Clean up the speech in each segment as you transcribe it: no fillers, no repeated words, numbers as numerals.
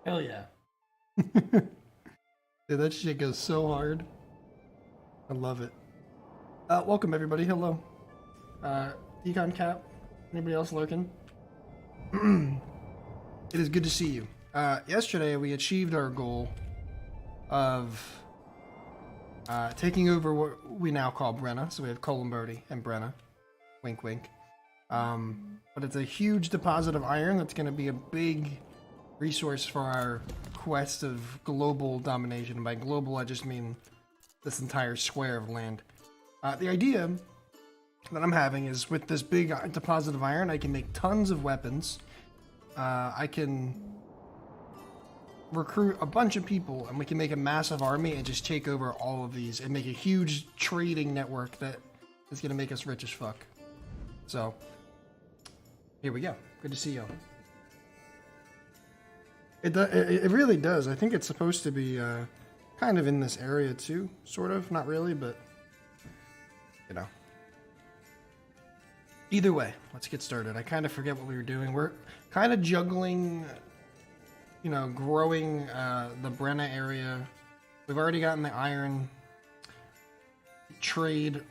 Hell yeah. Dude, that shit goes so hard. I love it. Welcome everybody. Hello. Decon Cap. Anybody else lurking? It is good to see you. Yesterday we achieved our goal of taking over what we now call Brenna. So we have Columberti and Brenna. Wink, wink. But it's a huge deposit of iron that's going to be a big resource for our quest of global domination. And by global, I just mean this entire square of land. The idea that I'm having is with this big deposit of iron, I can make tons of weapons. I can recruit a bunch of people, and we can make a massive army and just take over all of these and make a huge trading network that is going to make us rich as fuck. So, here we go. Good to see you. It really does. I think it's supposed to be kind of in this area too, sort of. Not really, but you know. Either way, let's get started. I kind of forget what we were doing. We're kind of juggling, you know, growing the Brenna area. We've already gotten the iron trade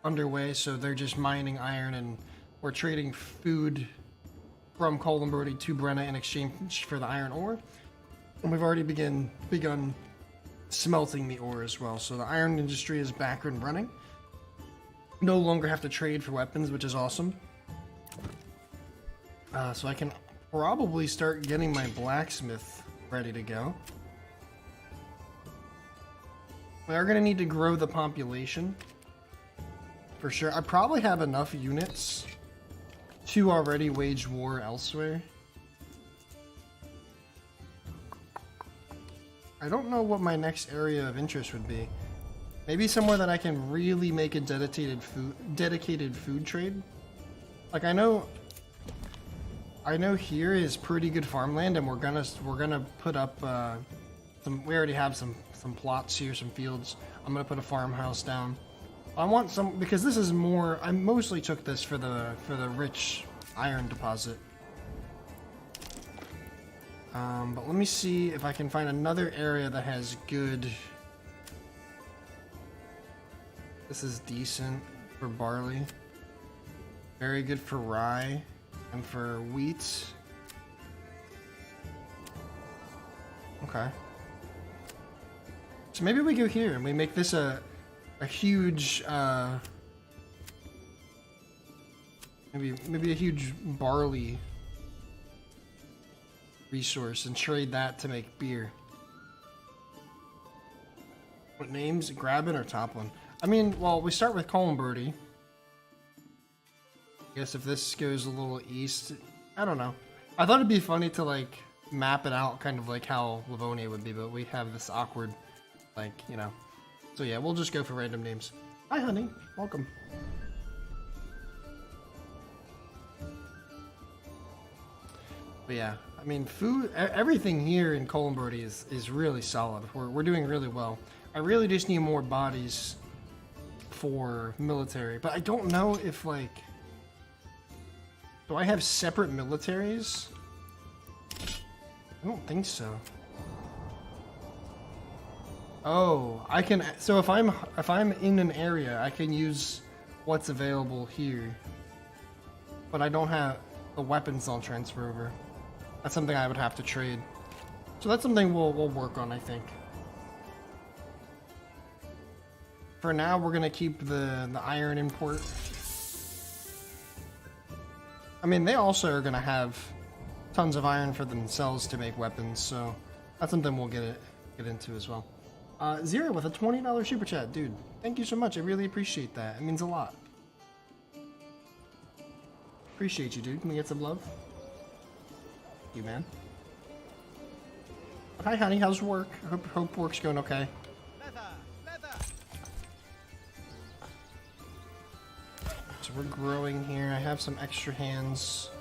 underway, so they're just mining iron, and we're trading food from Columberti to Brenna in exchange for the iron ore. And we've already begun smelting the ore as well. So the iron industry is back and running. No longer have to trade for weapons, which is awesome. So I can probably start getting my blacksmith ready to go. We are going to need to grow the population. For sure. I probably have enough units to already wage war elsewhere. I don't know what my next area of interest would be. Maybe somewhere that I can really make a dedicated food trade. Like I know here is pretty good farmland, and we're gonna put up some. We already have some plots here, some fields. I'm gonna put a farmhouse down. I want some because this is more. I mostly took this for the rich iron deposit. But let me see if I can find another area that has good. This is decent for barley. Very good for rye and for wheat. Okay. So maybe we go here and we make this a huge maybe a huge barley resource and trade that to make beer. What names? Grabbin or Toplin? I mean, well, we start with Columberti. I guess if this goes a little east, I don't know. I thought it'd be funny to like map it out kind of like how Livonia would be, but we have this awkward, like, you know. So yeah, we'll just go for random names. Hi, honey. Welcome. But yeah, I mean, food, everything here in Columberti is really solid. We're doing really well. I really just need more bodies for military, but I don't know if like, do I have separate militaries? I don't think so. Oh, I can. So if I'm in an area, I can use what's available here, but I don't have the weapons. I'll transfer over. That's something I would have to trade. So that's something we'll work on, I think. For now, we're gonna keep the iron import. I mean, they also are gonna have tons of iron for themselves to make weapons, so that's something we'll get into as well. Zero with a $20 super chat, dude. Thank you so much. I really appreciate that. It means a lot. Appreciate you, dude. Can we get some love? You man. Hi, honey. How's work? Hope work's going okay. So we're growing here. I have some extra hands.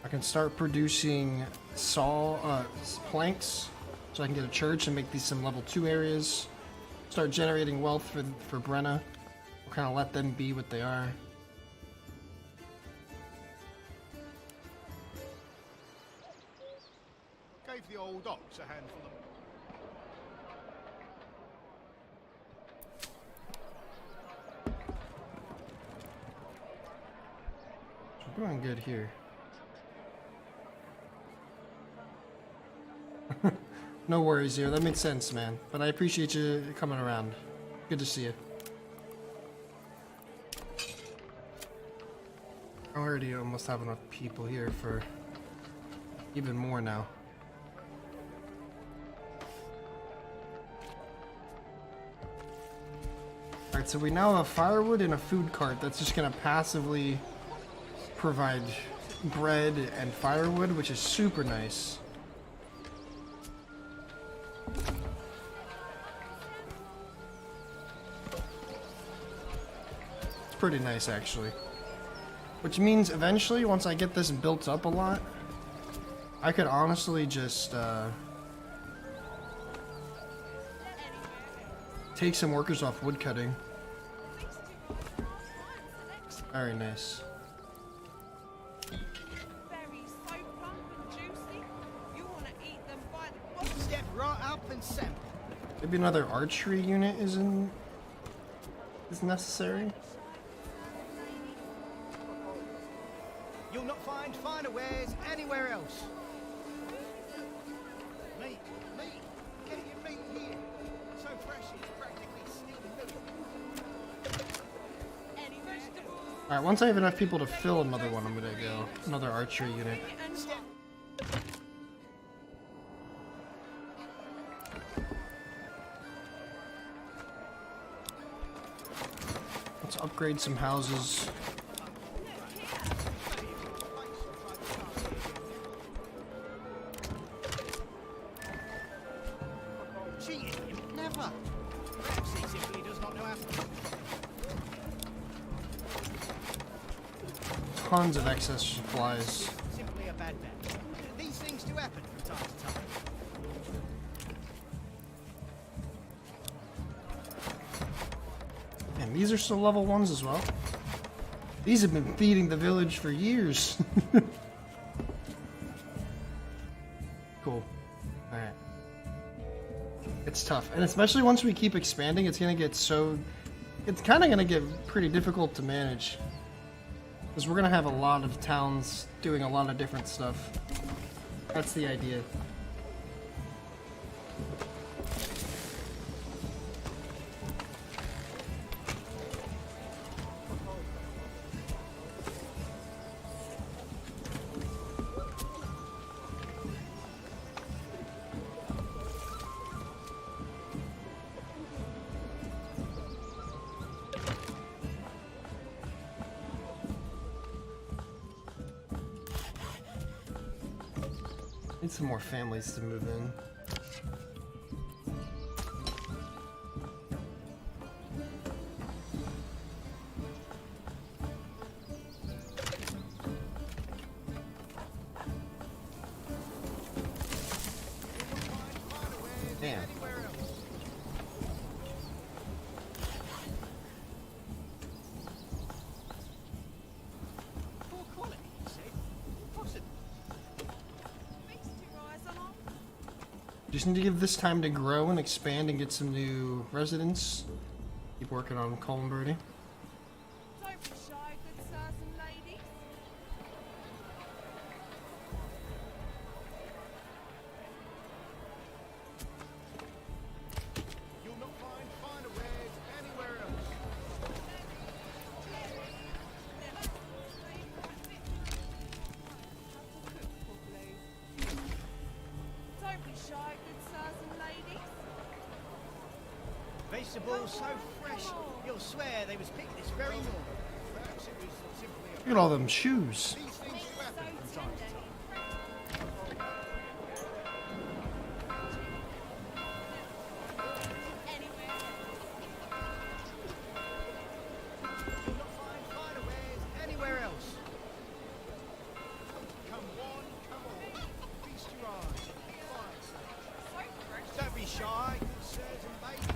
I can start producing planks, so I can get a church and make these some level 2 areas. Start generating wealth for Brenna. We'll kind of let them be what they are. Gave the old ox a handful of... We're doing good here. No worries here, that makes sense, man. But I appreciate you coming around. Good to see you. I already almost have enough people here for even more now. Alright, so we now have firewood and a food cart that's just gonna passively provide bread and firewood, which is super nice. It's pretty nice, actually. Which means eventually, once I get this built up a lot, I could honestly just take some workers off woodcutting. Very nice. Step right up and sample. Maybe another archery unit is necessary. You'll not find finer wares anywhere else. Meat, get your meat here. So fresh it's practically still milk. Alright, once I have enough people to fill another one, I'm gonna go. Another archery unit. Let's upgrade some houses. Never. Perhaps he simply does not know how to... Tons of excess supplies. Simply a bad man. These things do happen from time to time. And these are still level 1s as well. These have been feeding the village for years. Cool. Alright. It's tough. And especially once we keep expanding, it's gonna get so... It's kind of gonna get pretty difficult to manage. Because we're gonna have a lot of towns doing a lot of different stuff. That's the idea. Need some more families to move in. Damn. Just need to give this time to grow and expand and get some new residents. Keep working on Columberty. Don't be shy, good sirs and ladies. You'll not find finer wares anywhere else. Don't be shy, good sirs and ladies. Vegetables so fresh, you'll swear they was picked this very morning. Perhaps it was simply a... Look at all them shoes. These things do happen from time to time. You'll not find finer wares anywhere else. Come one, come all. Feast your eyes. Fire. Don't be shy, good sirs and ladies.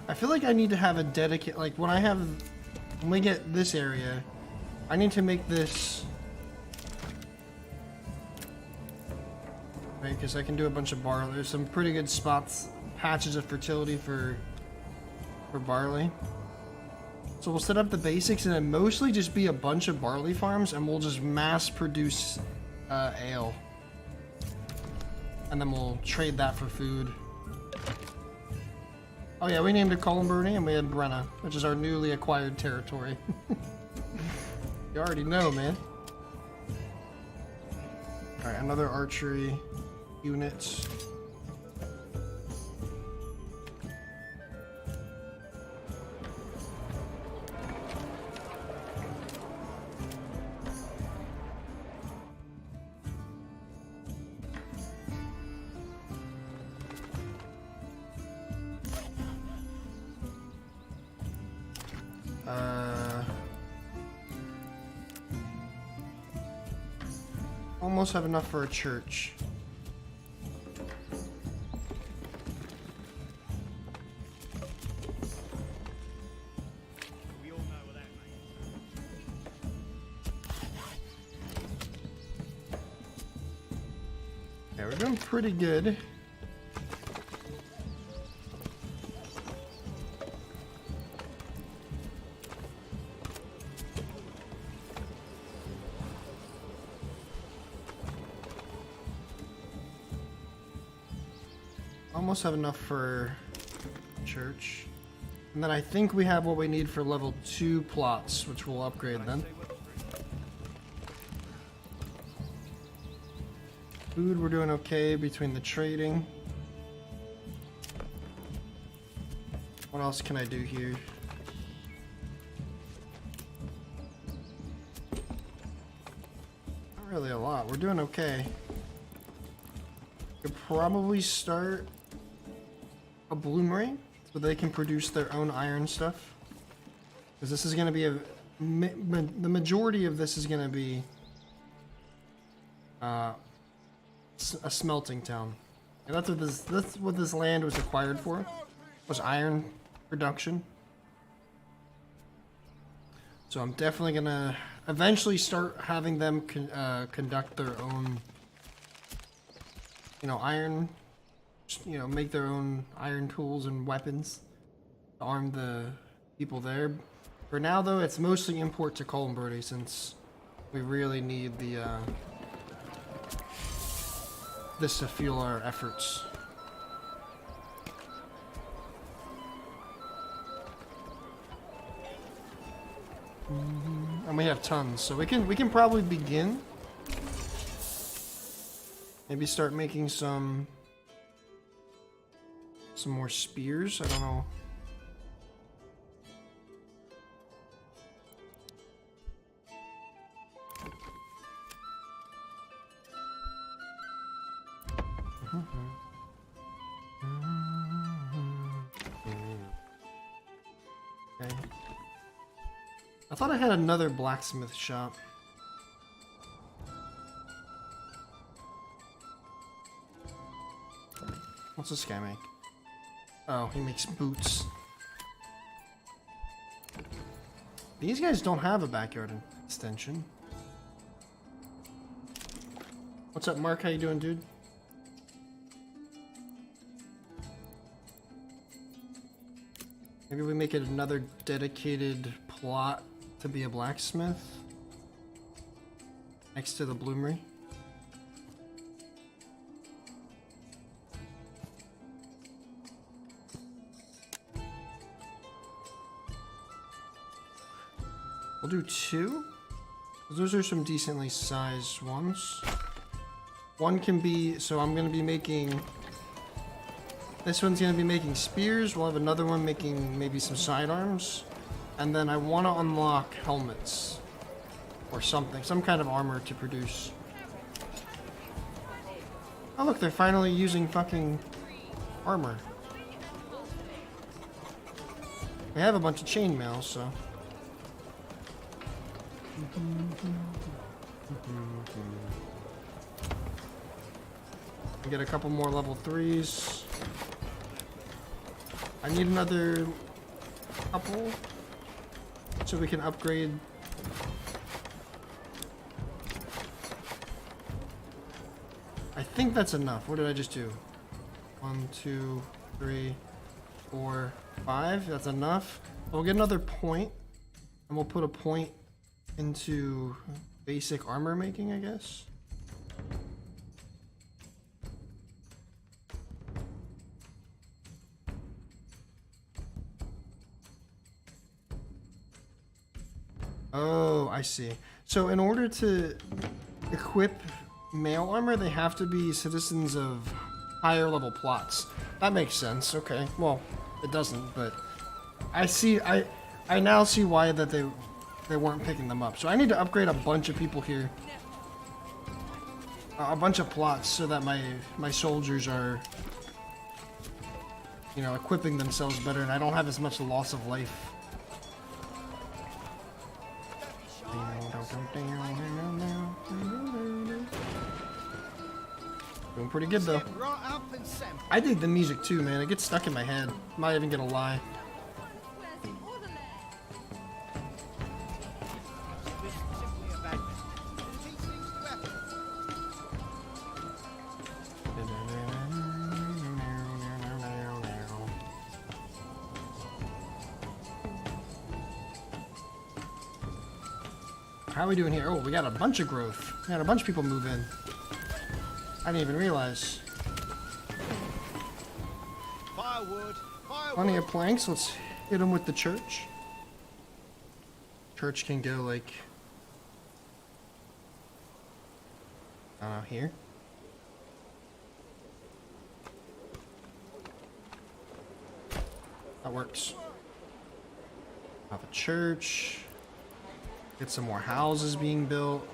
I feel like I need to have a dedicate, like when we get this area, I need to make this, right, because I can do a bunch of barley. There's some pretty good spots, patches of fertility for barley. So we'll set up the basics and then mostly just be a bunch of barley farms, and we'll just mass produce ale. And then we'll trade that for food. Oh yeah, we named it Columberty and we had Brenna, which is our newly acquired territory. You already know, man. Alright, another archery unit. Almost have enough for a church. We all know what that means. Yeah, we're doing pretty good. Almost have enough for church. And then I think we have what we need for level 2 plots, which we'll upgrade then. Food, we're doing okay between the trading. What else can I do here? Not really a lot. We're doing okay. Could probably start a bloomery so they can produce their own iron stuff. Because this is going to be the majority of this is going to be a smelting town. And that's what this land was acquired for, was iron production. So I'm definitely going to eventually start having them conduct their own, iron, make their own iron tools and weapons to arm the people there. For now, though, it's mostly import to Columberty since we really need this to fuel our efforts. And we have tons, so we can probably begin. Maybe start making some more spears. I don't know. Okay. I thought I had another blacksmith shop. What's this guy make? Oh, he makes boots. These guys don't have a backyard extension. What's up, Mark? How you doing, dude? Maybe we make it another dedicated plot to be a blacksmith next to the bloomery. We'll do 2. Those are some decently sized ones. One can be, so I'm going to be making, this one's going to be making spears. We'll have another one making maybe some sidearms. And then I want to unlock helmets or something, some kind of armor to produce. Oh look, they're finally using fucking armor. We have a bunch of chainmail, so. Get a couple more level 3s. I need another couple so we can upgrade. I think that's enough. What did I just do? 1, 2, 3, 4, 5. That's enough. We'll get another point, and we'll put a point into basic armor making, I guess. Oh, I see. So in order to equip male armor, they have to be citizens of higher level plots. That makes sense. Okay. Well, it doesn't, but I see. I now see why that they weren't picking them up. So I need to upgrade a bunch of people here, a bunch of plots, so that my soldiers are, you know, equipping themselves better, and I don't have as much loss of life. Doing pretty good though. I dig the music too, man. It gets stuck in my head. I'm not even gonna lie. How are we doing here? Oh, we got a bunch of growth. We got a bunch of people move in. I didn't even realize. Firewood. Plenty of planks. Let's hit them with the church. Church can go like, I don't know, here. That works. Have a church. Get some more houses being built.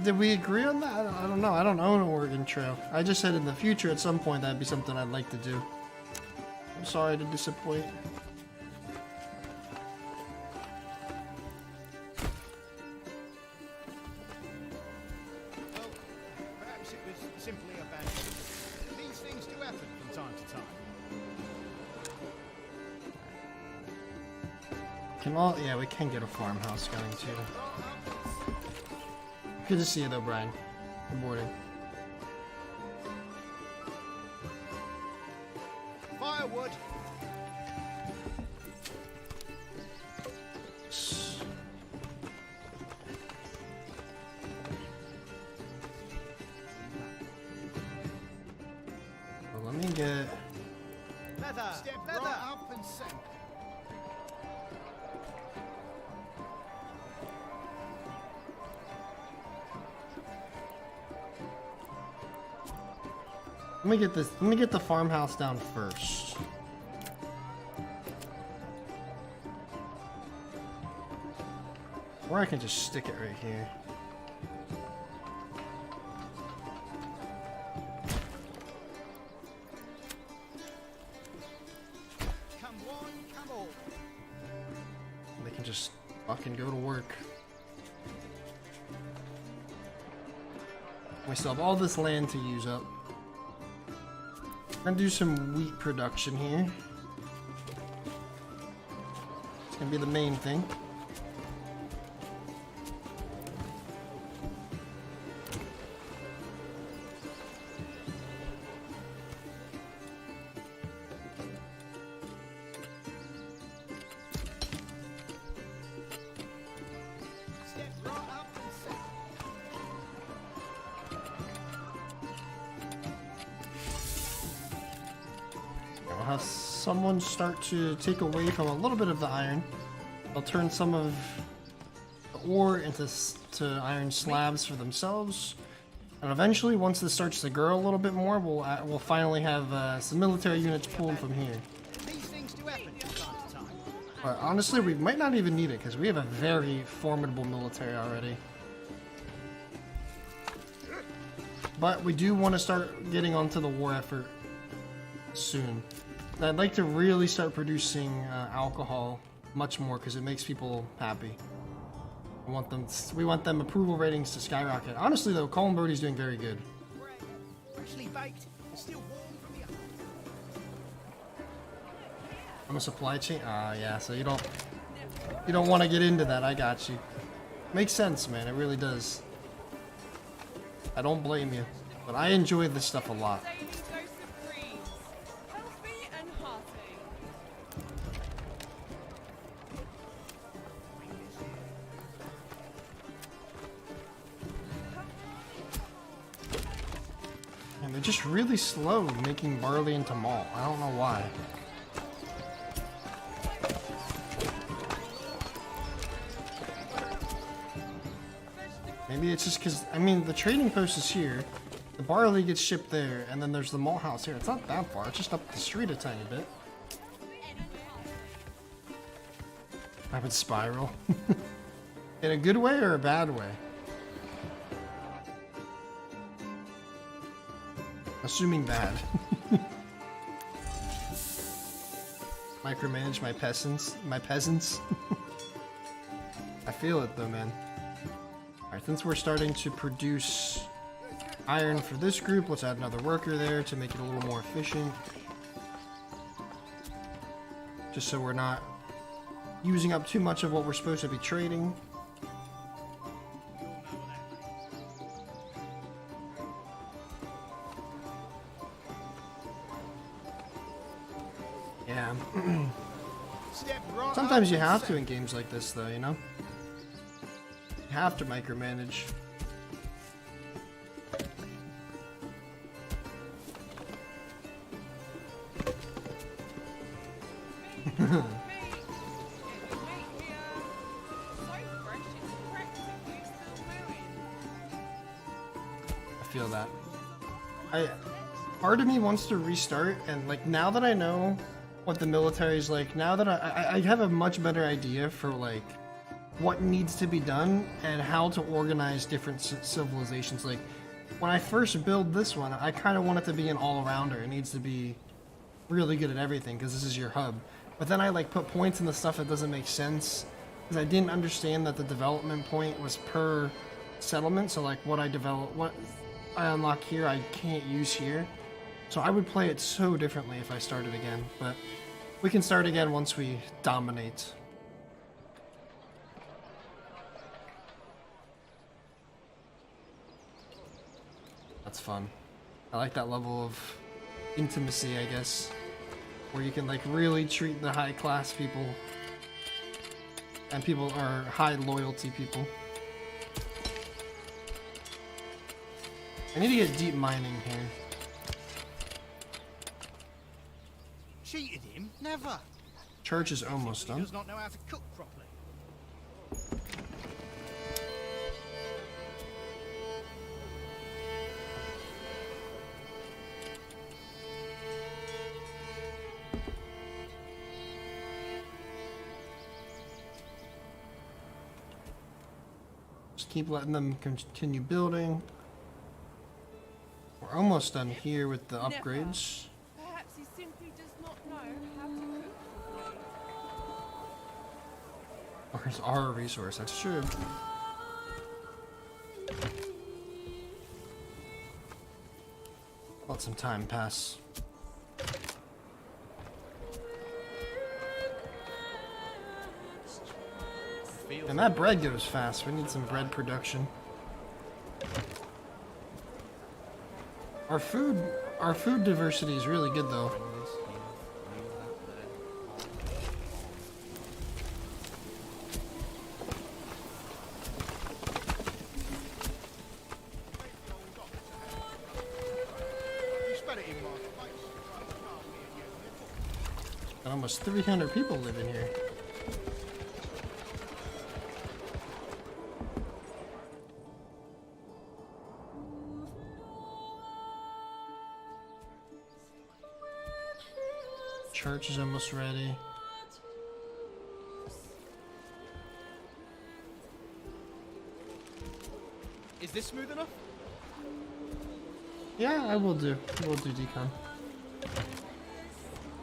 Did we agree on that? I don't know. I don't own an Oregon Trail. I just said in the future at some point that'd be something I'd like to do. I'm sorry to disappoint. Well, perhaps it was simply a bad day. These things do happen from time to time. Can all? Yeah, we can get a farmhouse going too. Good to see you though, Brian. Good morning. Firewood. Well, let me get. Leather. Step leather up and sink. Let me get this. Let me get the farmhouse down first. Or I can just stick it right here. Come one, come all. They can just fucking go to work. We still have all this land to use up. I'm gonna do some wheat production here. It's gonna be the main thing. Step right up and sink. I'll have someone start to take away from a little bit of the iron. They'll turn some of the ore into iron slabs for themselves. And eventually, once this starts to grow a little bit more, we'll finally have some military units pulled from here. These things do happen from time to time. But honestly, we might not even need it because we have a very formidable military already. But we do want to start getting onto the war effort soon. I'd like to really start producing alcohol much more because it makes people happy. We want them approval ratings to skyrocket. Honestly though, Colin Birdie's doing very good. Bread, freshly baked, and still warm from the oven. I'm a supply chain. Yeah. So you don't want to get into that. I got you. Makes sense, man. It really does. I don't blame you, but I enjoy this stuff a lot. Daily dose of greens. Healthy and hearty. And they're just really slow making barley into malt. I don't know why. Maybe it's just because, I mean, the trading post is here, the barley gets shipped there, and then there's the malt house here. It's not that far, it's just up the street a tiny bit. I would spiral. In a good way or a bad way? Assuming bad. Micromanage my peasants. I feel it though, man. Alright, since we're starting to produce iron for this group, let's add another worker there to make it a little more efficient. Just so we're not using up too much of what we're supposed to be trading. Yeah. Step right Sometimes up you and have set. to in games like this though, you know? You have to micromanage. I feel that. Part of me wants to restart, and like now that I know what the military is like, now that I have a much better idea for like what needs to be done and how to organize different civilizations. Like when I first build this one, I kind of want it to be an all-arounder. It needs to be really good at everything because this is your hub. But then I like put points in the stuff that doesn't make sense because I didn't understand that the development point was per settlement. So like what I unlock here, I can't use here. So I would play it so differently if I started again, but we can start again once we dominate. That's fun. I like that level of intimacy, I guess, where you can like really treat the high class people and people are high loyalty people. I need to get deep mining here. Cheated him? Never. Church is almost He done. does not know how to cook properly. Just keep letting them continue building. We're almost done here with the upgrades. Perhaps he simply does not know how to cook. Where's our resource? That's true. Let some time pass. And that bread goes fast. We need some bread production. Our food diversity is really good though. You spat it in my face. Got almost 300 people living here. Church is almost ready. Is this smooth enough? Yeah, I will do. We'll do decon.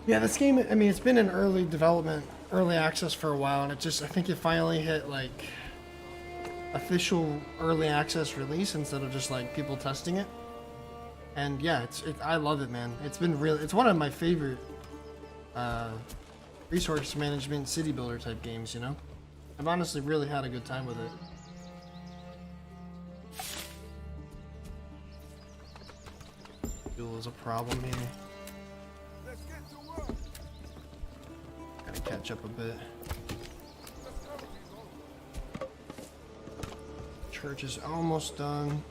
Yeah, this game, I mean, it's been in early development, early access for a while, and I think it finally hit, like, official early access release instead of just, like, people testing it. And yeah, I love it, man. It's been it's one of my favorite, resource management, city builder type games, you know? I've honestly really had a good time with it. Fuel is a problem here. Let's get to work. Gotta catch up a bit. Church is almost done.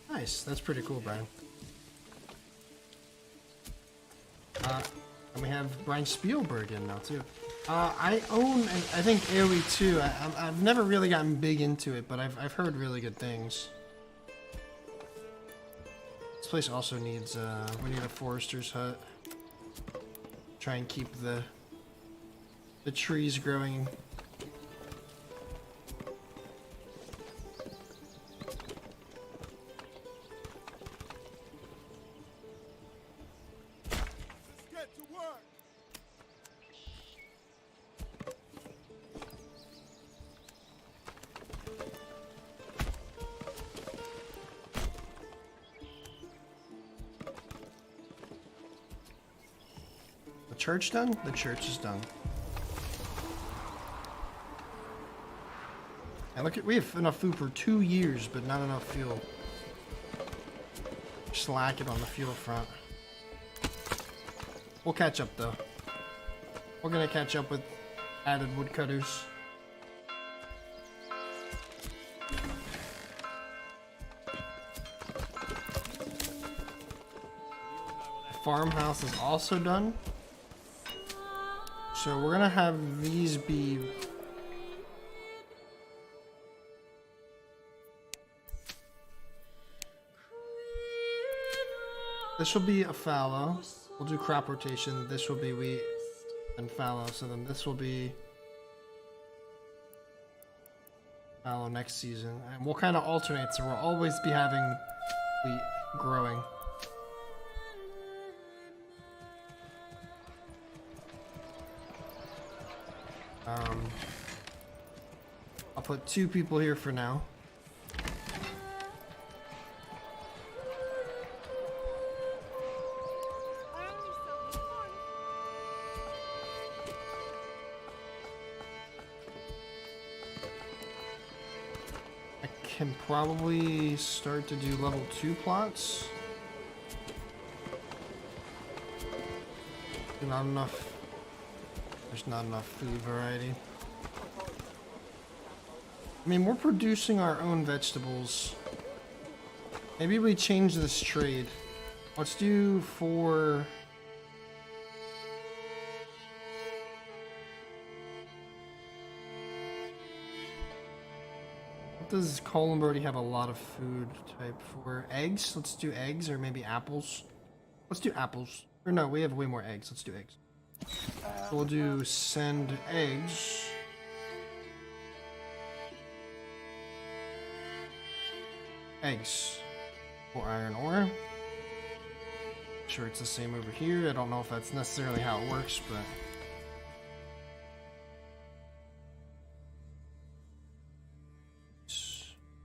Nice, that's pretty cool, Brian. And we have Brian Spielberg in now too. I own, I think AoE 2. I've never really gotten big into it, but I've heard really good things. This place also needs, we need a forester's hut. Try and keep the trees growing. Church done? The church is done. And look at, we have enough food for 2 years, but not enough fuel. Slacking on the fuel front. We'll catch up though. We're gonna catch up with added woodcutters. Farmhouse is also done. So we're gonna have these be this will be a fallow. We'll do crop rotation. This will be wheat and fallow. So then this will be fallow next season. And we'll kind of alternate. So we'll always be having wheat growing. I'll put 2 people here for now. I can probably start to do level 2 plots. Not enough. There's not enough food variety. I mean, we're producing our own vegetables. Maybe we change this trade. Let's do 4. What does Column have a lot of food type for? Eggs? Let's do eggs, or maybe apples. Let's do apples. Or no, we have way more eggs. Let's do eggs. So we'll do send eggs. Eggs. Or iron ore. Sure, it's the same over here. I don't know if that's necessarily how it works, but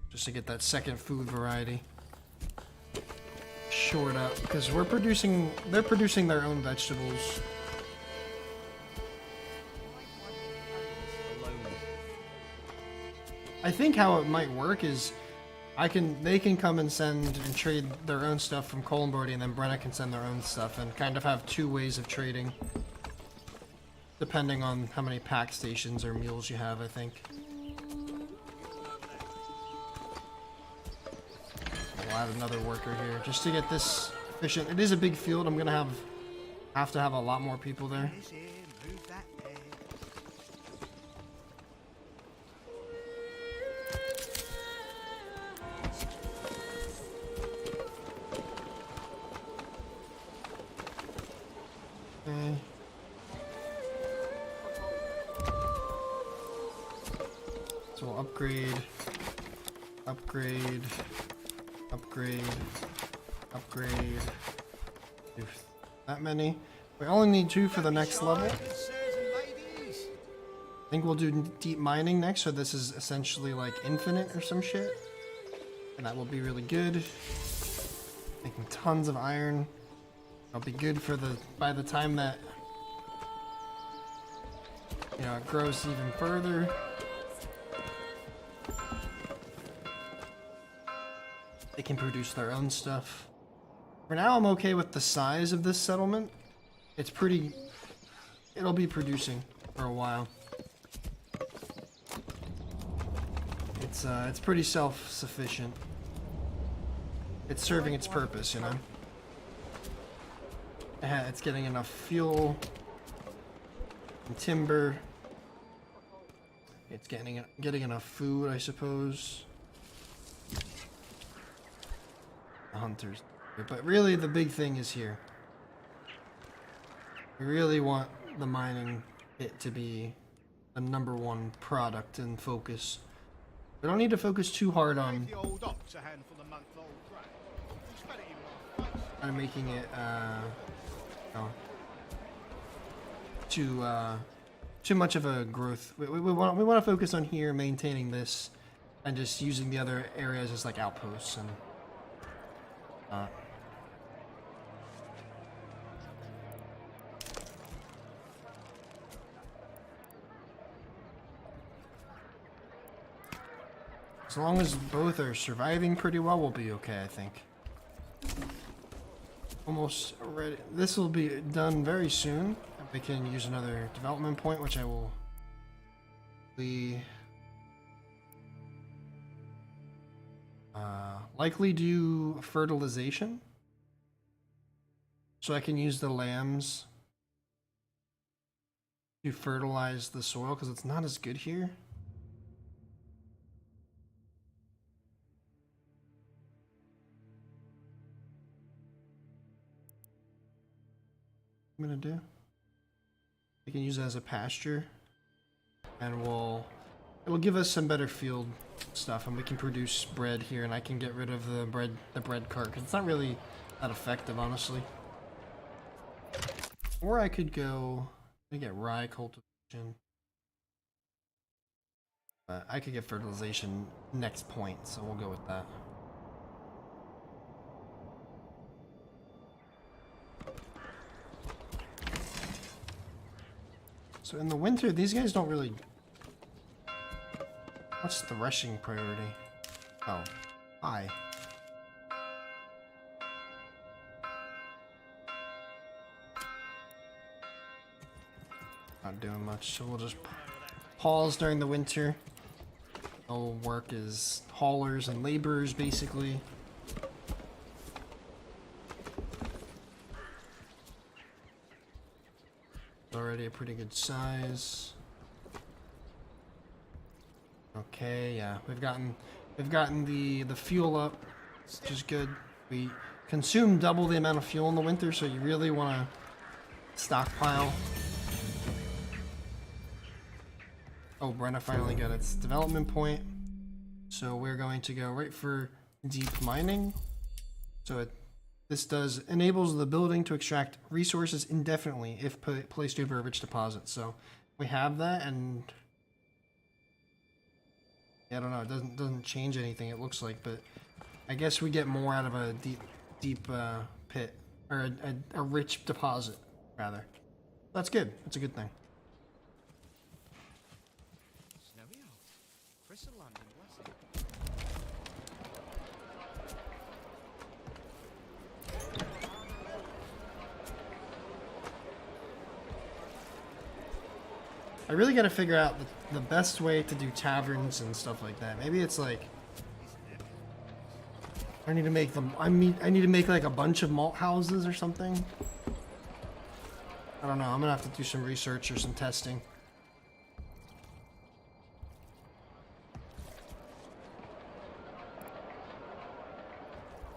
just to get that second food variety shored up, because they're producing their own vegetables. I think how it might work is they can come and send and trade their own stuff from Column, and then Brenna can send their own stuff, and kind of have 2 ways of trading, depending on how many pack stations or mules you have, I think. We'll add another worker here just to get this efficient. It is a big field. I'm gonna have to have a lot more people there. Okay. So we'll upgrade, upgrade, upgrade, upgrade. Do that many. We only need 2 for the next level. Good sirs and ladies. I think we'll do deep mining next, so this is essentially like infinite or some shit. And that will be really good. Making tons of iron. It'll be good for by the time that, you know, it grows even further. They can produce their own stuff. For now, I'm okay with the size of this settlement. It's pretty... It'll be producing for a while. It's pretty self-sufficient. It's serving its purpose, you know? It's getting enough fuel and timber. It's getting enough food, I suppose. The hunters. But really, the big thing is here. We really want the mining it to be the #1 product and focus. We don't need to focus too hard on The old ox a handful of month-old grain. You spat it in my face. making it no, too much of a growth. We want to focus on here, maintaining this, and just using the other areas as like outposts and. As long as both are surviving pretty well, we'll be okay, I think. Almost ready. This will be done very soon. We can use another development point, which I will likely do fertilization. So I can use the lambs to fertilize the soil because it's not as good here. I'm gonna do. We can use it as a pasture, and it'll give us some better field stuff, and we can produce bread here, and I can get rid of the bread cart because it's not really that effective, honestly. Or I could go. I get rye cultivation, but I could get fertilization next point, so we'll go with that. So in the winter, these guys don't really... What's the rushing priority? Oh, high. Not doing much, so we'll just pause during the winter. All work is haulers and laborers, basically. Already a pretty good size. Okay, yeah, we've gotten the fuel up, which is good. We consume double the amount of fuel in the winter, so you really want to stockpile. Oh, Brenna finally got its development point, so we're going to go right for deep mining. So this enables the building to extract resources indefinitely if placed over a rich deposit. So we have that, and yeah, I don't know, it doesn't change anything, it looks like, but I guess we get more out of a deep pit, or a rich deposit rather. That's good. That's a good thing. Snowy out. Chris of London, bless him. I really got to figure out the best way to do taverns and stuff like that. Maybe it's like I need to make them. I need to make like a bunch of malt houses or something. I don't know. I'm gonna have to do some research or some testing.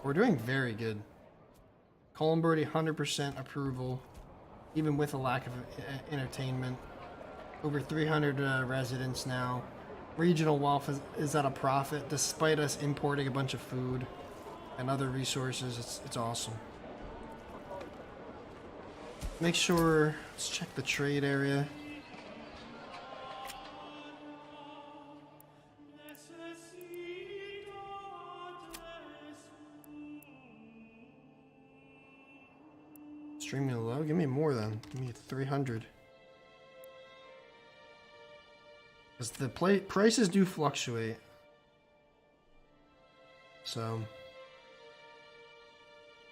We're doing very good. Colin Birdie, 100% approval. even with a lack of entertainment. Over 300 residents now. Regional wealth is at a profit despite us importing a bunch of food and other resources. It's awesome. Make sure, let's check the trade area. Extremely low? Give me more then. Give me 300. Because the prices do fluctuate. So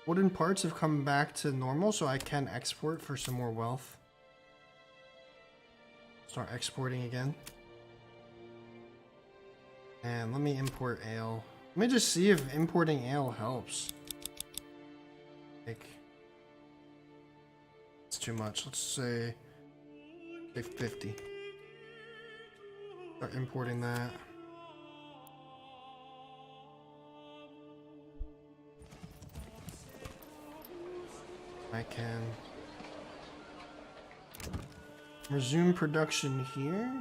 wooden parts have come back to normal, so I can export for some more wealth. Start exporting again. And let me import ale. Let me just see if importing ale helps. Like, it's too much. Let's say 50. Start importing that. I can resume production here.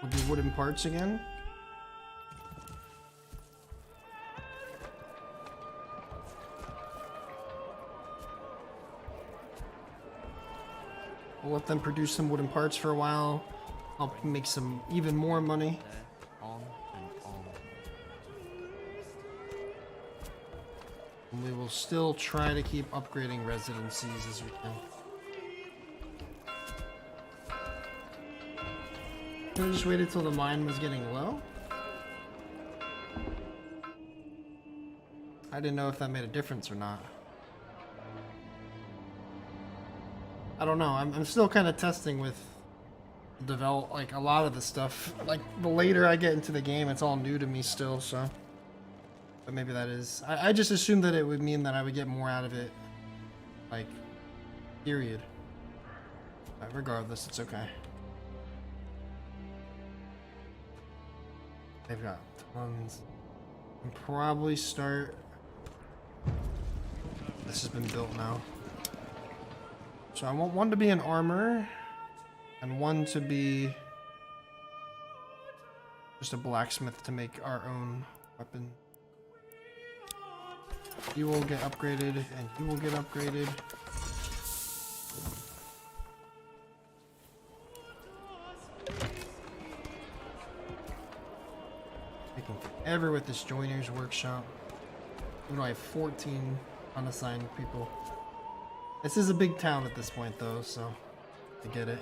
We'll do wooden parts again. We'll let them produce some wooden parts for a while. I'll make some even more money. On and on. And we will still try to keep upgrading residencies as we can. I just waited till the mine was getting low. I didn't know if that made a difference or not. I don't know. I'm still kind of testing with like a lot of the stuff. Like the later I get into the game, it's all new to me still. So, but maybe that is. I just assumed that it would mean that I would get more out of it. Like, period. But regardless, it's okay. They've got tons. And probably start. This has been built now. So I want one to be an armor, and one to be just a blacksmith to make our own weapon. You will get upgraded, and you will get upgraded. Taking forever with this joiner's workshop. Even though I have 14 unassigned people. This is a big town at this point, though, so I get it.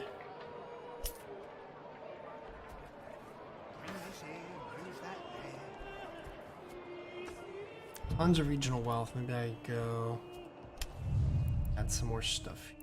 Tons of regional wealth. Maybe I go add some more stuff.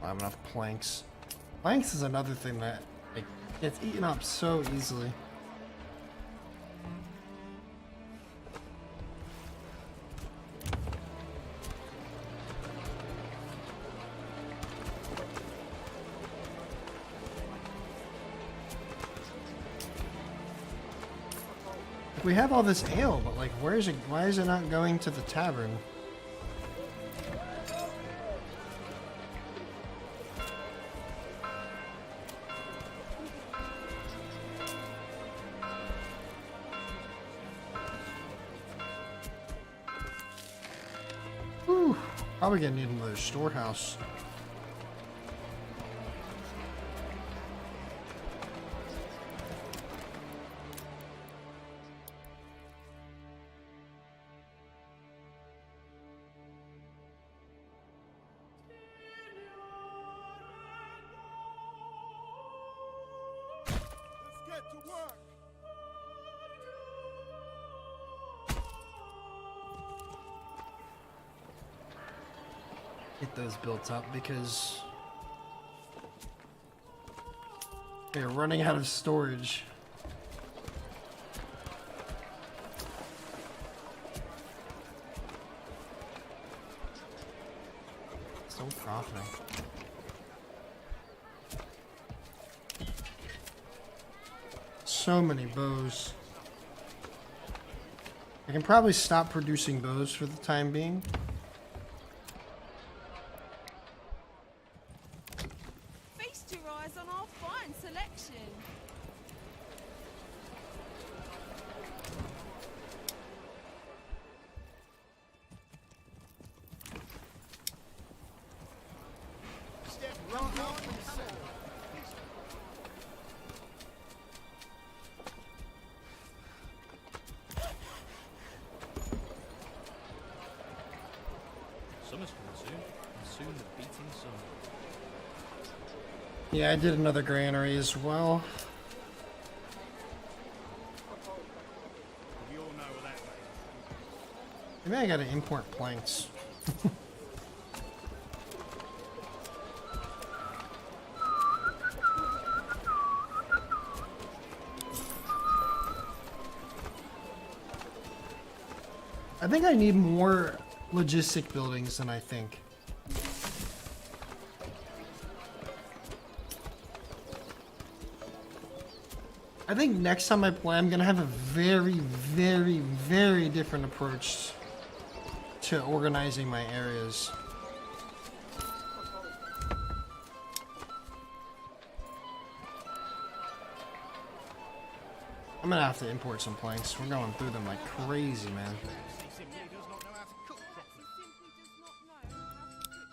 I have enough planks. Planks is another thing that like, gets eaten up so easily. We have all this ale, but like, where is it? Why is it not going to the tavern? Whew, probably gonna need another storehouse. Let's get to work. get those built up because they're running out of storage. So profiting. So many bows. I can probably stop producing bows for the time being. Feast your eyes on our fine selection. Step right on and set. Summer's coming soon, and soon the beating sun. Yeah, I did another granary as well. We all know what that means. Maybe I gotta import planks. I think I need more logistic buildings than I think. I think next time I play, I'm gonna have a very, very, very different approach to organizing my areas. I'm gonna have to import some planks. We're going through them like crazy, man. He simply does not know how to cook properly. He simply does not know how to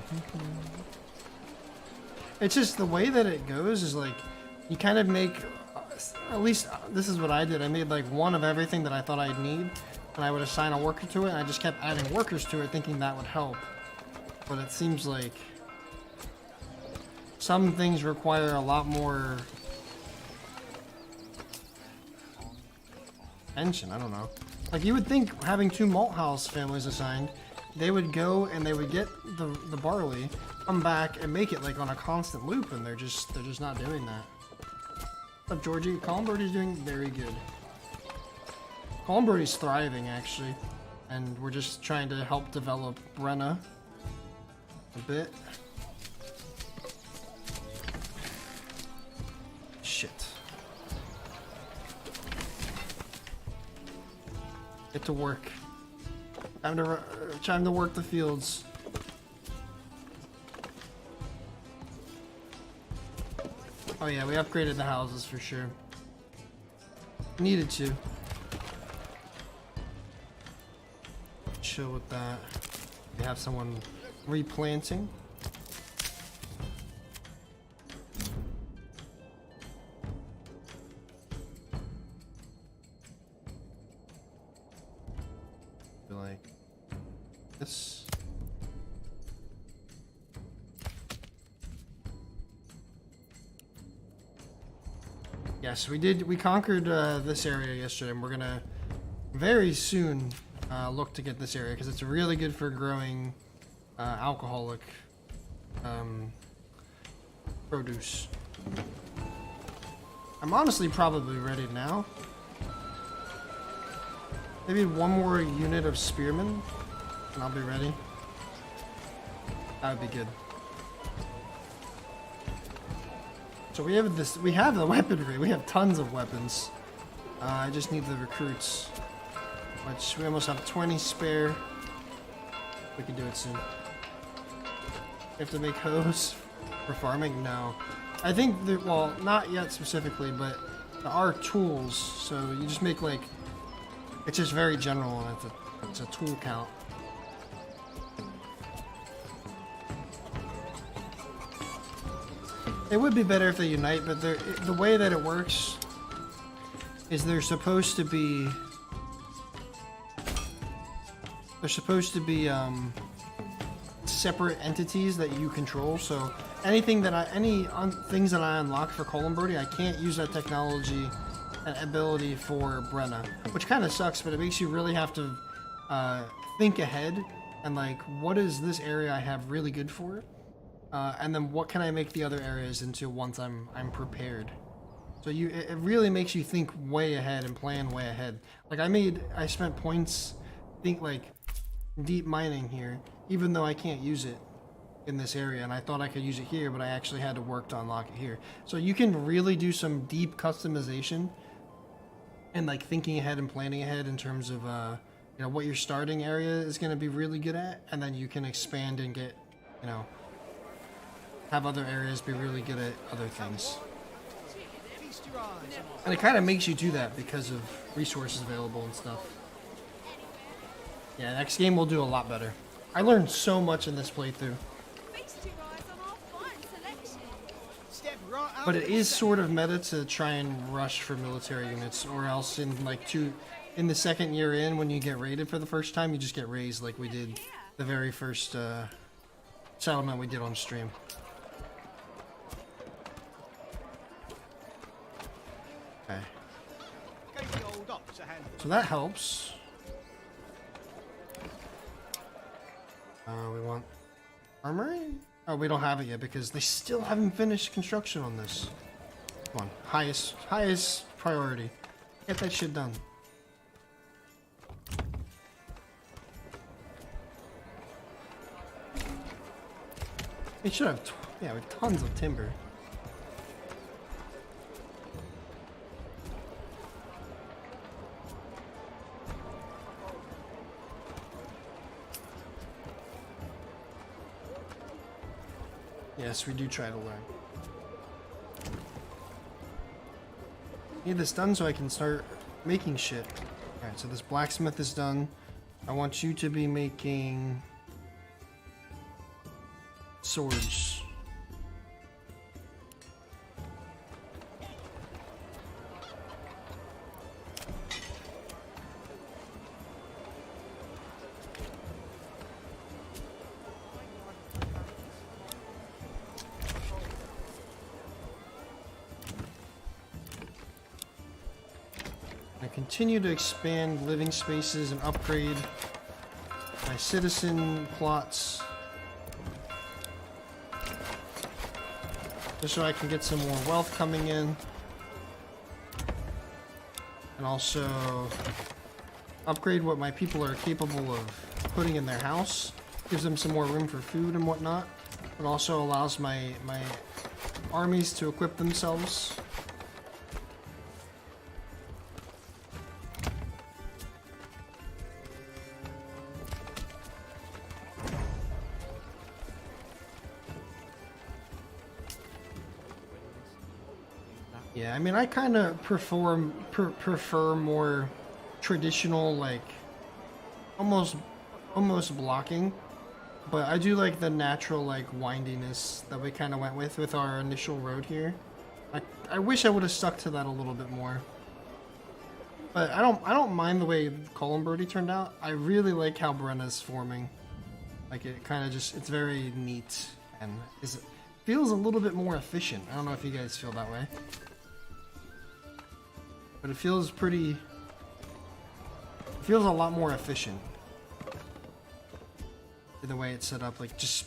cook properly. It's just the way that it goes is like, you kind of make, at least this is what I did. I made like one of everything that I thought I'd need, and I would assign a worker to it, and I just kept adding workers to it thinking that would help. But it seems like some things require a lot more attention, I don't know. Like you would think having 2 malt house families assigned, they would go and they would get the barley, come back and make it like on a constant loop, and they're just not doing that. What's up, Georgie? Columbird's doing very good. Columbird's thriving actually, and we're just trying to help develop Brenna a bit. Shit. Get to work. Time to work the fields. Oh yeah, we upgraded the houses for sure. Needed to. Chill with that. We have someone replanting. Like this. Yes, we conquered this area yesterday, and we're gonna very soon look to get this area because it's really good for growing alcoholic produce. I'm honestly probably ready now. Maybe one more unit of spearmen, and I'll be ready. That would be good. So we have this. We have the weaponry. We have tons of weapons. I just need the recruits, which we almost have 20 spare. We can do it soon. We have to make hose for farming. No, I think that, well, not yet specifically, but there are tools. So you just make like. It's just very general, and it's a tool count. It would be better if they unite, but the way that it works is they're supposed to be separate entities that you control. So anything that things that I unlock for Columberty, I can't use that technology and ability for Brenna, which kind of sucks, but it makes you really have to think ahead and like, what is this area I have really good for, and then what can I make the other areas into once I'm prepared. So it really makes you think way ahead and plan way ahead. Like I spent points like deep mining here, even though I can't use it in this area, and I thought I could use it here, but I actually had to work to unlock it here. So you can really do some deep customization and like thinking ahead and planning ahead in terms of you know, what your starting area is going to be really good at, and then you can expand and get, you know, have other areas be really good at other things. Feast your eyes on our And it kind of makes you do that because of resources available and stuff. Yeah, next game we'll do a lot better. I learned so much in this playthrough. Feast your eyes on our fine selection. step right out. But it is sort of meta to try and rush for military units, or else in the second year in, when you get raided for the first time, you just get raised like we did the very first settlement we did on stream. Okay, Gave the old ox a handful. so that helps. We want armory? Oh, we don't have it yet because they still haven't finished construction on this. Come on, highest priority. Get that shit done. We should have, yeah, we have tons of timber. Yes, we do try to learn. Need this done so I can start making shit. Alright, so this blacksmith is done. I want you to be making swords. I continue to expand living spaces and upgrade my citizen plots, just so I can get some more wealth coming in, and also upgrade what my people are capable of putting in their house. Gives them some more room for food and whatnot, but also allows my armies to equip themselves. Yeah, I mean, I kind of prefer more traditional, like almost blocking, but I do like the natural like windiness that we kind of went with our initial road here. I wish I would have stuck to that a little bit more, but I don't mind the way Columberty turned out. I really like how Brenna's forming. Like it kind of just, it's very neat and feels a little bit more efficient. I don't know if you guys feel that way. But it feels a lot more efficient in the way it's set up, like just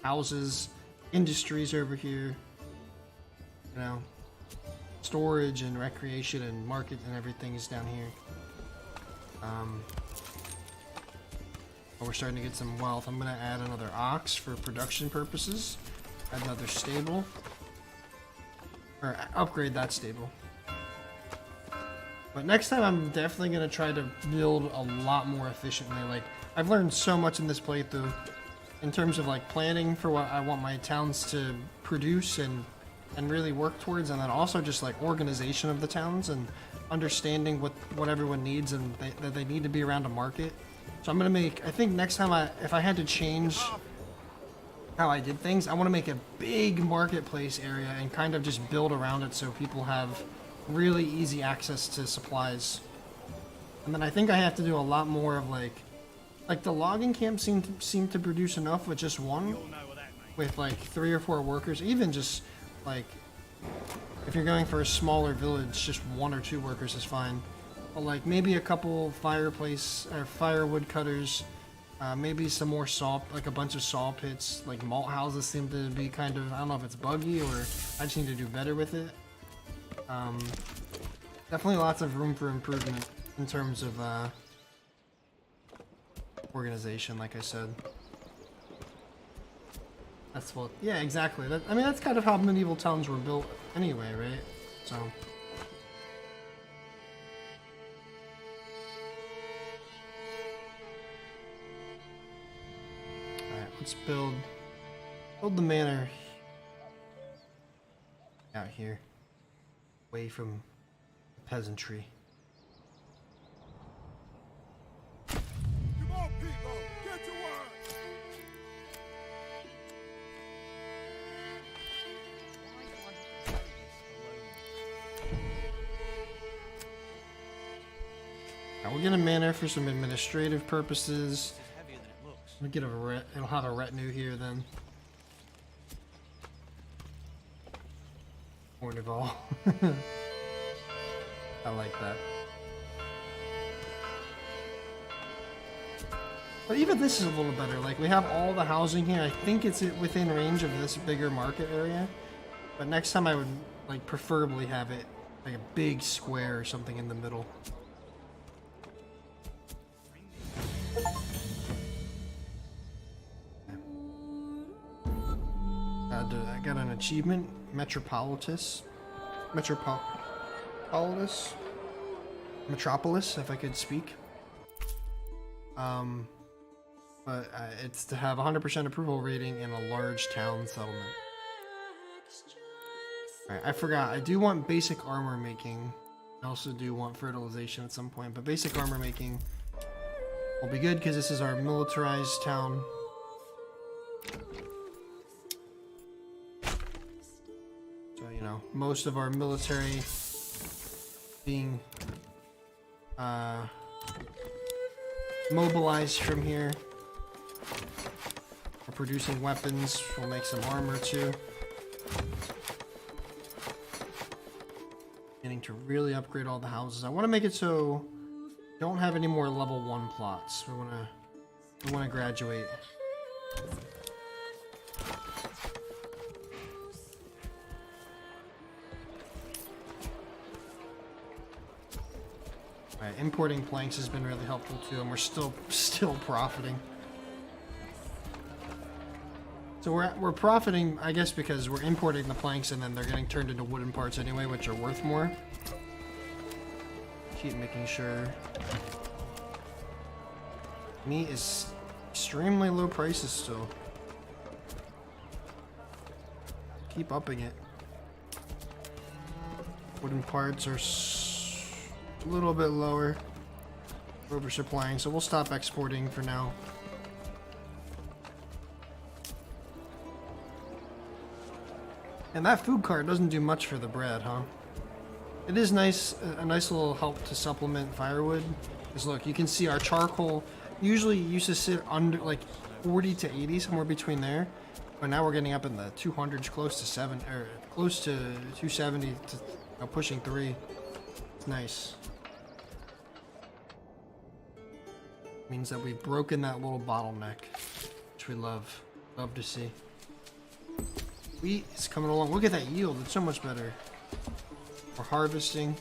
houses, industries over here, you know, storage and recreation and market and everything is down here. But we're starting to get some wealth. I'm gonna add another ox for production purposes, add another stable, or upgrade that stable. But next time I'm definitely going to try to build a lot more efficiently. Like, I've learned so much in this playthrough in terms of like planning for what I want my towns to produce and really work towards, and then also just like organization of the towns and understanding what everyone needs and that they need to be around a market. So I'm going to make, I think next time if I had to change how I did things, I want to make a big marketplace area and kind of just build around it so people have really easy access to supplies. And then I think I have to do a lot more of like the logging camp seemed to produce enough with just one, with like 3 or 4 workers, even just like if you're going for a smaller village, just 1 or 2 workers is fine. But like maybe a couple fireplace or firewood cutters, maybe some more saw, like a bunch of saw pits. Like malt houses seem to be kind of, I don't know if it's buggy or I just need to do better with it. Definitely lots of room for improvement in terms of organization, like I said. That's what, yeah, exactly. That, I mean, that's kind of how medieval towns were built anyway, right? So. Alright, let's build the manor out here, away from the peasantry. Come on, people, get to work. Why can't I carry this alone? Now we'll get a manor for some administrative purposes. This is heavier than it looks. We'll get it'll have a retinue here then. Ornival. I like that. But even this is a little better. Like we have all the housing here. I think it's within range of this bigger market area. But next time I would like preferably have it like a big square or something in the middle. I got an achievement, Metropolis, if I could speak. But it's to have 100% approval rating in a large town settlement. Alright, I forgot. I do want basic armor making. I also do want fertilization at some point, but basic armor making will be good because this is our militarized town. So, you know, most of our military being mobilized from here. We're producing weapons. We'll make some armor too. Getting to really upgrade all the houses. I want to make it so we don't have any more level 1 plots. We want to graduate. Alright, importing planks has been really helpful too, and we're still profiting. So we're profiting, I guess, because we're importing the planks and then they're getting turned into wooden parts anyway, which are worth more. Keep making sure. Meat is extremely low prices still. Keep upping it. Wooden parts are a little bit lower. We're oversupplying, so we'll stop exporting for now. And that food cart doesn't do much for the bread, huh? It is nice, a nice little help to supplement firewood. Because look, you can see our charcoal usually used to sit under like 40 to 80, somewhere between there. But now we're getting up in the 200s, close to 270, to pushing 3. It's nice. Means that we've broken that little bottleneck, which we love to see. Wheat is coming along. Look at that yield. It's so much better. We're harvesting.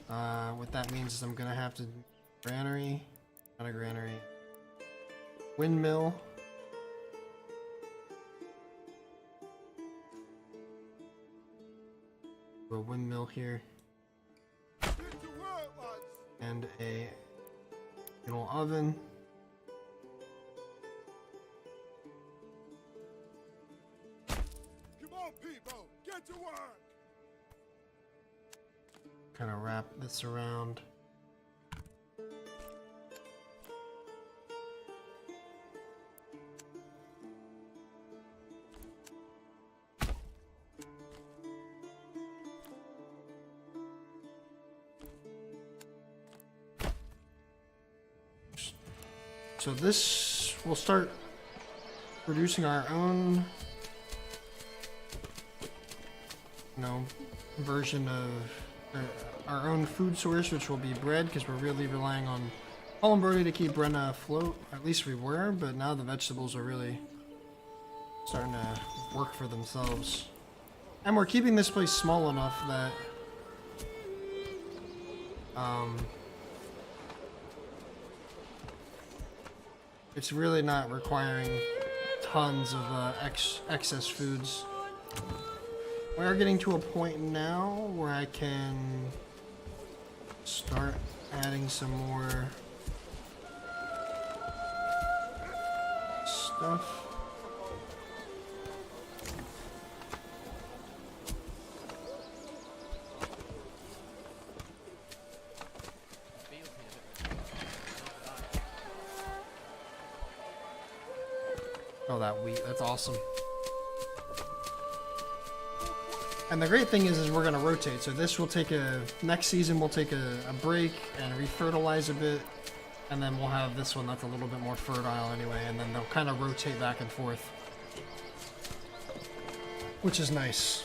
What that means is I'm gonna have to granary, not a granary, windmill. A windmill here. And a little oven. Come on, people, get to work. Kind of wrap this around. So this we'll start producing our own, you know, version of our own food source, which will be bread, because we're really relying on Hollenberg to keep Brenna afloat. At least we were, but now the vegetables are really starting to work for themselves. And we're keeping this place small enough that it's really not requiring tons of excess foods. We are getting to a point now where I can start adding some more stuff. Oh, that wheat, that's awesome. And the great thing is we're gonna rotate. So this will take next season we'll take a break and refertilize a bit. And then we'll have this one that's a little bit more fertile anyway. And then they'll kind of rotate back and forth. Which is nice.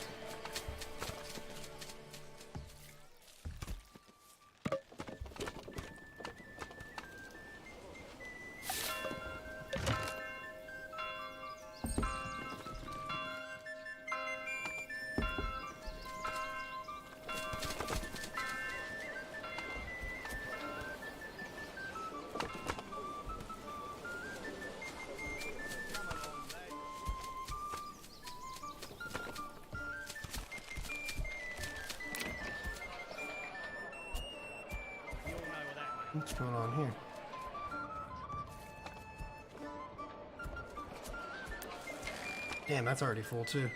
What's going on here? Damn, that's already full too.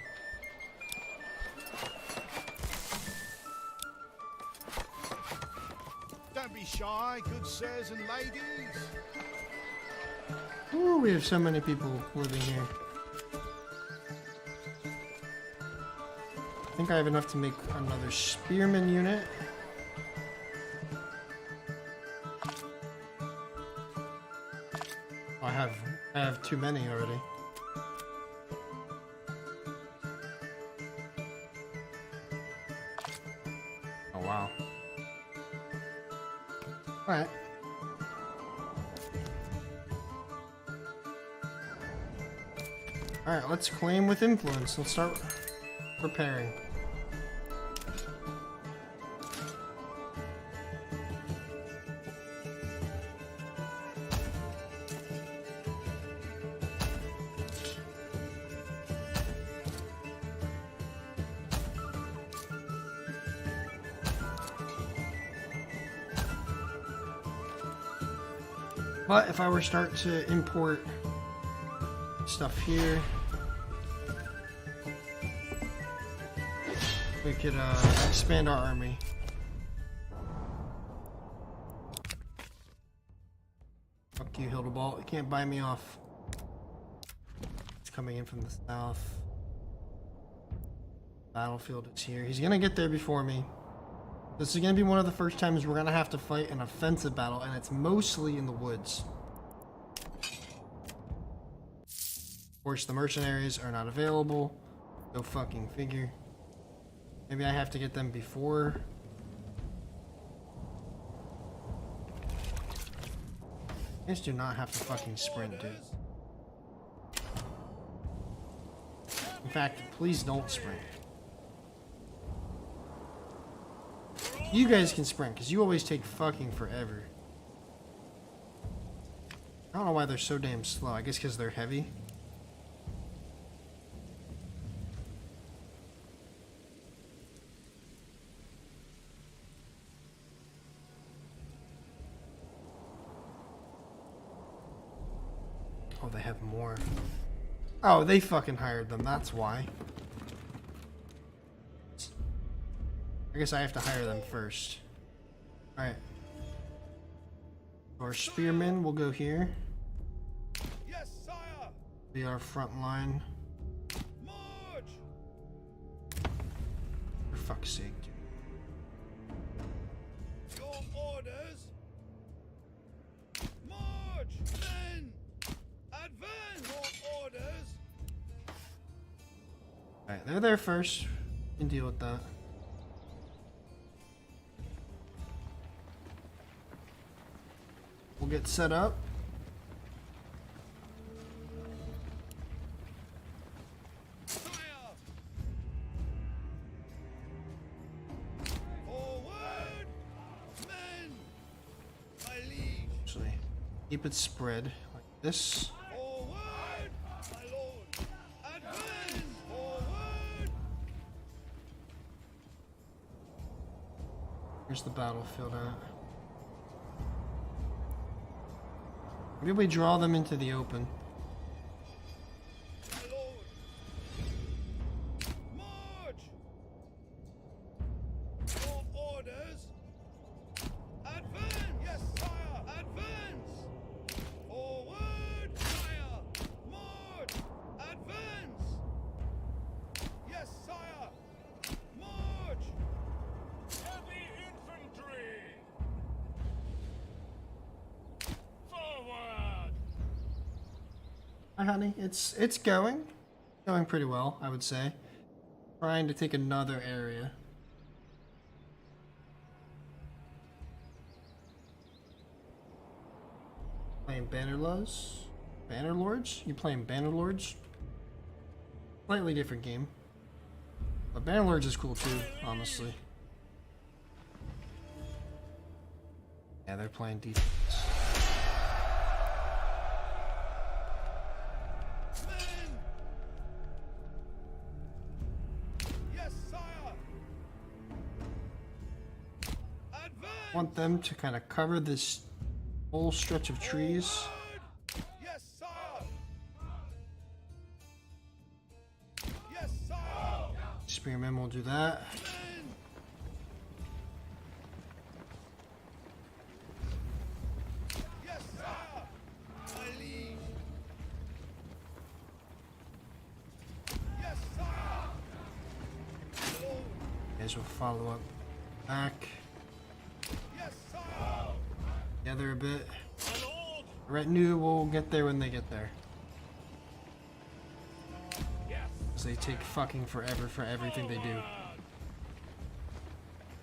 Don't be shy, good sirs and ladies. Ooh, we have so many people living here. I think I have enough to make another spearman unit. I have too many already. Oh wow. Alright. Alright, let's claim with influence. Let's start preparing. But if I were to start to import stuff here, we could expand our army. Fuck you, Hildebalt. You can't buy me off. It's coming in from the south. Battlefield is here. He's gonna get there before me. This is going to be one of the first times we're going to have to fight an offensive battle, and it's mostly in the woods. Of course, the mercenaries are not available. Go fucking figure. Maybe I have to get them before. You guys do not have to fucking sprint, dude. In fact, please don't sprint. You guys can sprint, because you always take fucking forever. I don't know why they're so damn slow. I guess because they're heavy. Oh, they have more. Oh, they fucking hired them. That's why. I guess I have to hire them first. Alright. Our spearmen will go here. Yes, sire. Be our front line. March. For fuck's sake, dude. Your orders. March, men. Alright, they're there first. We can deal with that. We'll get set up. Fire! Forward! Men! My liege! Actually, keep it spread like this. Forward! My lord! Advance! Forward! Here's the battlefield at. Maybe we draw them into the open. My lord! March! Your orders! Advance! Yes, sire! Advance! Forward! Fire! March! Advance! Yes, sire! March! Heavy infantry! Forward! Hi, honey. It's going pretty well, I would say. Trying to take another area. Playing Bannerlords? Bannerlords? You playing Bannerlords? Slightly different game. But Bannerlords is cool too, honestly. Yeah, they're playing defense. Men! Yes, sire! Advance! Want them to kind of cover this whole stretch of trees. Forward! Yes, sire! Yes, sire! Spearmen will do that. Men! Yes, sire! My liege! Yes, sire! Lord! Guys will follow up back Yes, sire! together a bit. My lord! Retinue will get there when they get there. Yes! Because they take fucking forever for everything they do.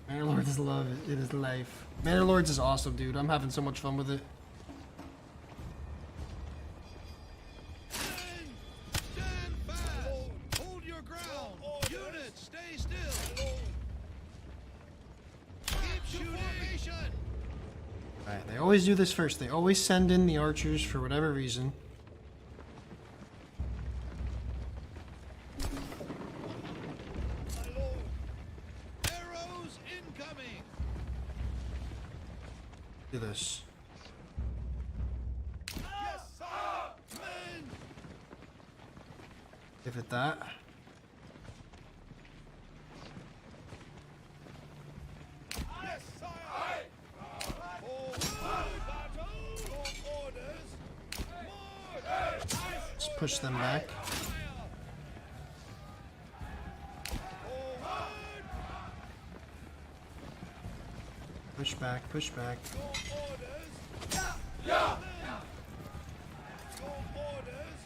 Bannerlords love it. It is life. Bannerlords is awesome, dude. I'm having so much fun with it. Men! Stand fast! Hold your ground! Units, stay still! Keep shooting! Alright, they always do this first. They always send in the archers for whatever reason. My lord! Arrows incoming! Do this. Yes, sire! Men! Give it that. Yes, sire! Forward! Your orders! March! Let's push them back. Forward! Push back, push back. Your orders! Your orders!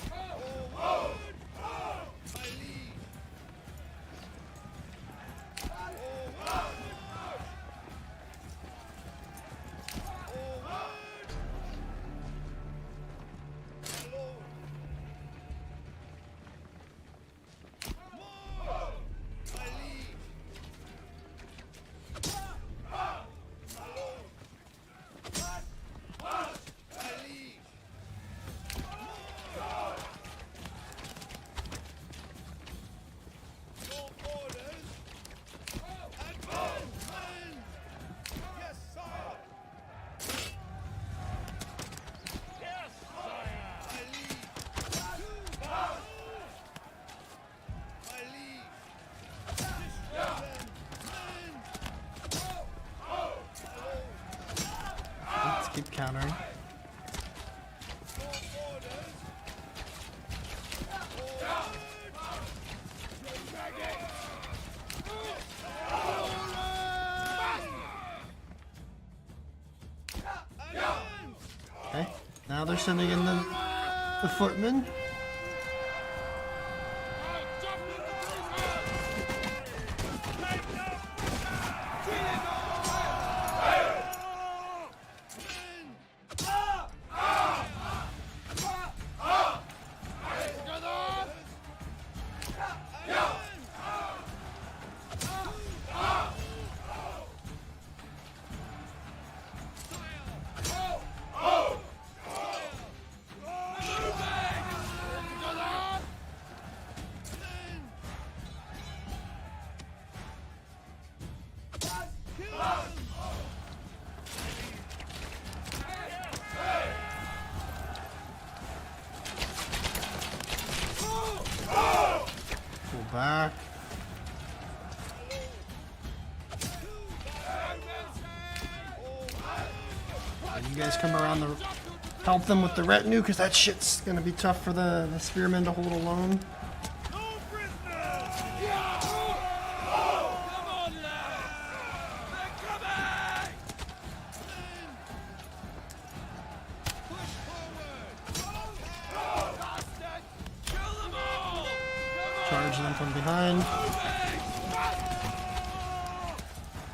Forward! My liege! Forward! March! Forward! My lord! Now they're sending in the footmen. Pull back. And you guys come around to help them with the retinue, because that shit's gonna be tough for the spearmen to hold alone. Charge them from behind.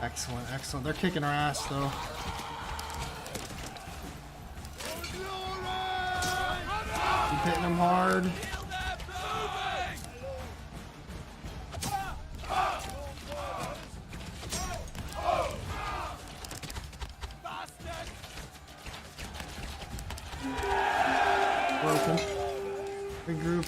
Excellent, excellent. They're kicking our ass though. Keep hitting them hard. Broken. Regroup.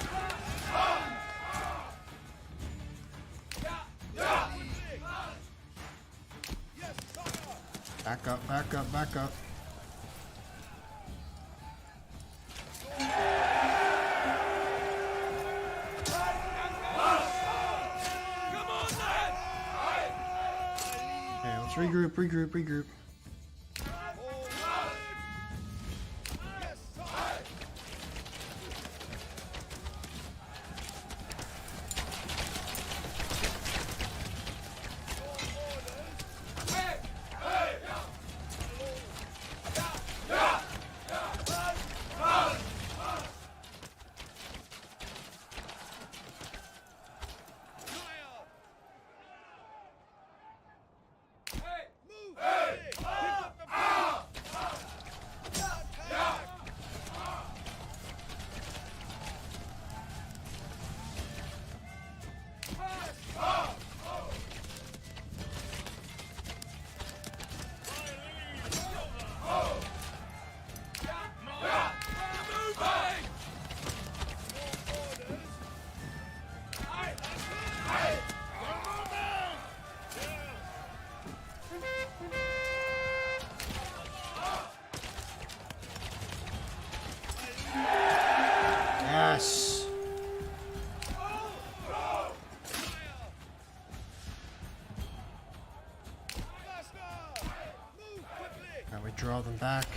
Back up, back up, back up. Okay, let's regroup, regroup, regroup. Yes. Now we draw them back.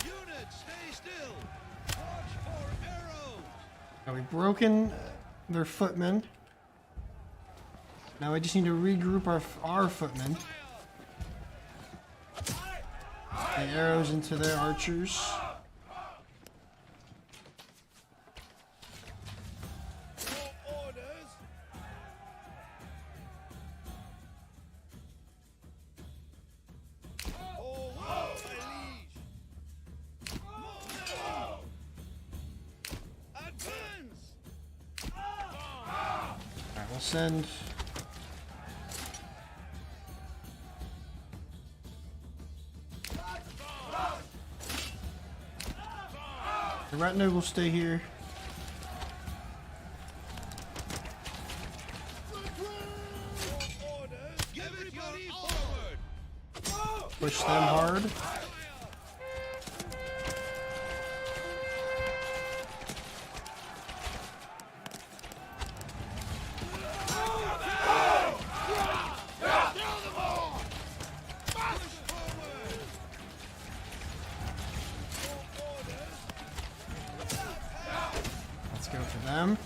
Units, stay still. Watch for arrows. Now we've broken their footmen. Now we just need to regroup our footmen. The arrows into their archers. Orders. Oh, my liege. More. Advance. Alright, we'll send. The retinue will stay here. Orders. Everybody forward. Push them hard. Let's go for them.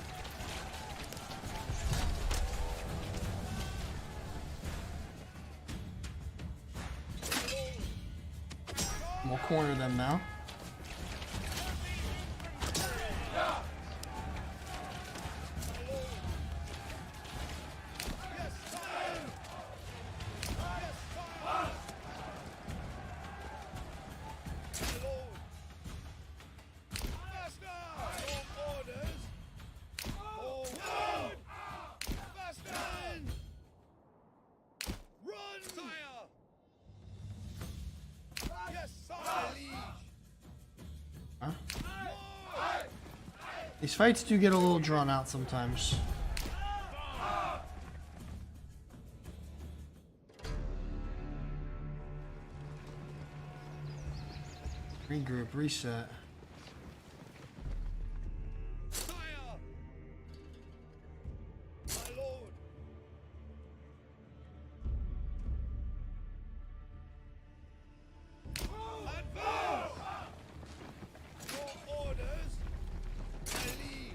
We'll corner them now. These fights do get a little drawn out sometimes. Regroup, reset. Fire! My lord! Advance! Your orders, my liege.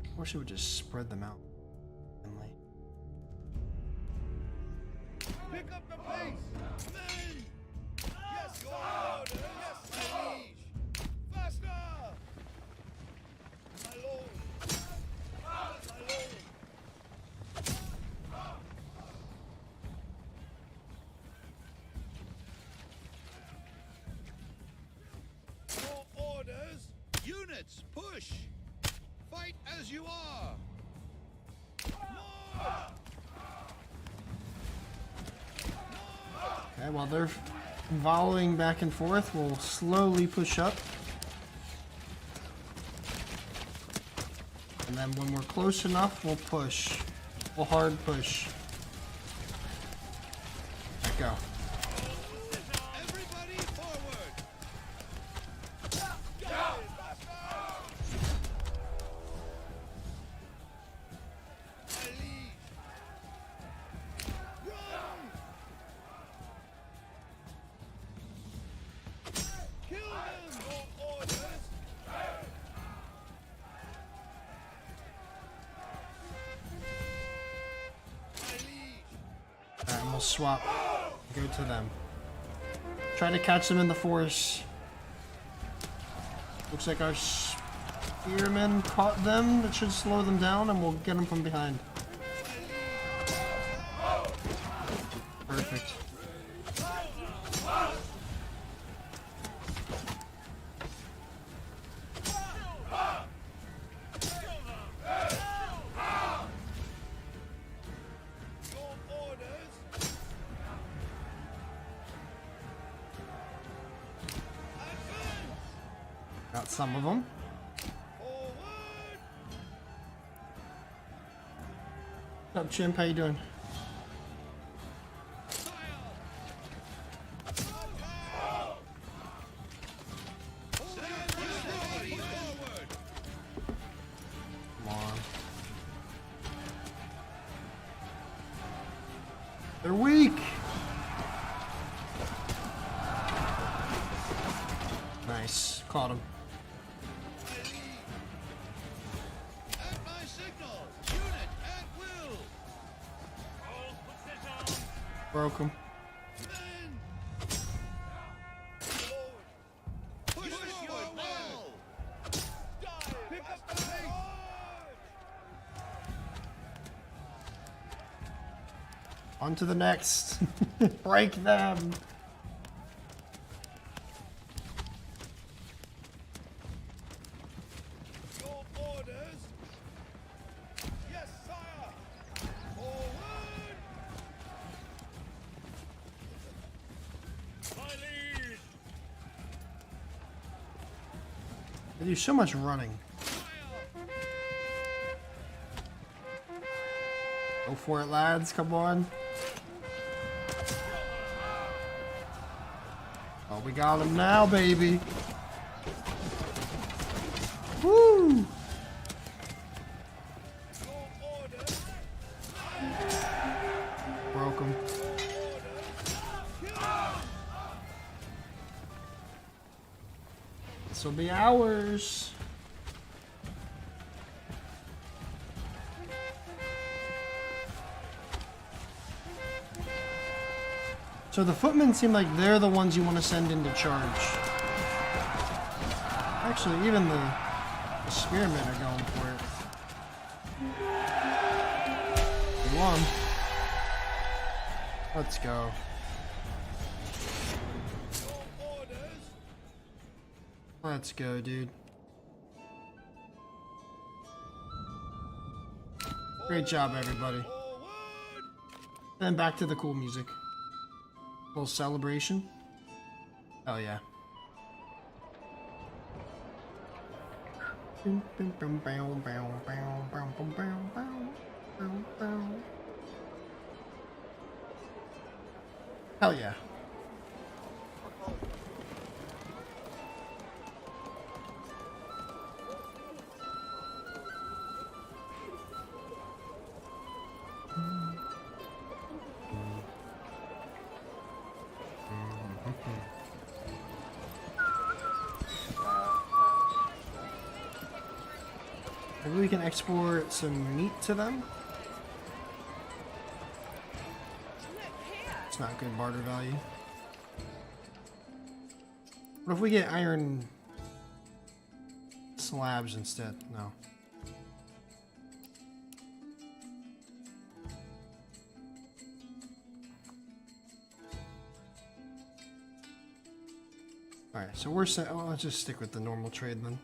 I wish it would just spread them out. evenly. Pick up the pace! Men! Yes, your orders! Yes, my liege! Faster! My lord! My lord! Your orders! Units, push! Fight as you are! More! Okay, while they're volleying back and forth, we'll slowly push up. And then when we're close enough, we'll push. We'll hard push. There we go. Everybody forward! My liege! Run! Kill them! Your orders! My liege! Alright, and we'll swap. Go to them. Try to catch them in the force. Looks like our spearmen caught them. That should slow them down, and we'll get them from behind. Perfect. Your orders! Advance! Got some of them. Forward! What's up, Chimp? How you doing? Come on. They're weak. Nice. Caught him. At my signal! Unit at will! Hold position. Broke him. Men! Lord! Push your will! Pick up the pace! On to the next. Break them. Your orders! Yes, sire! Forward! My liege. They do so much running. Go for it, lads. Come on. Oh, we got him now, baby. Woo! Your orders! Broke him. This will be ours. So the footmen seem like they're the ones you want to send into charge. Actually, even the spearmen are going for it. We won. Let's go. Your orders! Let's go, dude. Great job, everybody. Forward! Then back to the cool music. Little celebration. Oh yeah. Hell yeah. Maybe we can export some meat to them. Look here. It's not good barter value. What if we get iron slabs instead? No. Alright, so we're set. Oh, let's just stick with the normal trade then.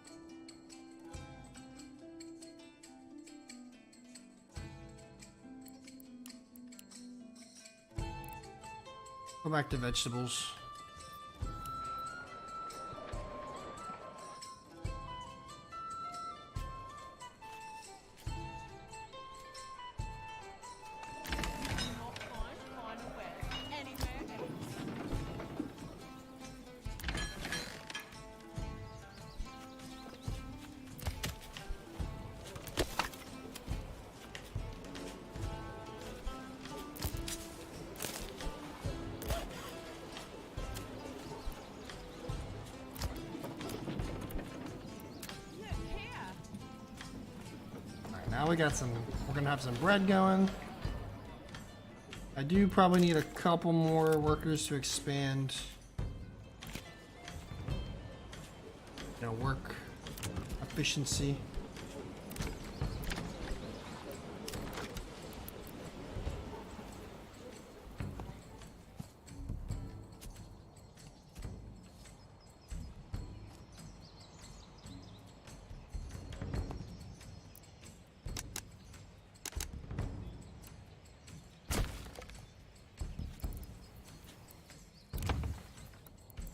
Go back to vegetables. Not find a web anywhere else. Look here. Alright, now we got some. We're gonna have some bread going. I do probably need a couple more workers to expand, you know, work efficiency.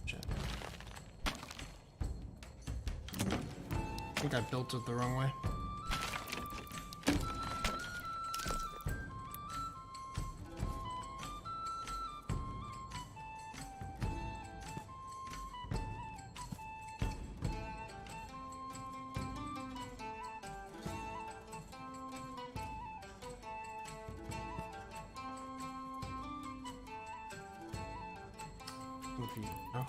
Shit. I think I built it the wrong way. No.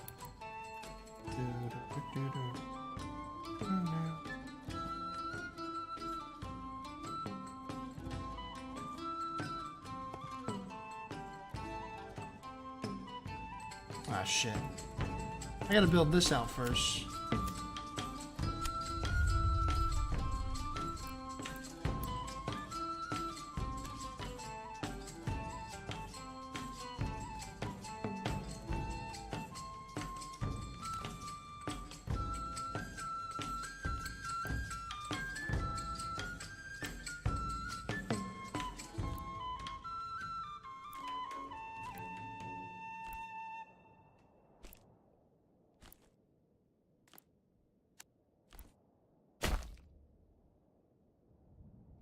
Ah, shit. I gotta build this out first.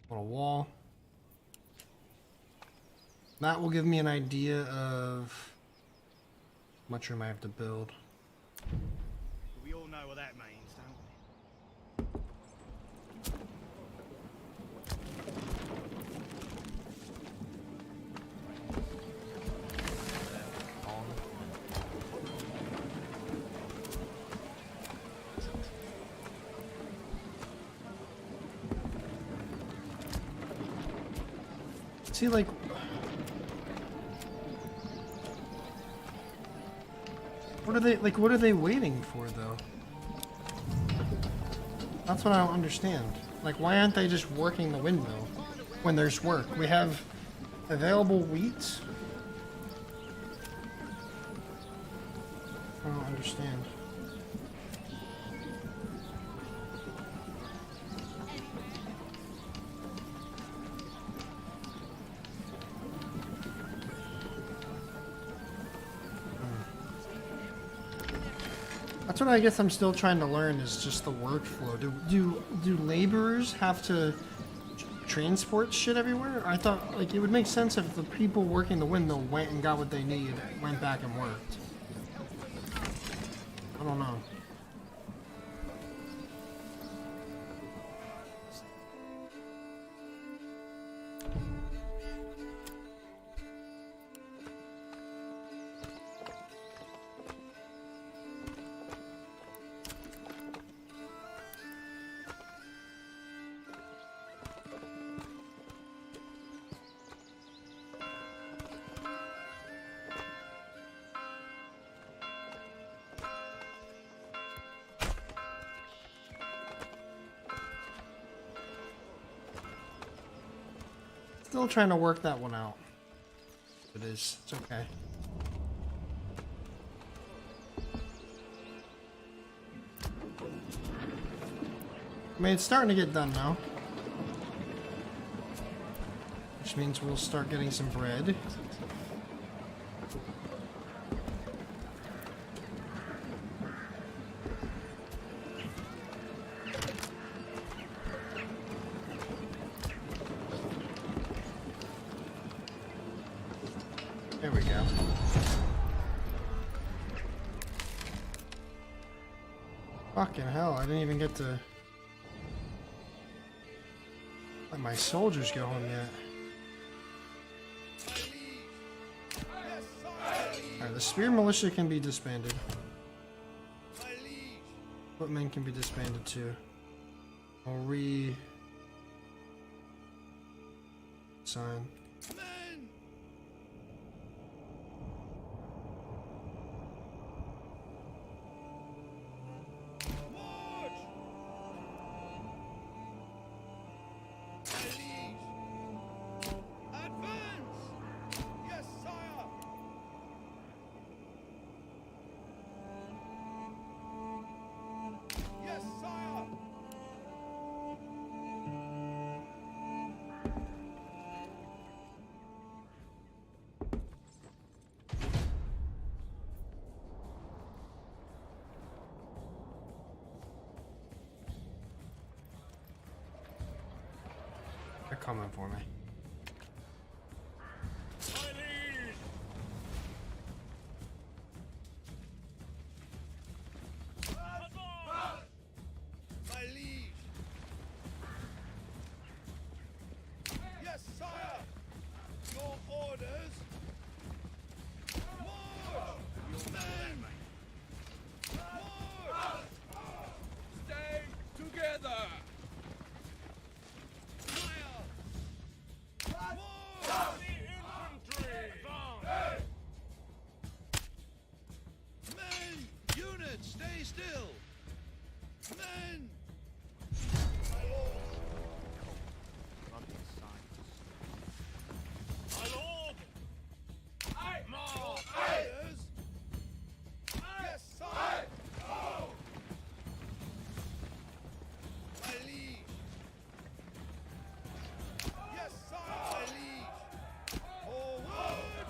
Little wall. That will give me an idea of how much room I have to build. We all know what that means, don't we? On. See, like, what are they waiting for, though? That's what I don't understand. Like, why aren't they just working the windmill when there's work? We have available wheat. I don't understand. That's That's what I guess I'm still trying to learn is just the workflow. Do laborers have to transport shit everywhere? I thought like it would make sense if the people working the windmill went and got what they need, went back and worked. I don't know. Still trying to work that one out. It is. It's okay. I mean, it's starting to get done now. Which means we'll start getting some bread. There we go. Fucking hell, I didn't even get to let my soldiers go home yet. Alright, the spear militia can be disbanded. Footmen can be disbanded too. I'll sign. They're coming for me. My liege! Yes, sire! Your orders! March! Men! March! Stay together! Fire! March! The infantry! Men! Units, stay still! Men! My lord! My lord! March! Orders! Yes, sire! My liege! Yes, sire! My liege! Forward!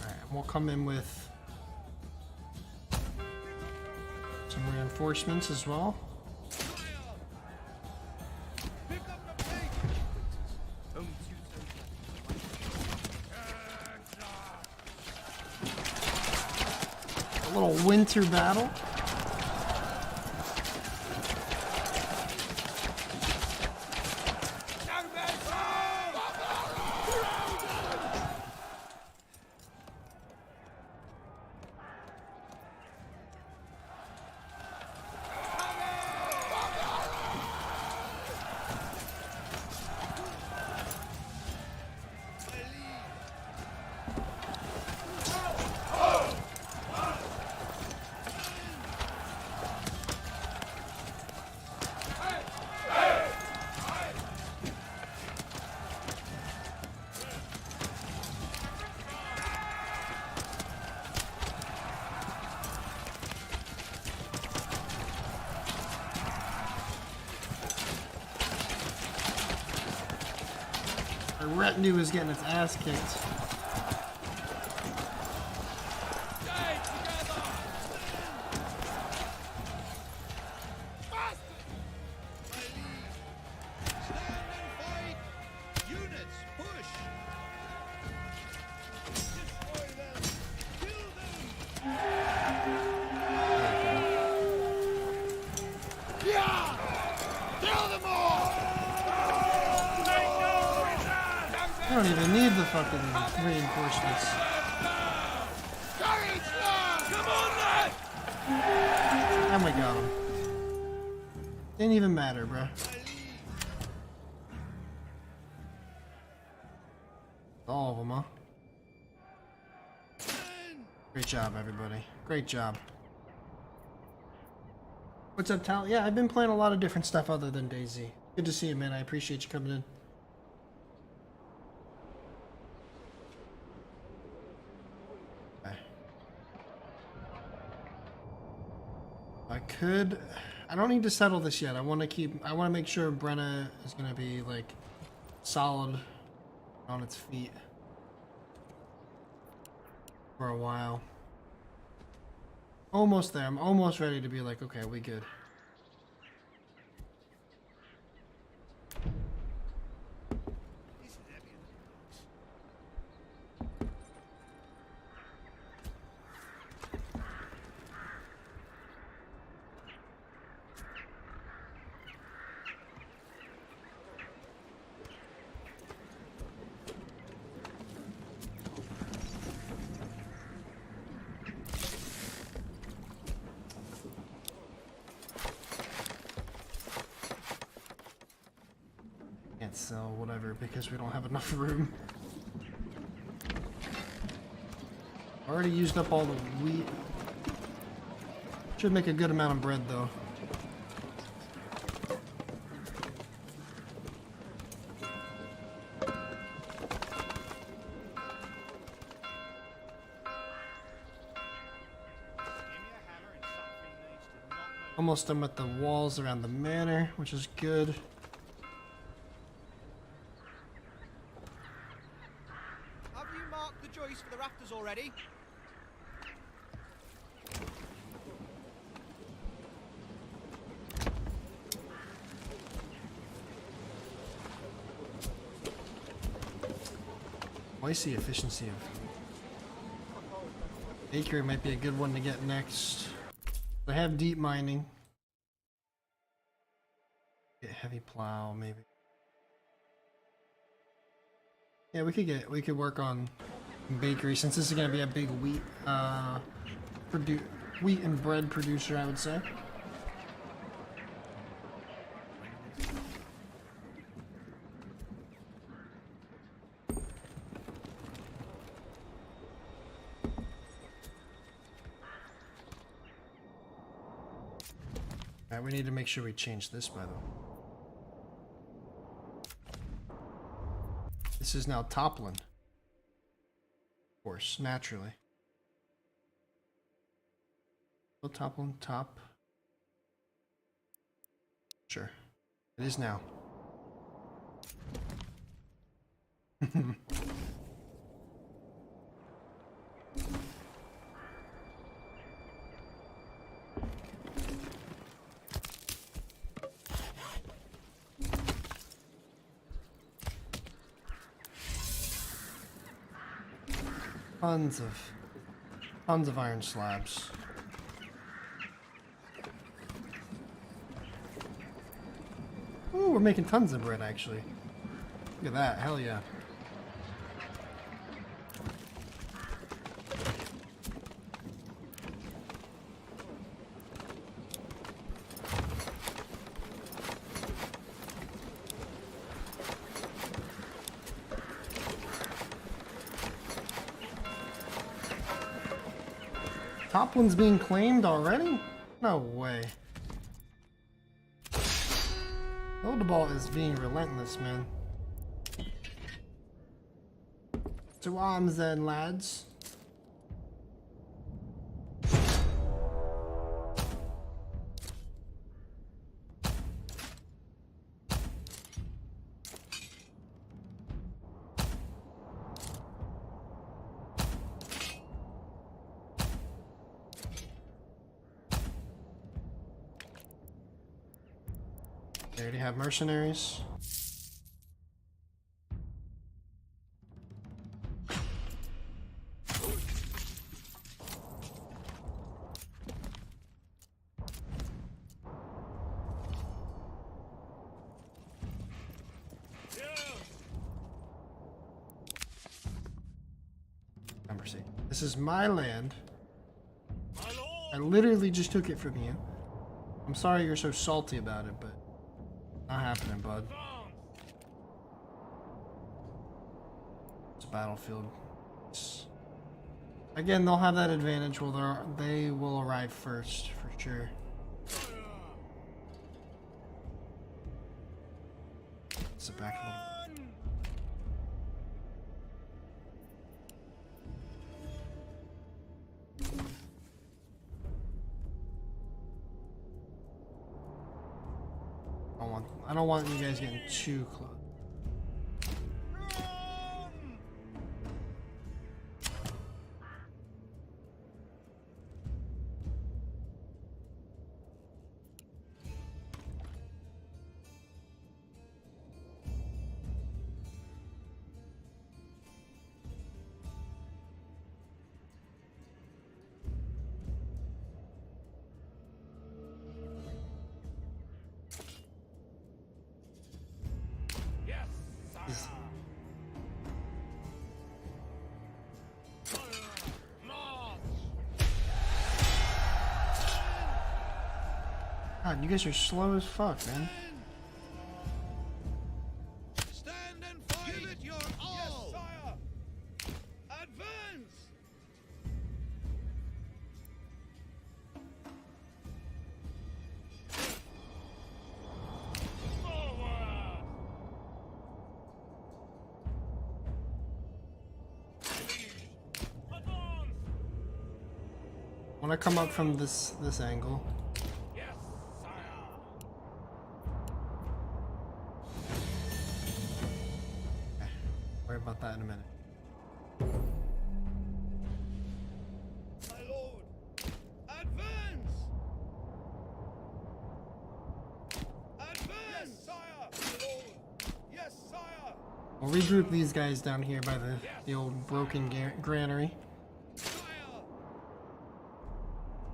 Alright, we'll come in with some reinforcements as well. Pick up the pace! Only 2 turns left. A little winter battle. retinue is getting its ass kicked. Stay together! Faster! My liege! Stand and fight! Units, push! Destroy them! Kill them! Yeah! Kill them all! I don't even need the fucking reinforcements. Courage now! Come on, lad! And we got him. Didn't even matter, bruh. My liege! All of them, huh? Men! Great job, everybody. Great job. What's up, Tal? Yeah, I've been playing a lot of different stuff other than DayZ. Good to see you, man. I appreciate you coming in. Okay. I don't need to settle this yet. I want to make sure Brenna is going to be, like, solid on its feet for a while. Almost there. I'm almost ready to be like, okay, we good. Can't sell whatever because we don't have enough room. Already used up all the wheat. Should make a good amount of bread though. Almost done with the walls around the manor, which is good. Have you marked the joist for the rafters already? I see efficiency of Bakery might be a good one to get next. I have deep mining. Get heavy plow maybe. Yeah, we could work on bakery since this is gonna be a big wheat wheat and bread producer, I would say. Alright, we need to make sure we change this, by the way. This is now Toplin. Of course, naturally. So Toplin, top. Sure. It is now. Tons of iron slabs. Ooh, we're making tons of bread actually. Look at that, hell yeah. Toplin's being claimed already? No way. Hildebald is being relentless, man. To arms then, lads. They already have mercenaries. Conversation. This is my land. I literally just took it from you. I'm sorry you're so salty about it, but not happening, bud. It's a battlefield. Again, they'll have that advantage. Well, they will arrive first for sure. Sit back a little. I don't want you guys getting too close. God, you guys are slow as fuck, man. Stand and fight. Give it your all. Yes, sire. Advance. Forward. Advance. I want to come up from this angle. Worry about that in a minute. My lord, advance! Advance! Yes, sire! My lord! Yes, sire! We'll regroup these guys down here by the old broken granary. Sire!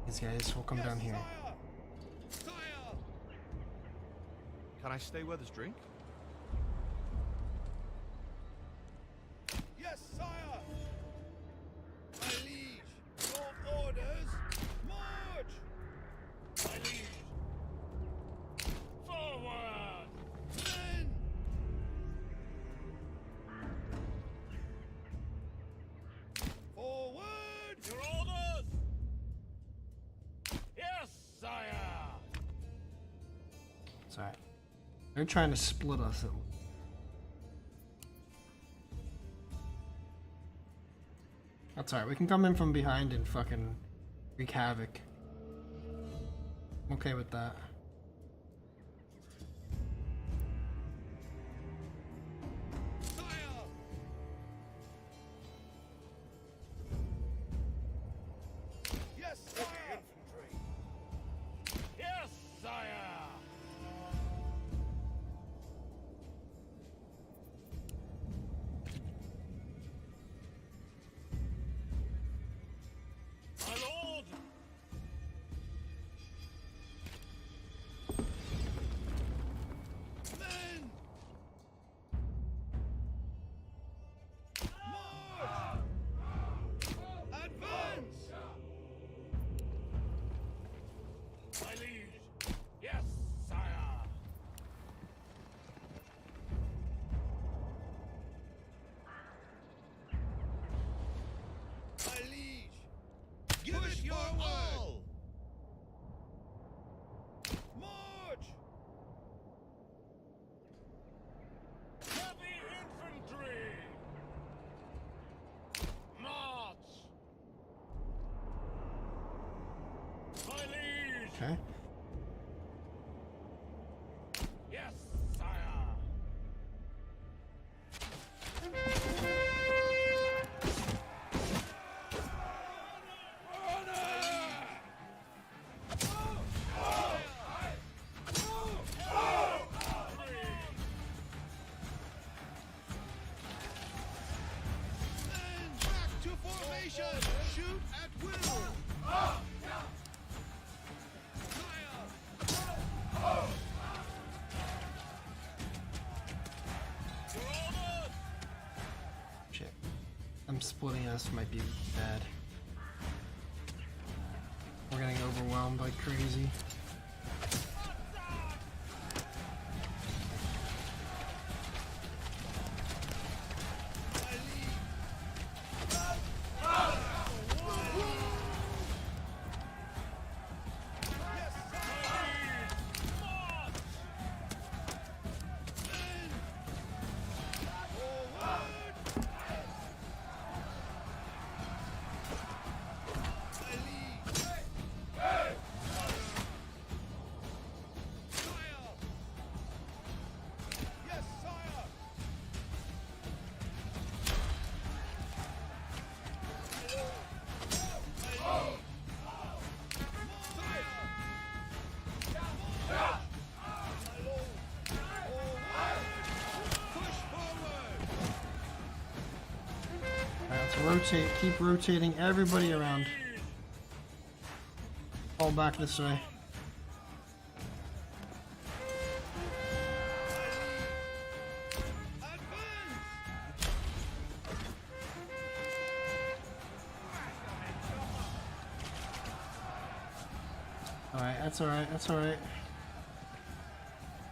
These guys will come down here. Sire! Sire! Can I stay where there's drink? Yes, sire! My liege, your orders, march! My liege! Forward! Men! Forward! Your orders! Yes, sire! It's alright. They're trying to split us. That's alright, we can come in from behind and fucking wreak havoc. I'm okay with that. Sire! Yes, sire! Infantry! Yes, sire! My lord! Men! March! Advance! My liege! Yes, sire! My liege! Give it your all! March! Heavy infantry! March! My liege! Okay. Yes, sire! Shoot at will. Shit. I'm splitting us might be bad. We're getting overwhelmed like crazy. Rotate, keep rotating everybody around. Fall back this way. Alright, that's alright, that's alright.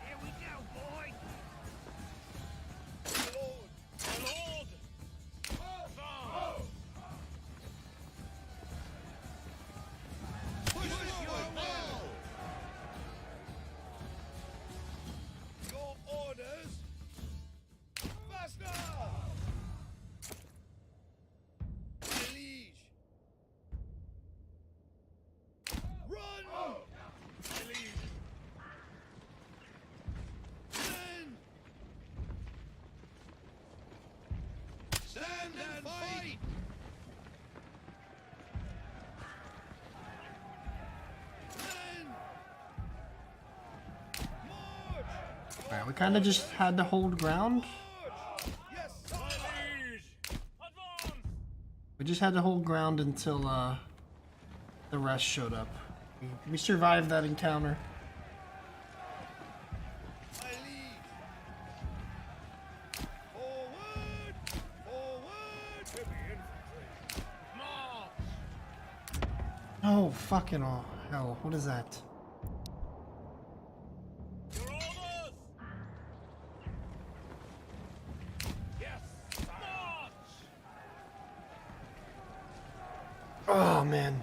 Here we go, boy. Your orders. Faster. My liege. Run. My liege. Men. Stand and fight. Men. March. Alright, we kind of just had to hold ground. Yes, sire. Advance! We just had to hold ground until the rest showed up. We survived that encounter. My liege. Forward. Forward. Heavy infantry. March. Oh, fucking oh, hell. What is that? Your orders! Yes, march! Oh, man.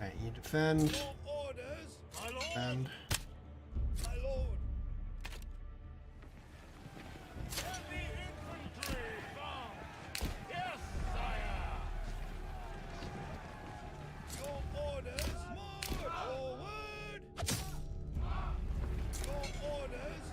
Alright, you defend. Your orders. My lord! And My lord. Heavy infantry! Bound! Yes, sire! Your orders. March. Forward. Your orders.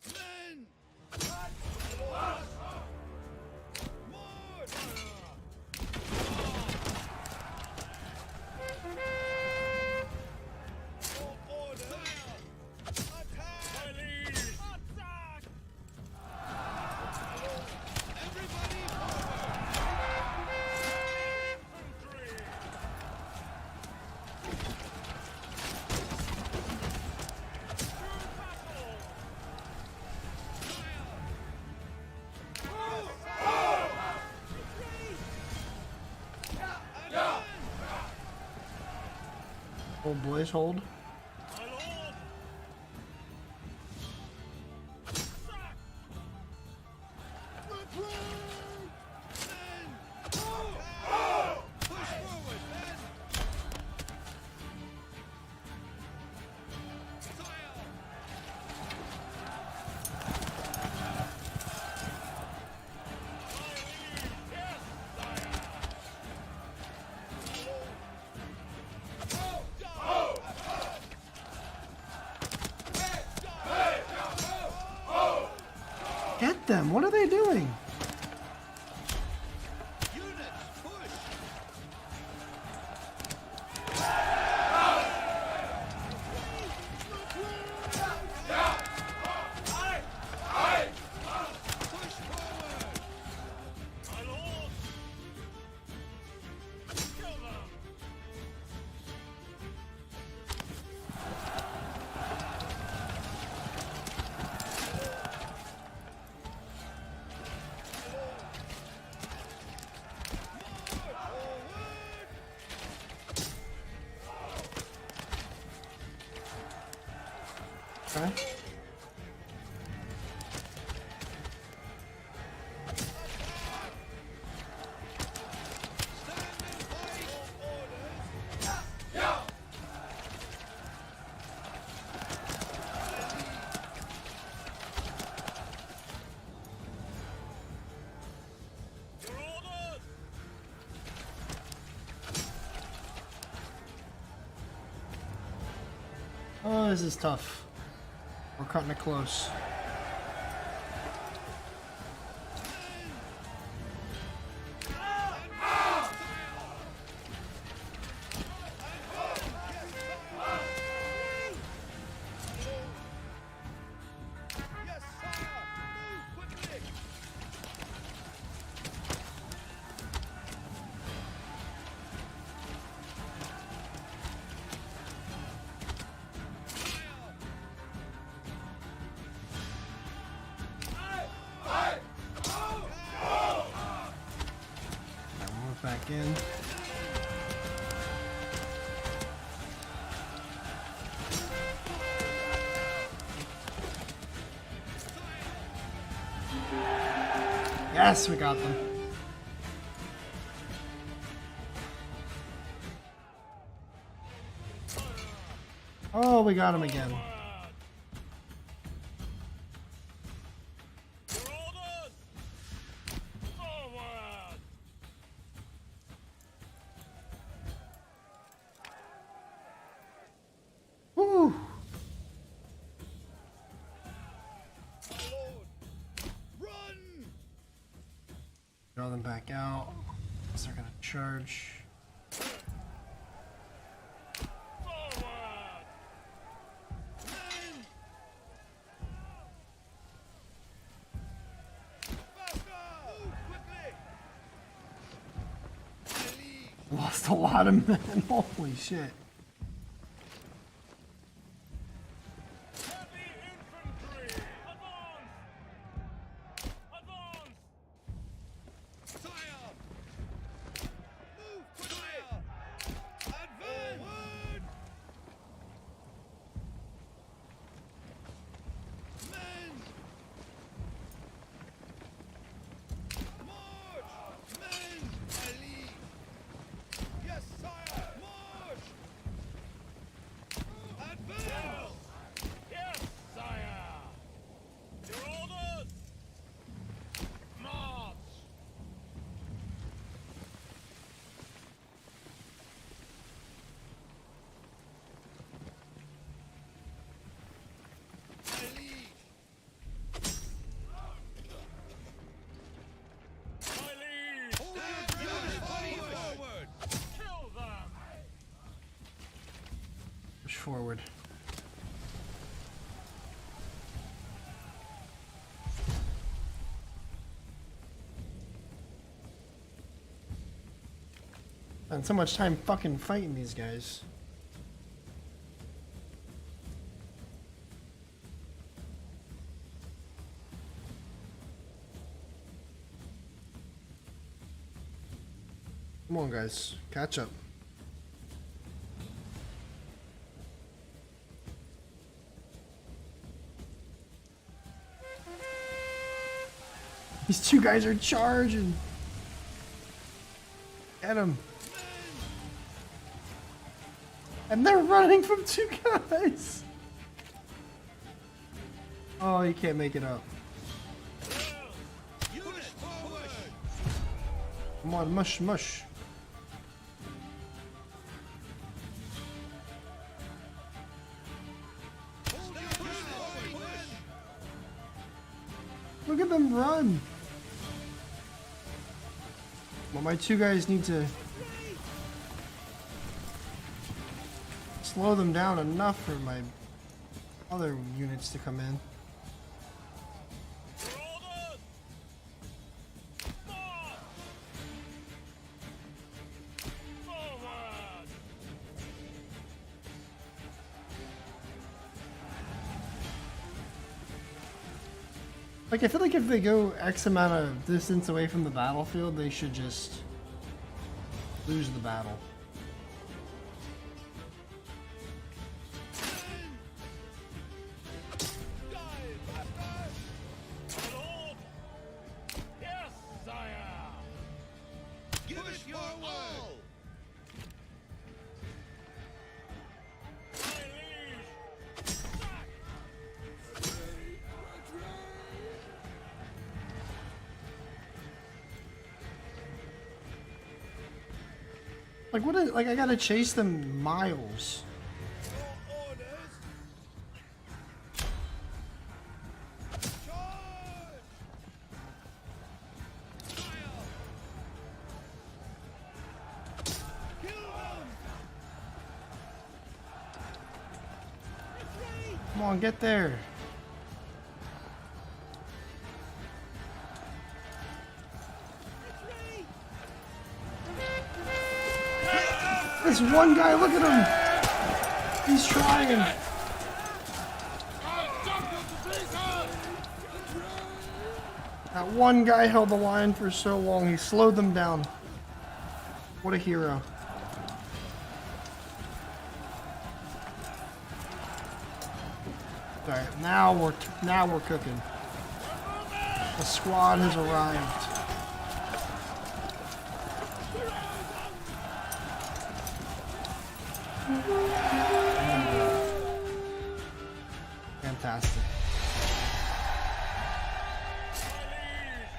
Men. March. Your orders. Attack. My liege! Attack! Everybody forward. Infantry! To battle! hold, boys, hold. My lord! Sack! Push forward, men! Sire! My liege! Yes, sire! Die! Get them! What are they doing? Units, push! Push forward! My lord! Kill them! Okay. Your orders! Oh, this is tough. We're cutting it close. Yes, sire! Move quickly! Alright, we'll move back in. Yes, we got them. Oh, we got him again. Your orders! Forward! Woo! My lord! Run! Draw them back out. So they're gonna charge. Forward! Men! Faster! Move quickly! My liege! Lost a lot of men. Holy shit. Heavy infantry! Advance! Advance! Sire! Move quickly! Advance! Forward! Men! March! Men! My liege! Yes, sire! March! Advance! Yes, sire! Your orders! March! My liege! My liege! Stand units forward! Kill them! Push forward. Spent so much time fucking fighting these guys. Come on, guys. Catch up. These two guys are charging. Get him. And they're running from two guys. Oh, you can't make it up. Units forward! Come on, mush, mush. Stand units forward! Look at them run. Well, my two guys need to slow them down enough for my other units to come in. Your orders! March! Forward! Like, I feel like if they go X amount of distance away from the battlefield, they should just lose the battle. My lord! Yes, sire! Give it your all! My liege! Sack! Like, what is, like, I gotta chase them miles. Your orders! Charge! Fire! Kill them! Come on, get there. This one guy, look at him. He's trying. That one guy held the line for so long, he slowed them down. What a hero. Alright, now we're cooking. The squad has arrived. Fantastic.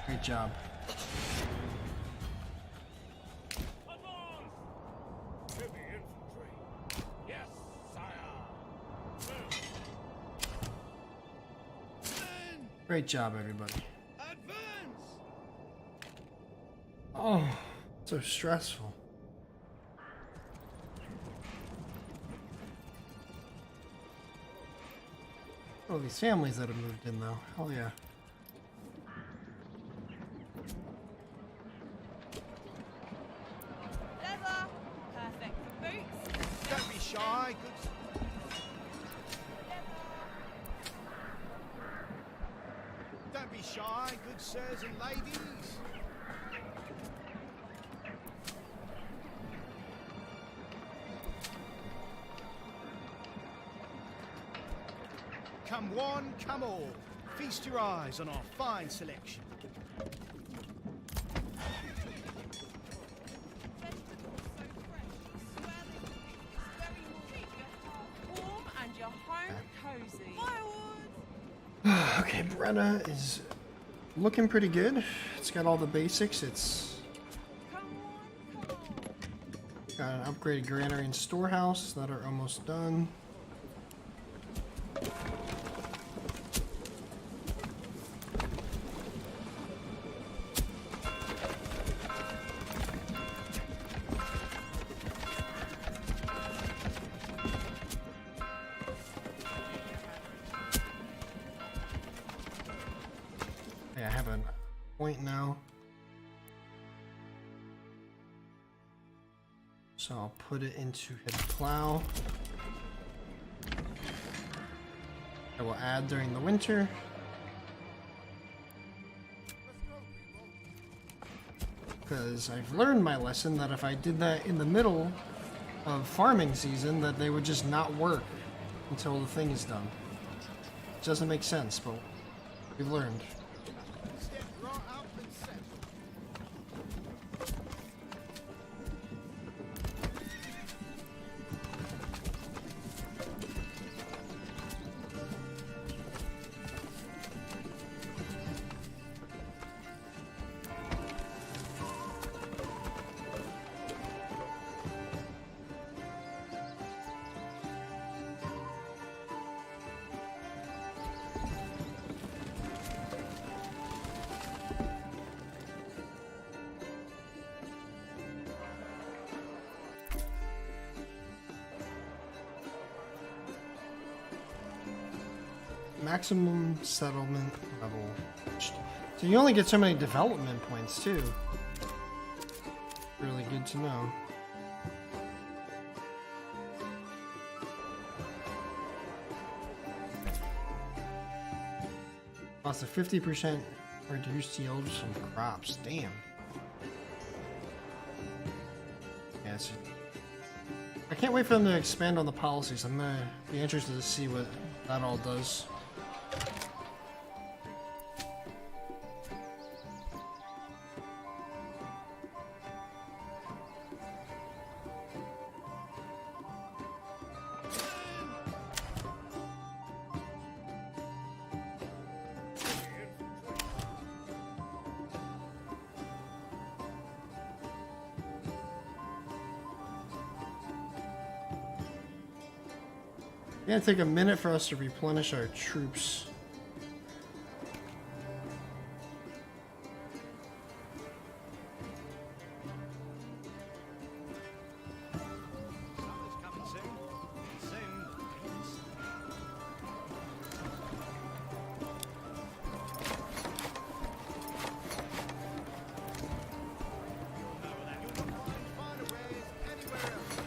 Great job. Advance! Heavy infantry! Yes, sire! Men! Great job, everybody. Advance! Oh, so stressful. Oh, these families that have moved in, though. Hell yeah. Leather. Perfect for boots. Don't be shy, good. Don't be shy, good sirs and ladies. Come one, come all. Feast your eyes on our fine selection. Vegetables so fresh. Swear they will make this very morning your heart warm and your home cozy. Firewood. Okay, Brenna is looking pretty good. It's got all the basics. It's Come on, come on. got an upgraded granary and storehouse that are almost done. Okay, I have a point now. So I'll put it into his plow. I will add during the winter. Because I've learned my lesson that if I did that in the middle of farming season, that they would just not work until the thing is done. It doesn't make sense, but we've learned. Step right up and set. maximum settlement level. So you only get so many development points too. Really good to know. Lost a 50% reduced yields from crops. Damn. Yes. I can't wait for them to expand on the policies. I'm gonna be interested to see what that all does. It's gonna take a minute for us to replenish our troops. Summer's coming soon. Soon. You'll not find fireways anywhere else.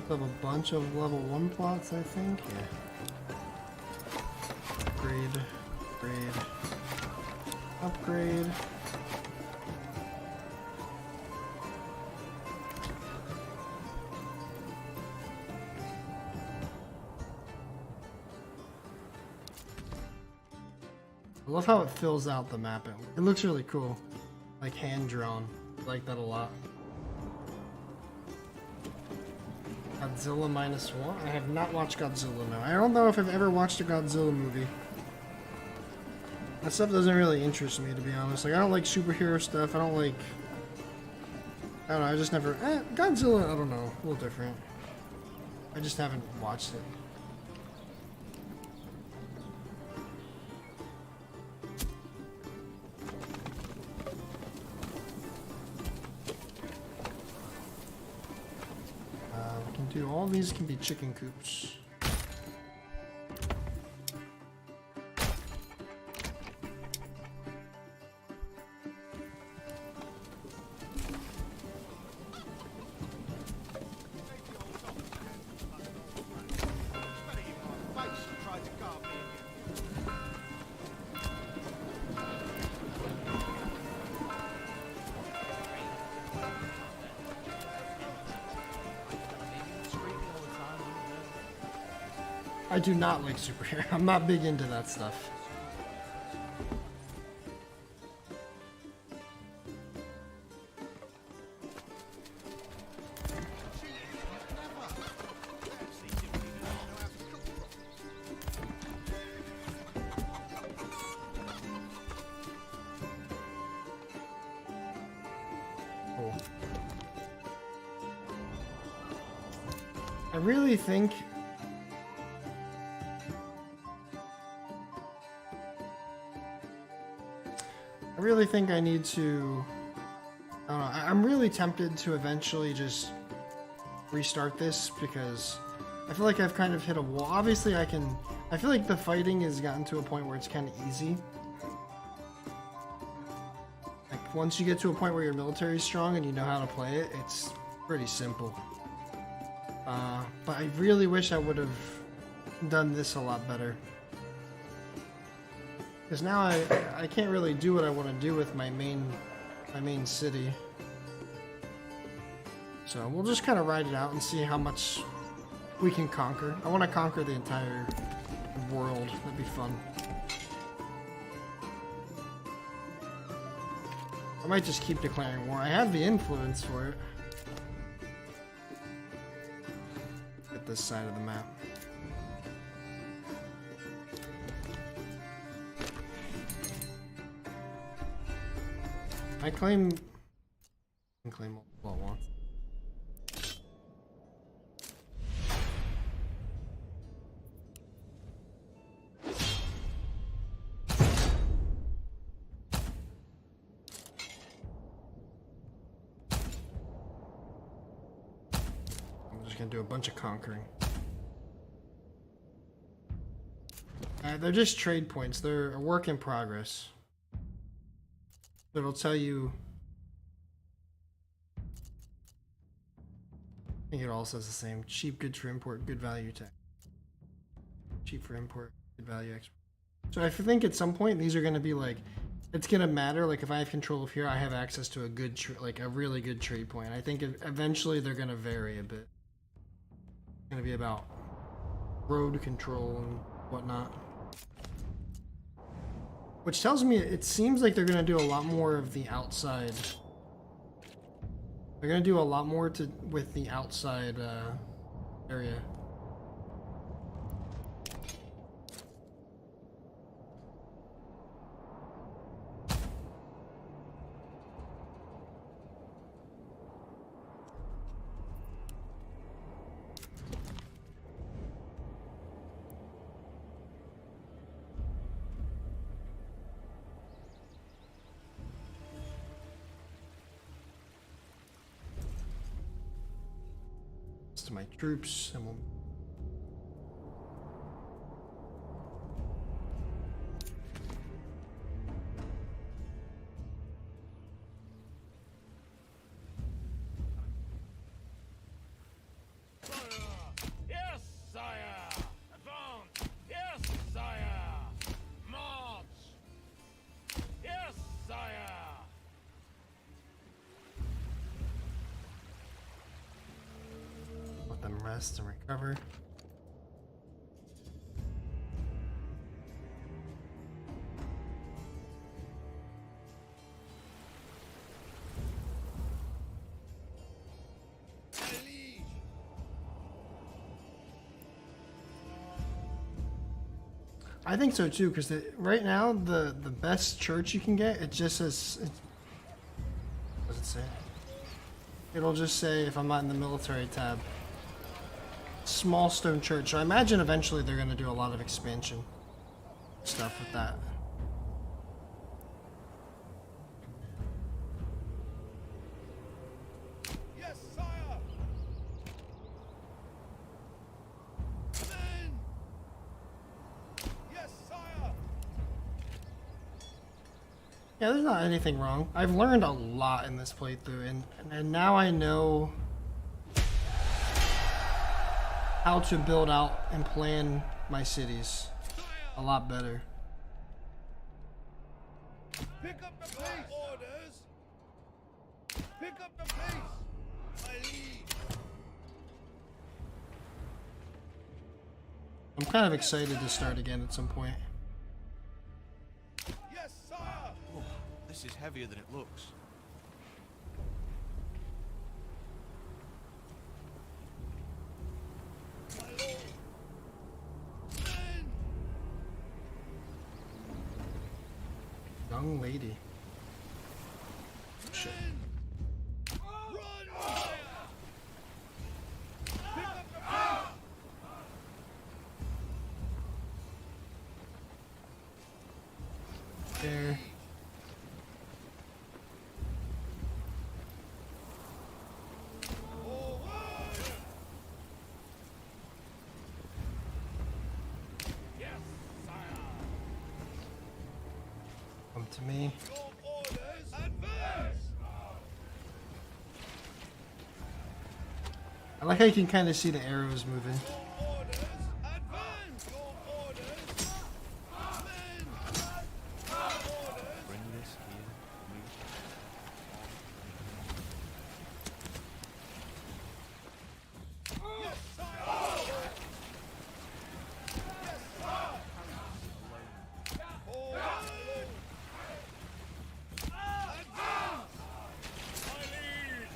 Have a bunch of level 1 plots, I think. Yeah. Upgrade, upgrade, upgrade. I love how it fills out the map. It looks really cool. Like hand drawn. I like that a lot. Godzilla -1? I have not watched Godzilla, no. I don't know if I've ever watched a Godzilla movie. That stuff doesn't really interest me, to be honest. Like, I don't like superhero stuff. I don't like... I don't know, I just never... Godzilla, I don't know. A little different. I just haven't watched it. Do all these can be chicken coops. I do not like superhero. I'm not big into that stuff. Cool. I really think I need to, I don't know, I'm really tempted to eventually just restart this because I feel like I've kind of hit a wall. Obviously I feel like the fighting has gotten to a point where it's kind of easy. Like once you get to a point where your military is strong and you know how to play it, it's pretty simple. But I really wish I would have done this a lot better. Because now I can't really do what I want to do with my main city. So we'll just kind of ride it out and see how much we can conquer. I want to conquer the entire world. That'd be fun. I might just keep declaring war. I have the influence for it. Get this side of the map. I can claim all at once. just gonna do a bunch of conquering. They're just trade points. They're a work in progress. It'll tell you. I think it all says the same. Cheap goods for import, good value tax. Cheap for import, good value export. So I think at some point these are going to be like, it's going to matter. Like if I have control of here, I have access to a good, like a really good trade point. I think eventually they're going to vary a bit. It's going to be about road control and whatnot. Which tells me it seems like they're going to do a lot more of the outside. They're going to do a lot more with the outside area. To my troops, and we'll Yes, sire! Advance! Yes, sire! March! Yes, sire! let them rest and recover. My liege. I think so too, because right now the best church you can get, it just says, what does it say? It'll just say, if I'm not in the military tab, small stone church. So I imagine eventually they're going to do a lot of expansion stuff with that. Yes, sire. Men. Yes, sire. Yeah, there's not anything wrong. I've learned a lot in this playthrough, and now I know how to build out and plan my cities a lot better. Pick up the pace. Orders. Pick up the pace. My liege. I'm kind of excited to start again at some point. Yes, sire. Oh, this is heavier than it looks. My lord. Men. Young lady. Shit. Run, sire. Pick up the pace. There. Forward. Yes, sire! Come to me. Your orders. Advance. I like how you can kind of see the arrows moving. Your orders. Advance. Your orders. Men. Orders. Bring this here. Move. Yes, sire. Yes, sire. Forward. Advance. My liege!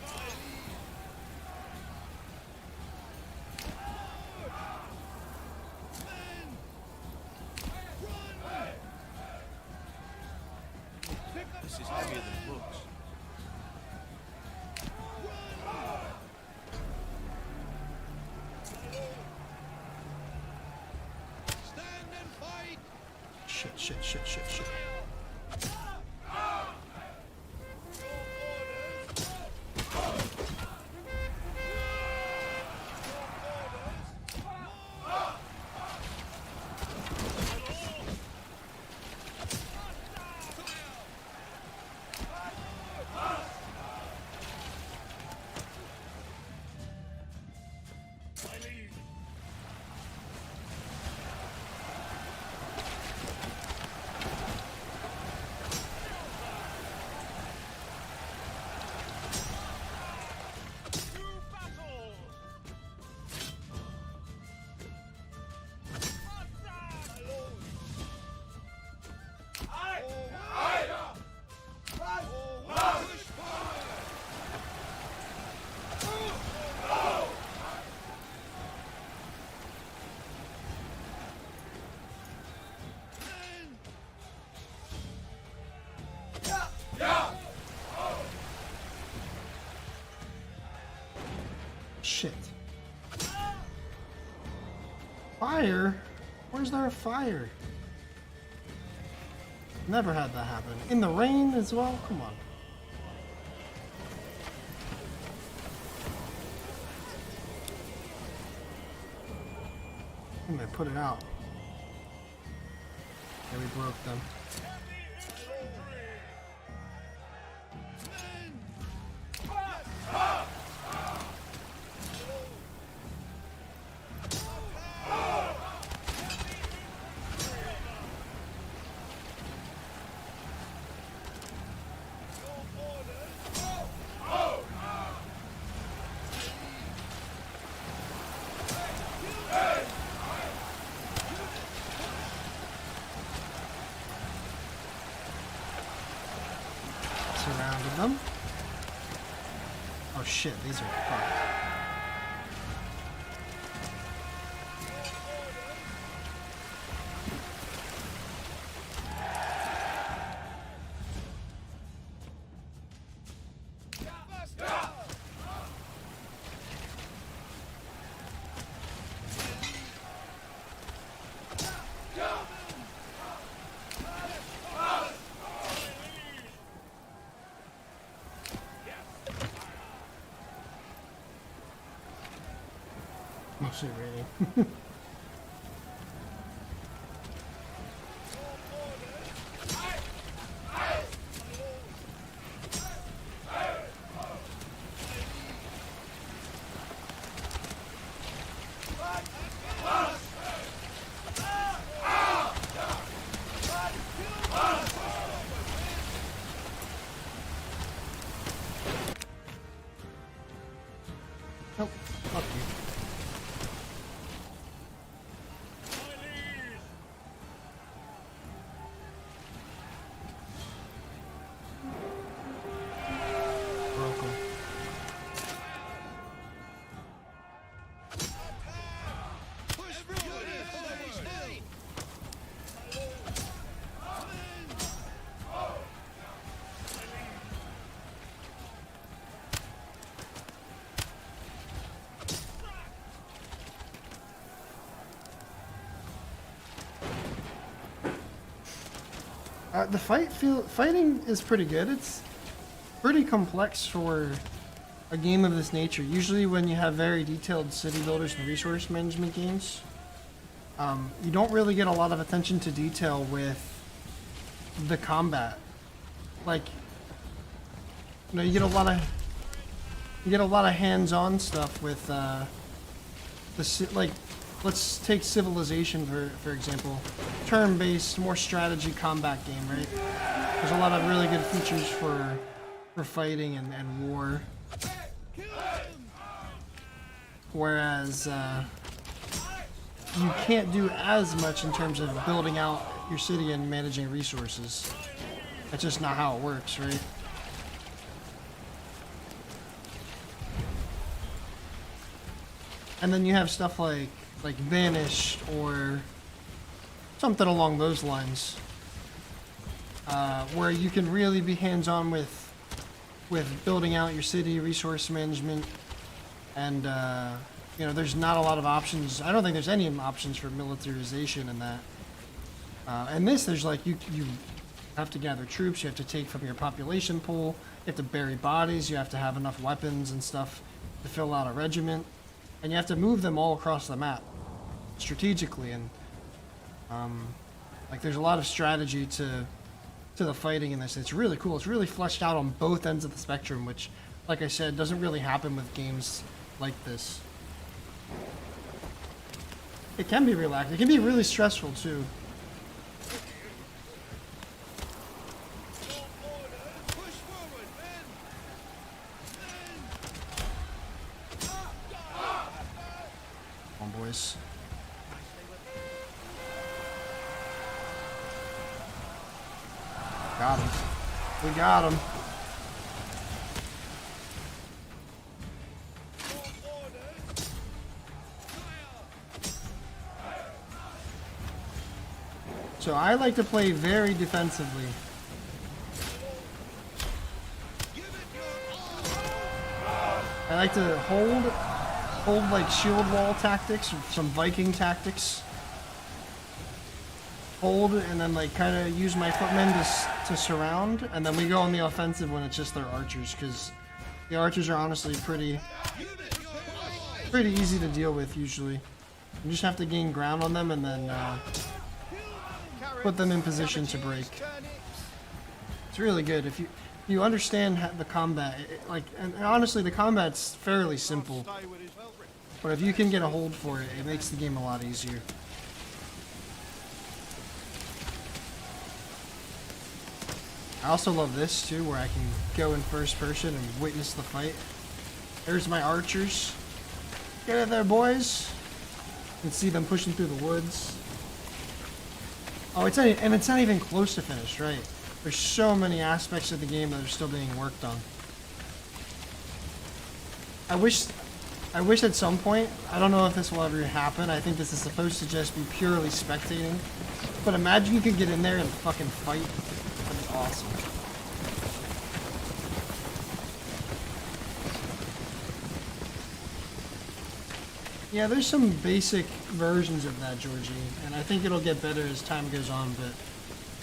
My liege. Forward. Men. Run. Pick up This the is heavier pace. than it looks. Stand and fight. Shit, shit, shit, shit, shit. Your orders. Shit. Fire? Where's there a fire? Never had that happen. In the rain as well? Come on. I'm gonna put it out. Yeah, we broke them. Surrounded them. Oh shit, these are fucked. Mostly raining. Nope, fuck you. Broke 'em. Push forward! Hey! The fighting is pretty good. It's pretty complex for a game of this nature. Usually when you have very detailed city builders and resource management games, you don't really get a lot of attention to detail with the combat. Like, you know, you get a lot of hands-on stuff with like, let's take Civilization for example. Turn-based, more strategy combat game, right? There's a lot of really good features for fighting and war. Whereas you can't do as much in terms of building out your city and managing resources. That's just not how it works, right? And then you have stuff like Vanish or something along those lines, where you can really be hands-on with building out your city, resource management, and you know, there's not a lot of options. I don't think there's any options for militarization in that. And this, there's like you have to gather troops, you have to take from your population pool, you have to bury bodies, you have to have enough weapons and stuff to fill out a regiment, and you have to move them all across the map strategically. And like, there's a lot of strategy to the fighting in this. It's really cool. It's really fleshed out on both ends of the spectrum, which, like I said, doesn't really happen with games like this. It can be relaxing. It can be really stressful too. Push forward, men! Come on, boys. Got him. We got him. So I like to play very defensively. I like to hold old like shield wall tactics, or some Viking tactics. Hold and then like kind of use my footmen to surround, and then we go on the offensive when it's just their archers, because the archers are honestly pretty easy to deal with usually. You just have to gain ground on them and then put them in position to break. It's really good if you understand the combat. And honestly, the combat's fairly simple, but if you can get a hold for it, it makes the game a lot easier. I also love this too, where I can go in first person and witness the fight. There's my archers. Get in there, boys. You can see them pushing through the woods. Oh, it's not even close to finished, right? There's so many aspects of the game that are still being worked on. I wish at some point, I don't know if this will ever happen, I think this is supposed to just be purely spectating, but imagine you could get in there and fucking fight. That'd be awesome. Yeah, there's some basic versions of that, Georgie, and I think it'll get better as time goes on, but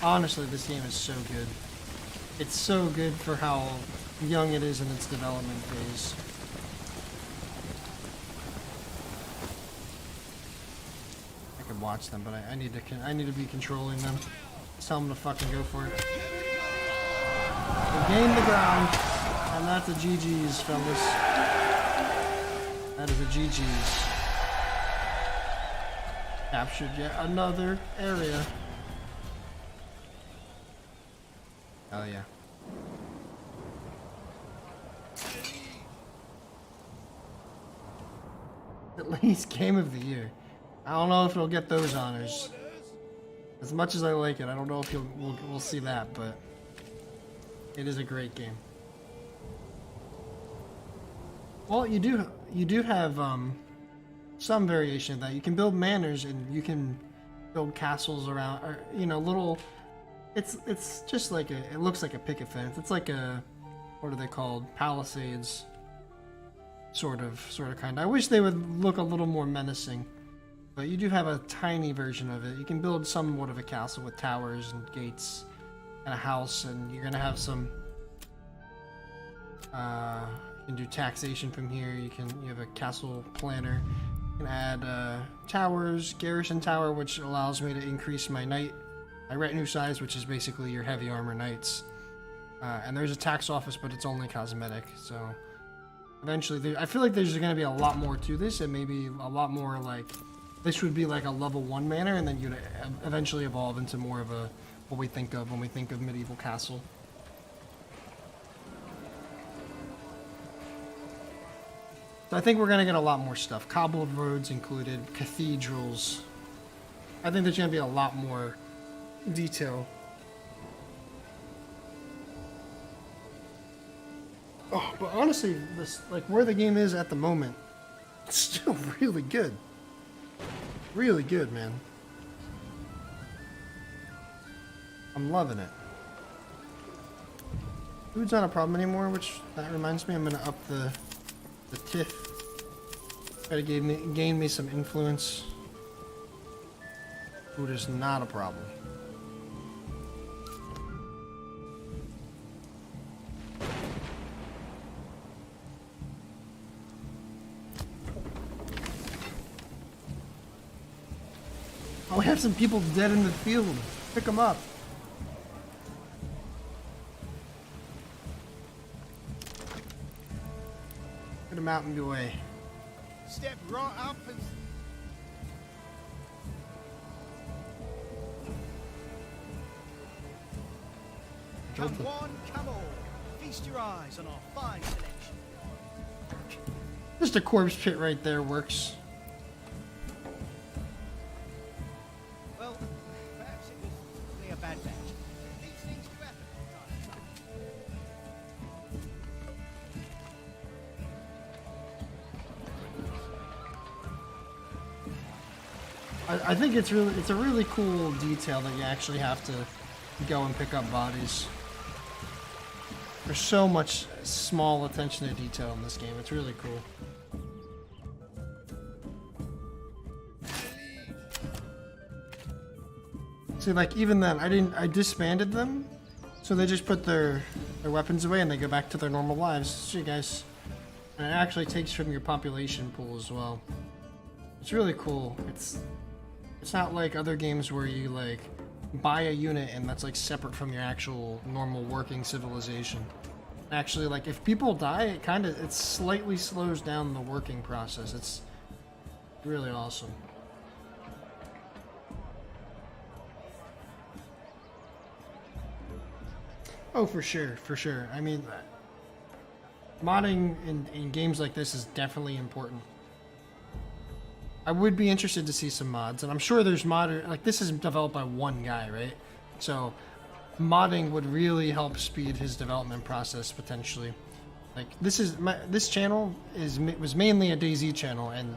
honestly, this game is so good. It's so good for how young it is in its development phase. I can watch them, but I need to be controlling them. Just tell them to fucking go for it. We gained the ground, and that's a GG's, fellas. That is a GG's. Captured yet another area. Oh yeah. At least game of the year. I don't know if it'll get those honors. As much as I like it, I don't know if we'll see that, but it is a great game. Well, you do have some variation of that. You can build manors and you can build castles around, or little. It's just like it looks like a picket fence. It's like a, what are they called? Palisades. Sort of kind. I wish they would look a little more menacing. But you do have a tiny version of it. You can build somewhat of a castle with towers and gates and a house, and you're gonna have some. You can do taxation from here. You have a castle planner. You can add towers, garrison tower, which allows me to increase my retinue size, which is basically your heavy armor knights. And there's a tax office, but it's only cosmetic. So eventually, I feel like there's gonna be a lot more to this, and maybe a lot more like. This would be like a level 1 manor, and then you'd eventually evolve into more of a what we think of when we think of medieval castle. So I think we're gonna get a lot more stuff. Cobbled roads included, cathedrals. I think there's gonna be a lot more detail. Oh, but honestly, this where the game is at the moment, it's still really good. Really good, man. I'm loving it. Food's not a problem anymore, which that reminds me, I'm gonna up the tiff. Try to gain me some influence. Food is not a problem. Oh, we have some people dead in the field. Pick them up. Get them out and be away. Step right up and... Come one, come all. Feast your eyes on our fine selection. Just a corpse pit right there works. Well, perhaps it was only a bad match. These things do happen I think it's a really cool detail that you actually have to go and pick up bodies. There's so much small attention to detail in this game. It's really cool. See, like, even then, I disbanded them, so they just put their weapons away and they go back to their normal lives. See, guys. And it actually takes from your population pool as well. It's really cool. It's not like other games where you, like, buy a unit and that's, like, separate from your actual normal working civilization. Actually, like, if people die, it slightly slows down the working process. It's really awesome. Oh, for sure, for sure. I mean, modding in games like this is definitely important. I would be interested to see some mods, and I'm sure there's like, this is developed by one guy, right? So modding would really help speed his development process potentially. Like, this channel was mainly a DayZ channel, and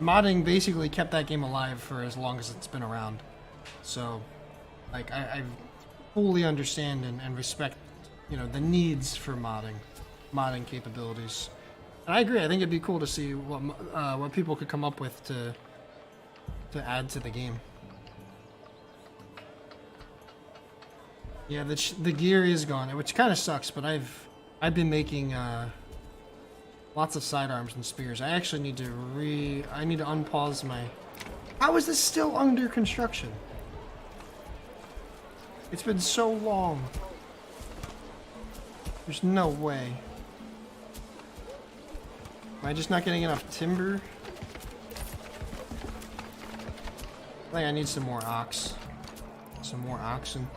modding basically kept that game alive for as long as it's been around. So, like, I fully understand and respect, you know, the needs for modding capabilities. And I agree. I think it'd be cool to see what people could come up with to add to the game. Yeah, the gear is gone, which kind of sucks. But I've been making lots of sidearms and spears. I actually need to unpause my. How is this still under construction? It's been so long. There's no way. Am I just not getting enough timber? I think I need some more ox. Some more oxen.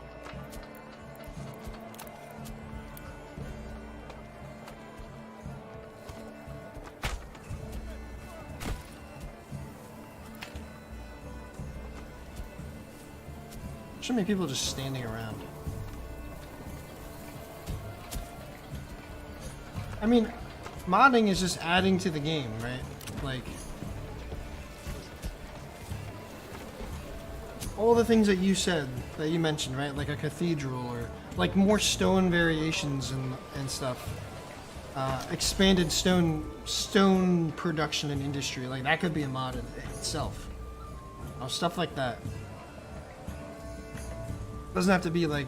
So many people just standing around. I mean, modding is just adding to the game, right? Like, all the things that you said, that you mentioned, right? Like a cathedral, or like more stone variations and stuff. Expanded stone production and industry, like that could be a mod in itself. Stuff like that. Doesn't have to be like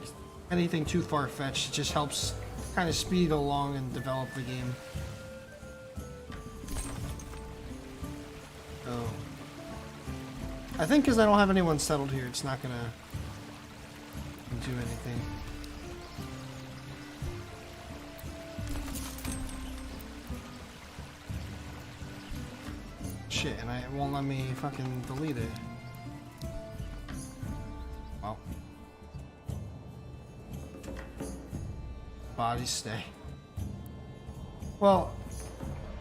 anything too far-fetched. It just helps kind of speed along and develop the game. Oh. I think because I don't have anyone settled here, it's not gonna do anything. Shit, and it won't let me fucking delete it. Wow. Bodies stay. Well,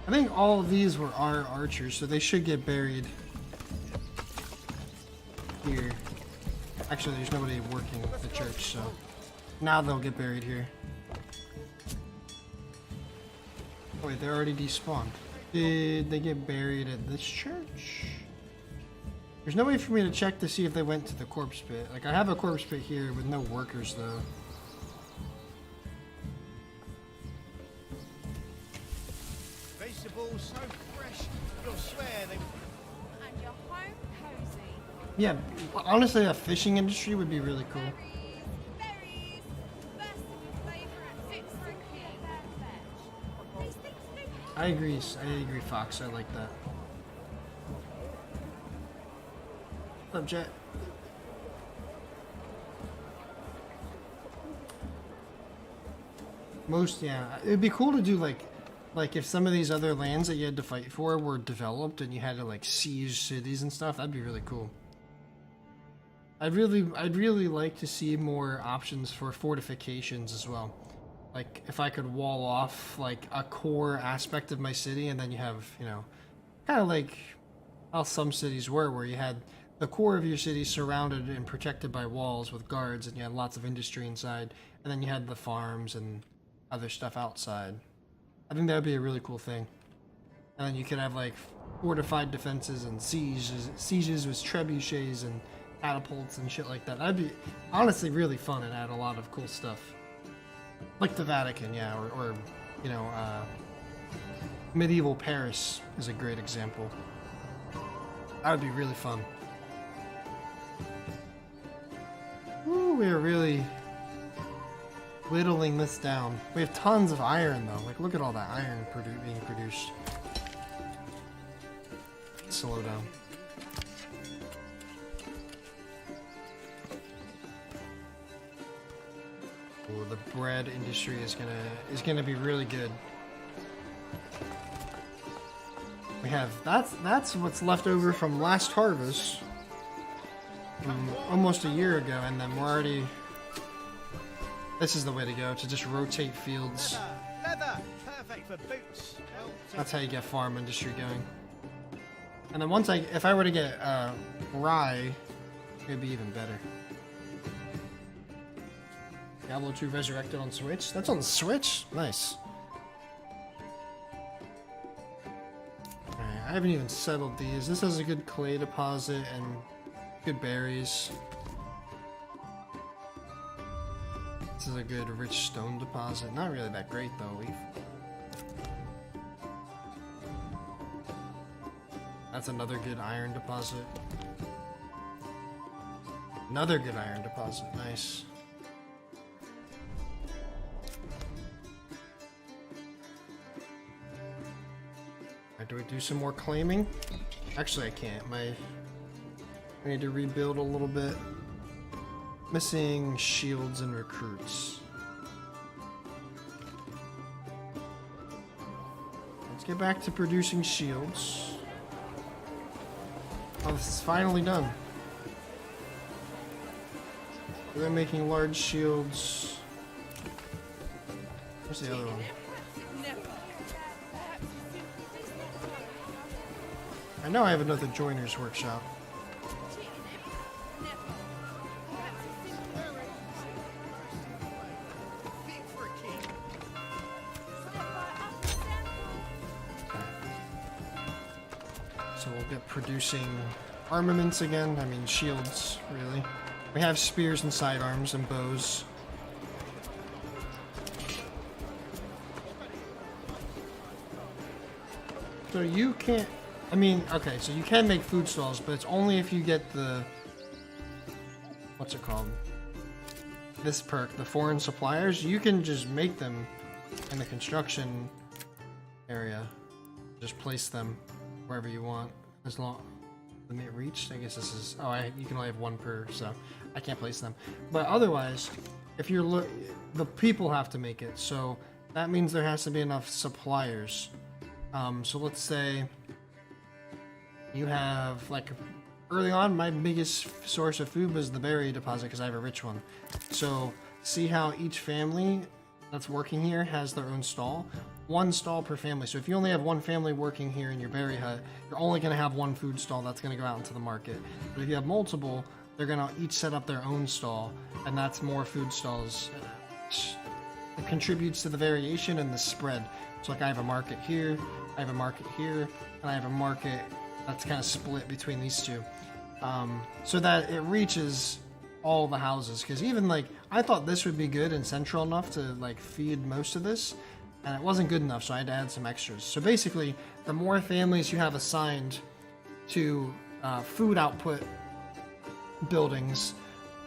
I think all of these were our archers, so they should get buried here. Actually, there's nobody working at the church, so now they'll get buried here. Oh, wait, they're already despawned. Did they get buried at this church? There's no way for me to check to see if they went to the corpse pit. Like, I have a corpse pit here with no workers, though. Vegetables so fresh, you'll swear they were. And your home cozy. Yeah, honestly, a fishing industry would be really cool. Berries, versatile flavour and fit for a king. These things do help. I agree, Fox. I like that. What's up, Jet? Yeah, it'd be cool to do like if some of these other lands that you had to fight for were developed and you had to like siege cities and stuff. That'd be really cool. I'd really like to see more options for fortifications as well. Like if I could wall off like a core aspect of my city, and then you have, you know, kind of like how some cities were, where you had the core of your city surrounded and protected by walls with guards, and you had lots of industry inside, and then you had the farms and other stuff outside. I think that would be a really cool thing. And then you could have like fortified defenses and sieges with trebuchets and catapults and shit like that. That'd be honestly really fun and add a lot of cool stuff. Like the Vatican, yeah, or you know, medieval Paris is a great example. That would be really fun. we are really whittling this down. We have tons of iron though. Like, look at all that iron being produced. Slow down. Ooh, the bread industry is gonna be really good. We have that's what's left over from last harvest, almost a year ago, and then we're already. This is the way to go, to just rotate fields. Leather, perfect for boots. That's how you get farm industry going. And then once if I were to get rye, it'd be even better. Diablo 2 Resurrected on Switch? That's on the Switch? Nice. Alright, I haven't even settled these. This has a good clay deposit and good berries. This is a good rich stone deposit. Not really that great though. That's another good iron deposit. Another good iron deposit. Nice. Alright, do we do some more claiming? Actually, I can't. I need to rebuild a little bit. Missing shields and recruits. Let's get back to producing shields. Oh, this is finally done. They're making large shields. Where's the other one? I know I have another joiner's workshop. So we'll get producing armaments again. I mean shields, really. We have spears and sidearms and bows. So you can't... I mean, okay, so you can make food stalls, but it's only if you get the... What's it called? This perk, the foreign suppliers. You can just make them in the construction area. Just place them wherever you want. As long... Limit reached? I guess this is... Oh, you can only have one per, so I can't place them. But otherwise, if you're... The people have to make it, so that means there has to be enough suppliers. So let's say... You have, like, early on, my biggest source of food was the berry deposit because I have a rich one. So, see how each family that's working here has their own stall? One stall per family. So if you only have one family working here in your berry hut, you're only going to have one food stall that's going to go out into the market. But if you have multiple, they're going to each set up their own stall, and that's more food stalls. It contributes to the variation and the spread. So like I have a market here, I have a market here, and I have a market that's kind of split between these two, so that it reaches all the houses. Because even like I thought this would be good and central enough to like feed most of this, and it wasn't good enough, so I had to add some extras. So basically, the more families you have assigned to food output buildings,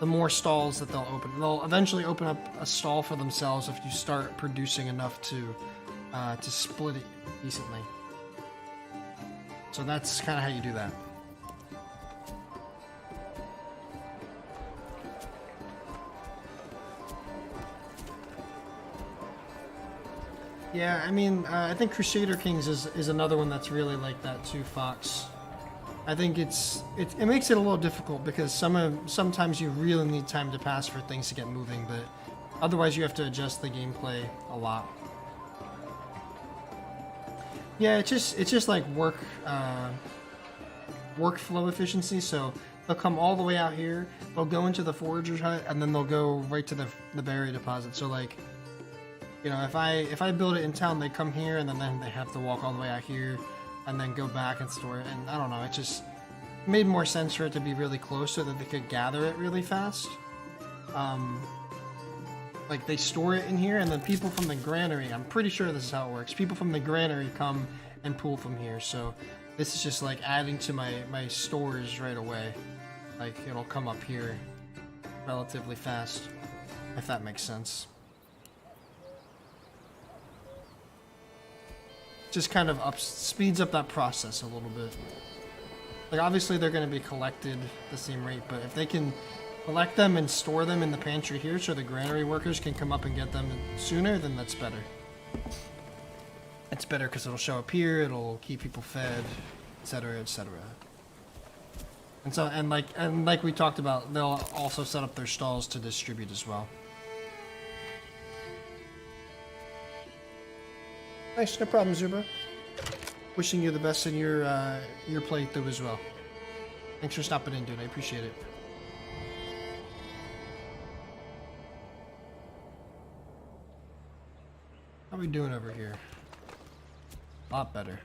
the more stalls that they'll open. They'll eventually open up a stall for themselves if you start producing enough to split it decently. So that's kind of how you do that. Yeah, I mean, I think Crusader Kings is another one that's really like that too, Fox. I think it makes it a little difficult because sometimes you really need time to pass for things to get moving, but otherwise you have to adjust the gameplay a lot. Yeah, it's just like workflow efficiency. So they'll come all the way out here, they'll go into the forager's hut, and then they'll go right to the berry deposit. So like, you know, if I build it in town, they come here and then they have to walk all the way out here and then go back and store it. And I don't know, it just made more sense for it to be really close so that they could gather it really fast. Like they store it in here, and then people from the granary, I'm pretty sure this is how it works, people from the granary come and pull from here. So this is just like adding to my stores right away. Like it'll come up here relatively fast, if that makes sense. Just kind of speeds up that process a little bit. Like obviously they're going to be collected the same rate, but if they can collect them and store them in the pantry here so the granary workers can come up and get them sooner, then that's better. It's better because it'll show up here, it'll keep people fed, etc., etc. And so, and like we talked about, they'll also set up their stalls to distribute as well. Nice, no problem, Zuba. Wishing you the best in your playthrough as well. Thanks for stopping in, dude. I appreciate it. How are we doing over here? A lot better.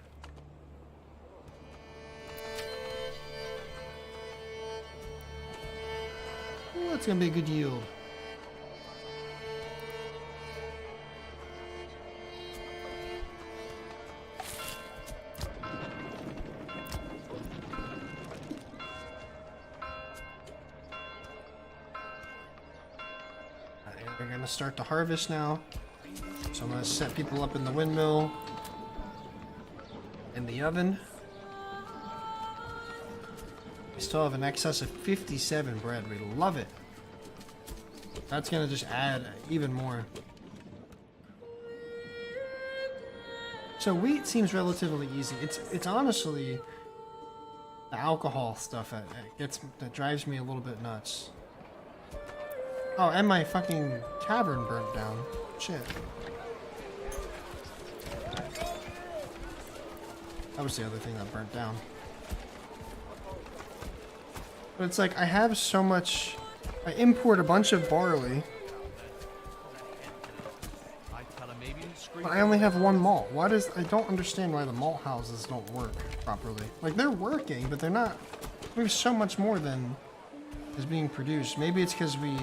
Ooh, that's gonna be a good yield. We're gonna start to harvest now. So I'm gonna set people up in the windmill, in the oven. We still have an excess of 57 bread. We love it. That's gonna just add even more. So wheat seems relatively easy. It's honestly the alcohol stuff that drives me a little bit nuts. Oh, and my fucking tavern burnt down. Shit. That was the other thing that burnt down. But it's like I have so much. I import a bunch of barley, but I only have one malt. Why does I don't understand why the malt houses don't work properly. Like they're working, but they're not. There's so much more than is being produced. Maybe it's because we.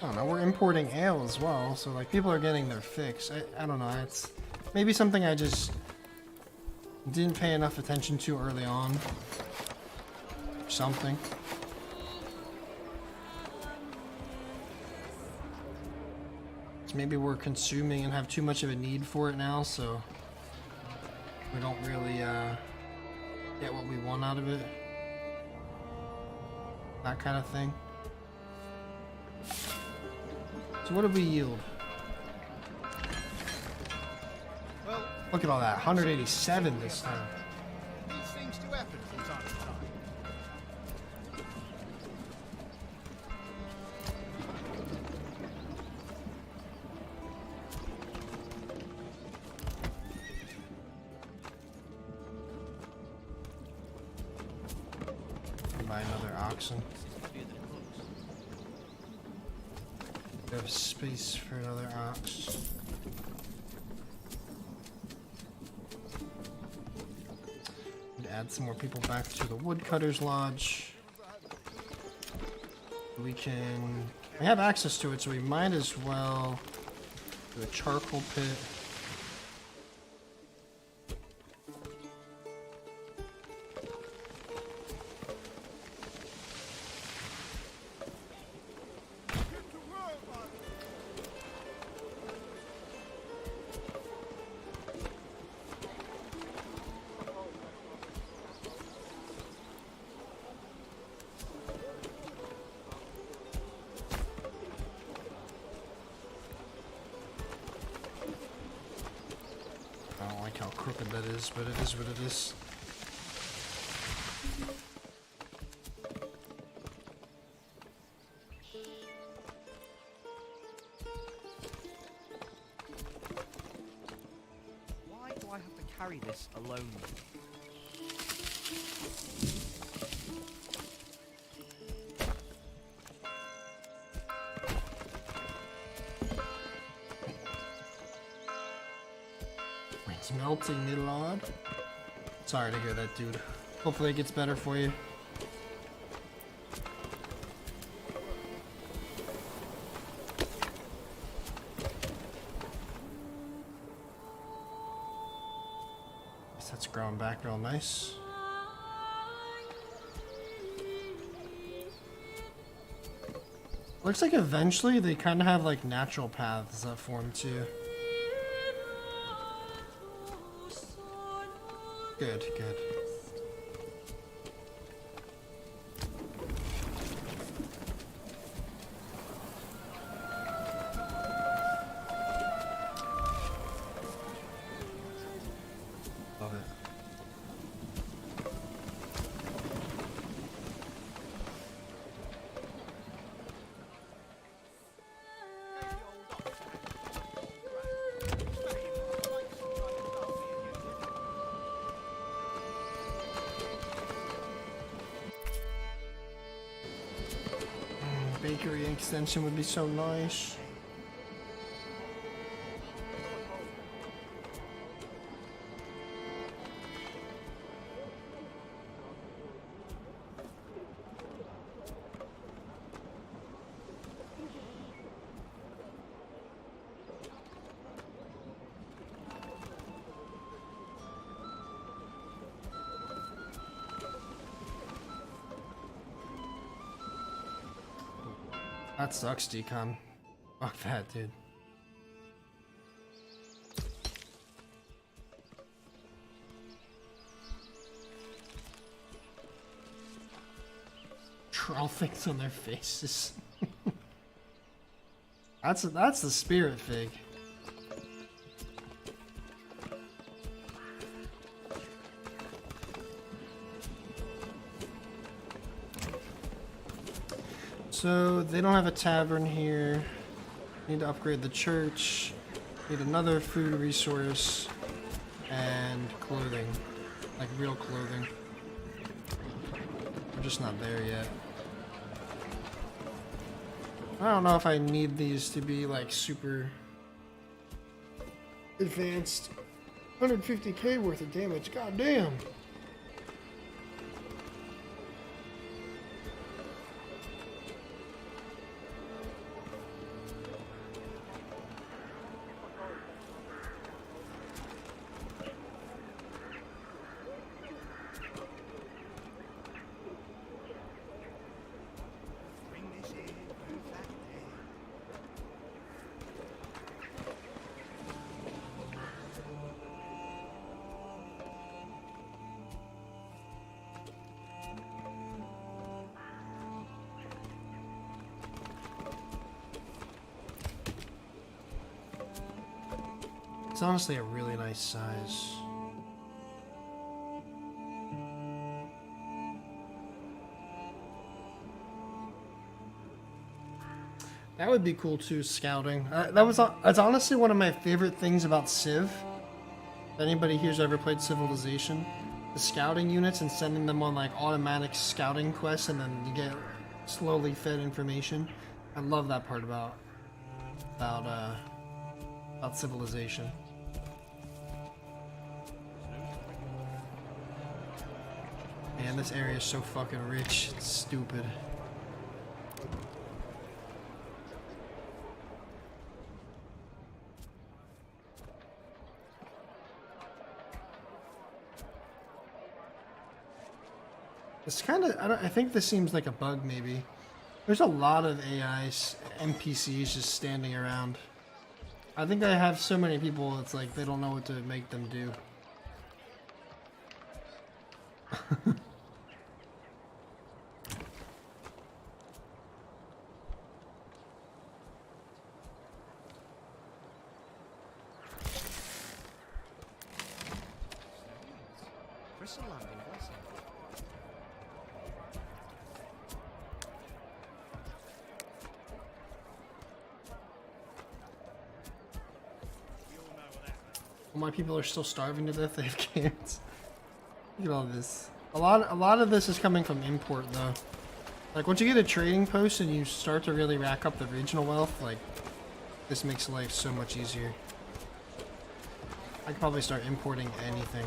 I don't know. We're importing ale as well, so like people are getting their fix. I don't know. It's maybe something I just didn't pay enough attention to early on. Something. So maybe we're consuming and have too much of a need for it now, so we don't really get what we want out of it. That kind of thing. So what did we yield? Well, Look at all that, 187 this time. these things do happen from time to time. Buy another oxen. We have space for another ox. Add some more people back to the woodcutter's lodge. We have access to it, so we might as well do a charcoal pit. I don't like how crooked that is, but it is what it is. Why do I have to carry this alone? It's melting, Nilad. Sorry to hear that, dude. Hopefully it gets better for you. Guess that's growing back real nice. Looks like eventually they kind of have like natural paths that form too. Good, good. Love it. Bakery extension would be so nice. That sucks, Decon. Fuck that, dude. Troll things on their faces. That's the spirit fig. So they don't have a tavern here. Need to upgrade the church. Need another food resource and clothing, like real clothing. We're just not there yet. I don't know if I need these to be like super advanced. 150k worth of damage. God damn. It's honestly a really nice size. That would be cool too, scouting. That's honestly one of my favorite things about Civ. If anybody here's ever played Civilization, the scouting units and sending them on like automatic scouting quests, and then you get slowly fed information. I love that part about Civilization. Man, this area is so fucking rich. It's stupid. It's kind of, I think this seems like a bug maybe. There's a lot of AIs, NPCs just standing around. I think I have so many people, it's like they don't know what to make them do. My people are still starving to death. They have cans. Look at all this. A lot of this is coming from import though. Like once you get a trading post and you start to really rack up the regional wealth, like this makes life so much easier. I could probably start importing anything.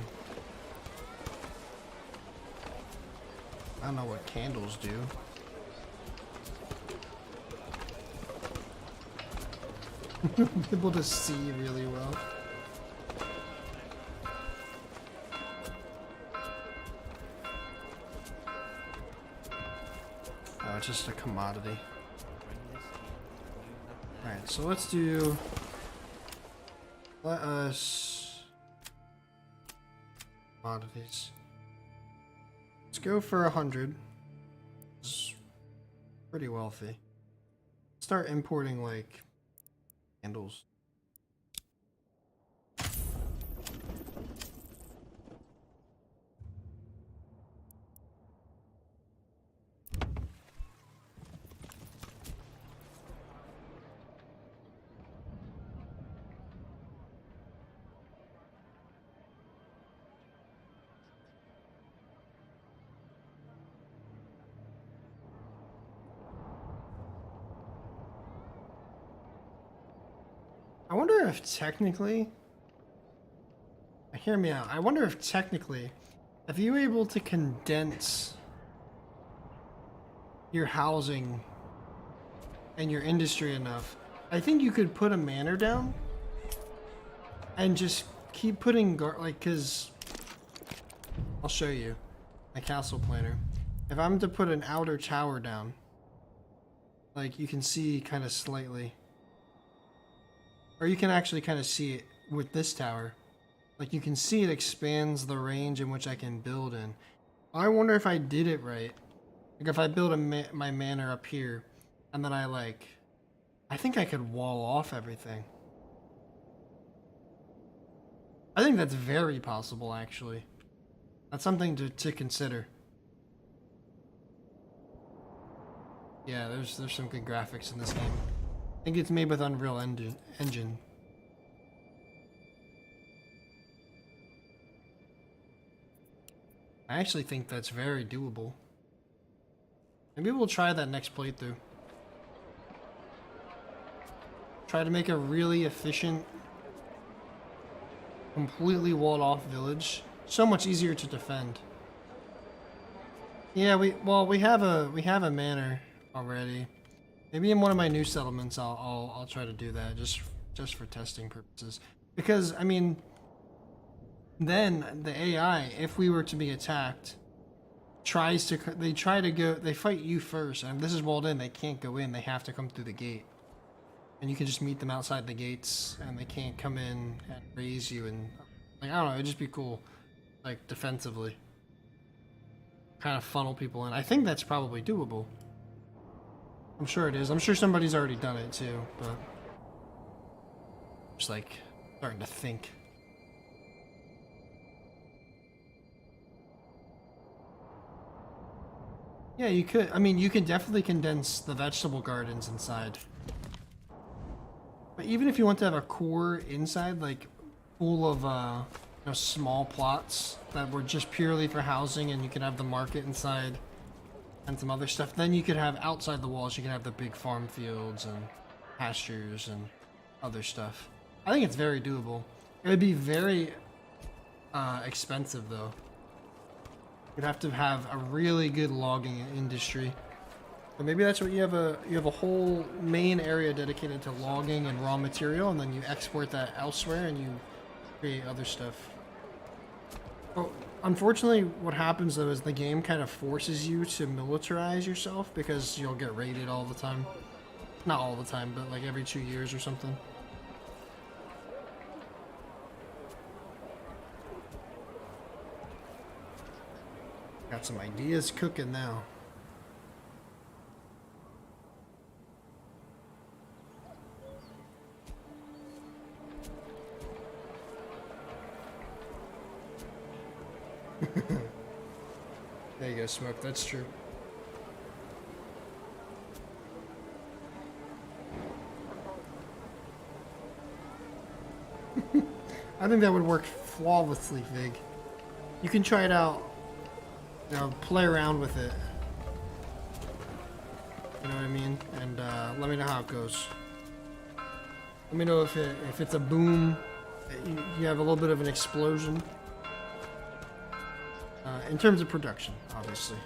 I don't know what candles do. Able to see really well. Oh, it's just a commodity. Alright, so let's do... Let us... Commodities. Let's go for 100. It's pretty wealthy. Start importing, like, candles. I wonder if technically, hear me out. I wonder if technically, if you were able to condense your housing and your industry enough, I think you could put a manor down and just keep putting cause I'll show you my castle planner. If I'm to put an outer tower down, like you can see kind of slightly. Or you can actually kind of see it with this tower. Like you can see it expands the range in which I can build in. I wonder if I did it right. Like if I build my manor up here, and then I think I could wall off everything. I think that's very possible, actually. That's something to consider. Yeah, there's some good graphics in this game. I think it's made with Unreal Engine. I actually think that's very doable. Maybe we'll try that next playthrough. Try to make a really efficient, completely walled off village. So much easier to defend. Yeah, we have a manor already. Maybe in one of my new settlements, I'll try to do that just for testing purposes. Because I mean, then the AI, if we were to be attacked, they fight you first, and if this is walled in, they can't go in. They have to come through the gate, and you can just meet them outside the gates, and they can't come in and raise you. And like I don't know, it'd just be cool, like defensively, kind of funnel people in. I think that's probably doable. I'm sure it is. I'm sure somebody's already done it too, but just like starting to think. Yeah, you could. I mean, you could definitely condense the vegetable gardens inside. But even if you want to have a core inside, like full of small plots that were just purely for housing, and you could have the market inside. And some other stuff. Then you could have outside the walls, you can have the big farm fields and pastures and other stuff. I think it's very doable. It would be very expensive though. You'd have to have a really good logging industry. But maybe that's what you have a whole main area dedicated to logging and raw material, and then you export that elsewhere and you create other stuff. Oh, unfortunately, what happens though is the game kind of forces you to militarize yourself because you'll get raided all the time. Not all the time, but like every 2 years or something. Got some ideas cooking now. There you go, Smoke. That's true. I think that would work flawlessly, Vig. You can try it out. Play around with it. You know what I mean? And let me know how it goes. Let me know if it's a boom, you have a little bit of an explosion. In terms of production, obviously.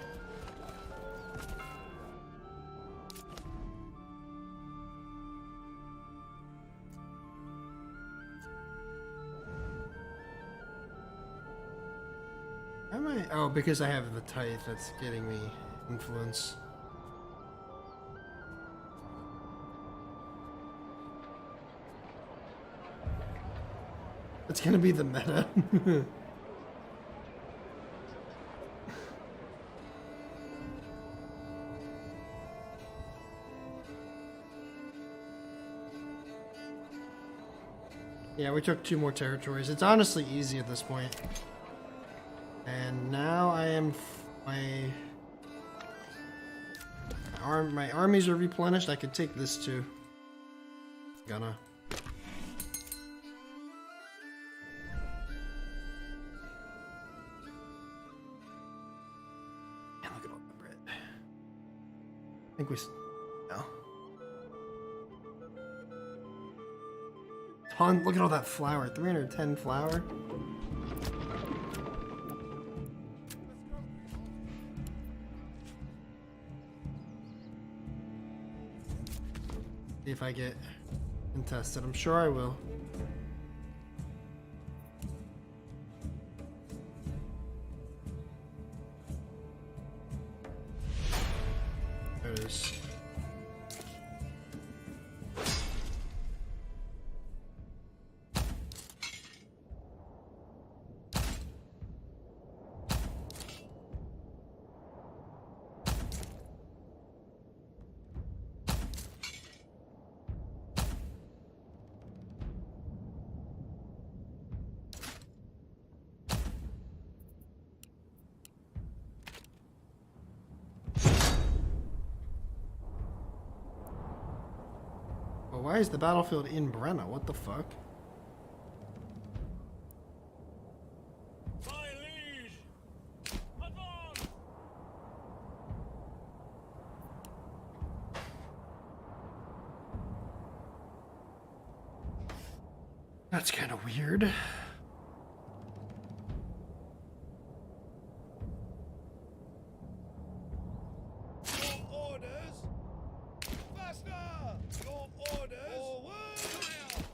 Oh, because I have the tithe that's getting me influence. It's gonna be the meta. Yeah, we took 2 more territories. It's honestly easy at this point. And now I am my armies are replenished. I could take this too. Gonna. Man, look at all the bread. I think we. No. Ton. Look at all that flour. 310 flour. See if I get contested. I'm sure I will. There it is. Why is the battlefield in Brenna? What the fuck? My liege! Advance! That's kind of weird. Your orders! Faster! Your orders! Forward!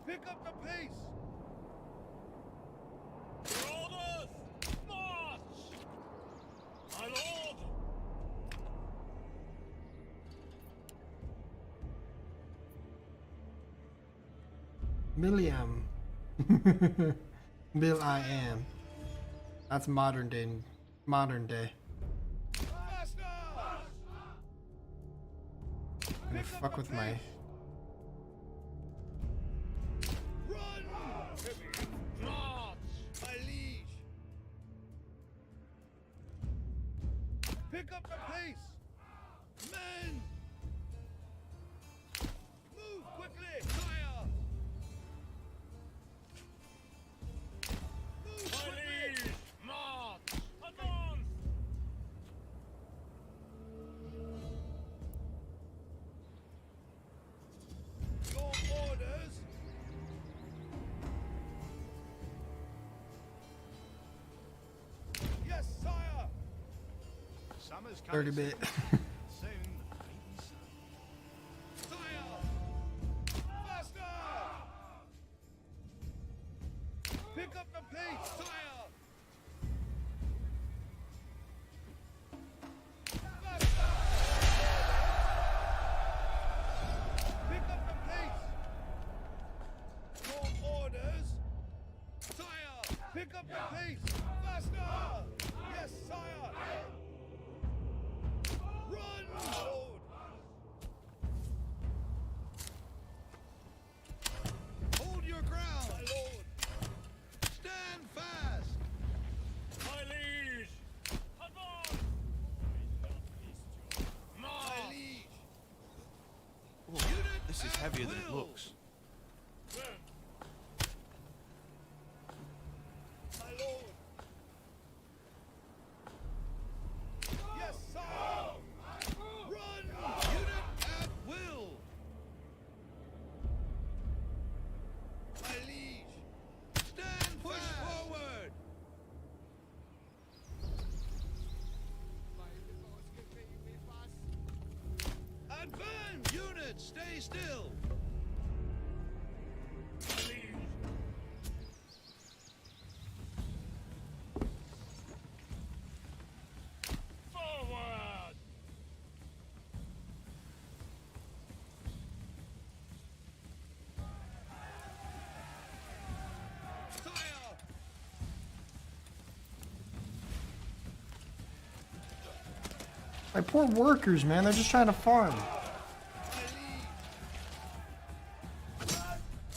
Pick up the pace! Your orders! March! My lord! Milliam. Bill I am. That's modern day. Modern day. Faster! I'm gonna fuck with my. Run! March! My liege! Pick up the pace! Men! Move quickly! Fire! Move My quickly! liege! March! Advance! Your orders! Yes, sire! Summer's 30 coming bit. soon. The beaten sun. Sire! Faster! Pick up the pace, sire! Faster! Pick up the pace! Your orders! Sire! Pick up the pace! Faster! Yes, sire! Run, Lord! Hold your ground, my lord! Stand fast! My liege! Advance! My March! liege! This is heavier than it looks. My lord! Yes, sire! Run! Unit at will! My liege! Stand Push forward! Advance! Unit, stay still! My liege! Forward! Sire! My poor workers, man. They're just trying to farm.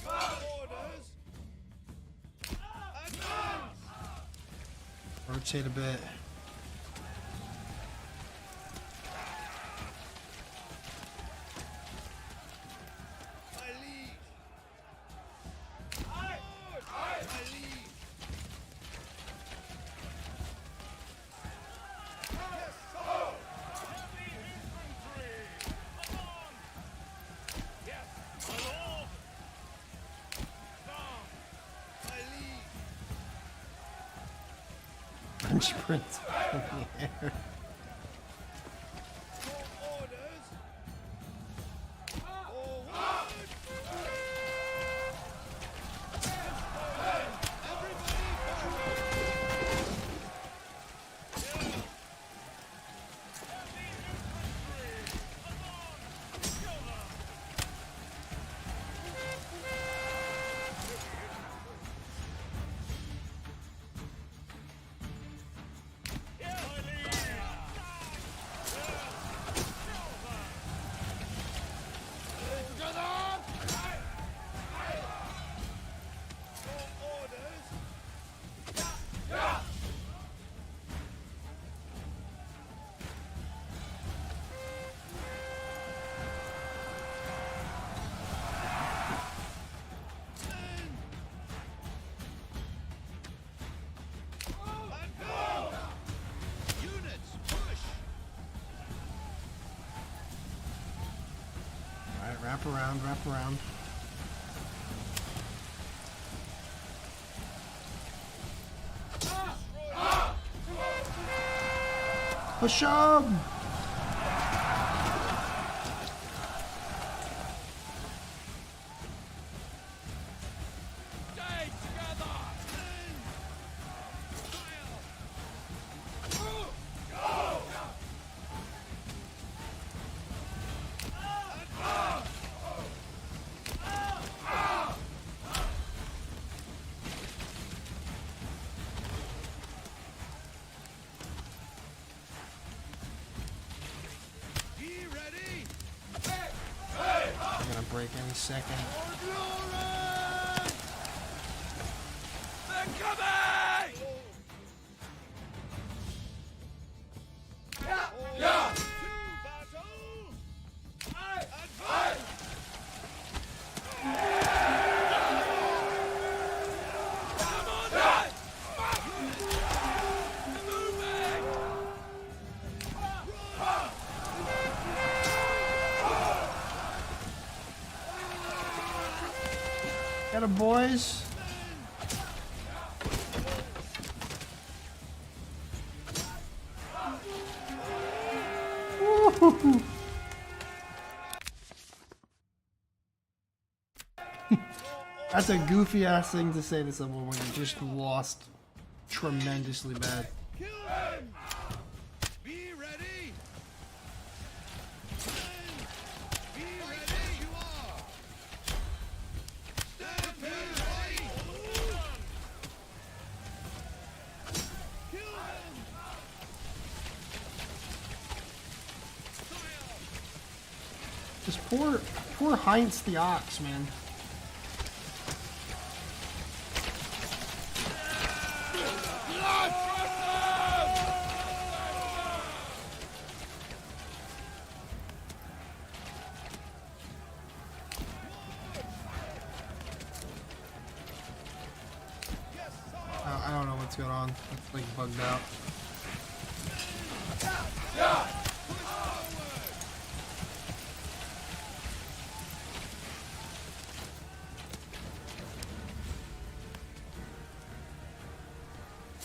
Orders. Advance. Rotate a bit. My liege. Lord. My liege. Yes, sir. Heavy infantry! Come on! Yes, my lord! Down! My liege. Punch prints in the air. Your orders. Forward. Everybody forward. Heavy infantry! Come on! Kill them! Here, my liege! Your orders. Advance. Units, push. Alright, wrap around, wrap around. Push 'em! Stay together! Be ready. I'm gonna break any second. They're coming! To battle. Advance. Come on, guys! Moving! Get 'em, boys! Woo-hoo-hoo. That's a goofy ass thing to say to someone when you just lost tremendously bad. Kill them. Be ready. Be ready. You are. Stand ready. Kill them. Just poor Heinz the Ox, man. I don't know what's going on. It's like bugged out.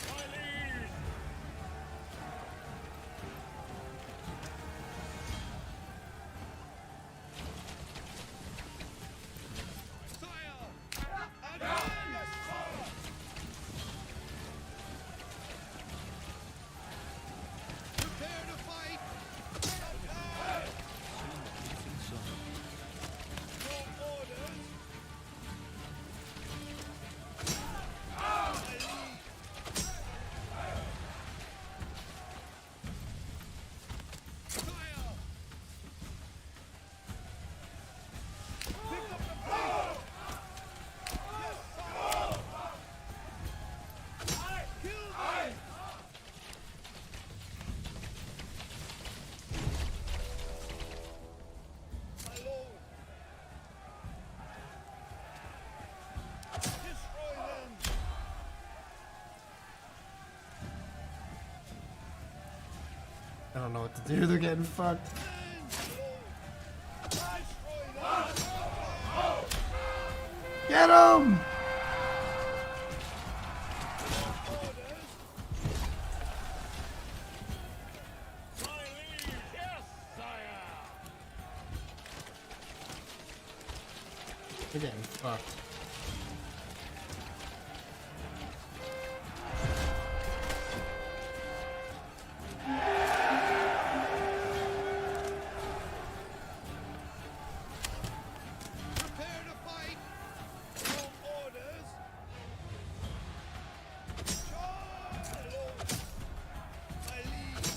My liege! Sire. Advance. Prepare to fight. I don't know what to do. They're getting fucked. Get him! My liege, yes, sire! They're getting fucked. Prepare to fight. Your orders. Charge! My liege.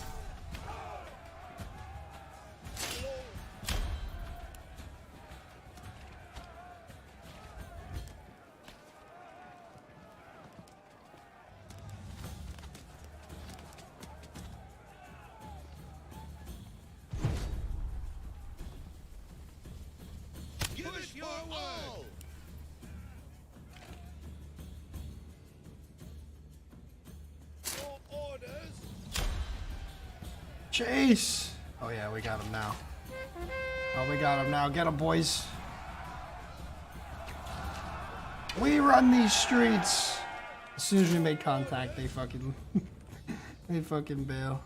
Give it your all. Your orders. Chase! Oh yeah, we got him now. Oh, we got him now. Get him, boys. We run these streets. As soon as we make contact, they fucking they fucking bail.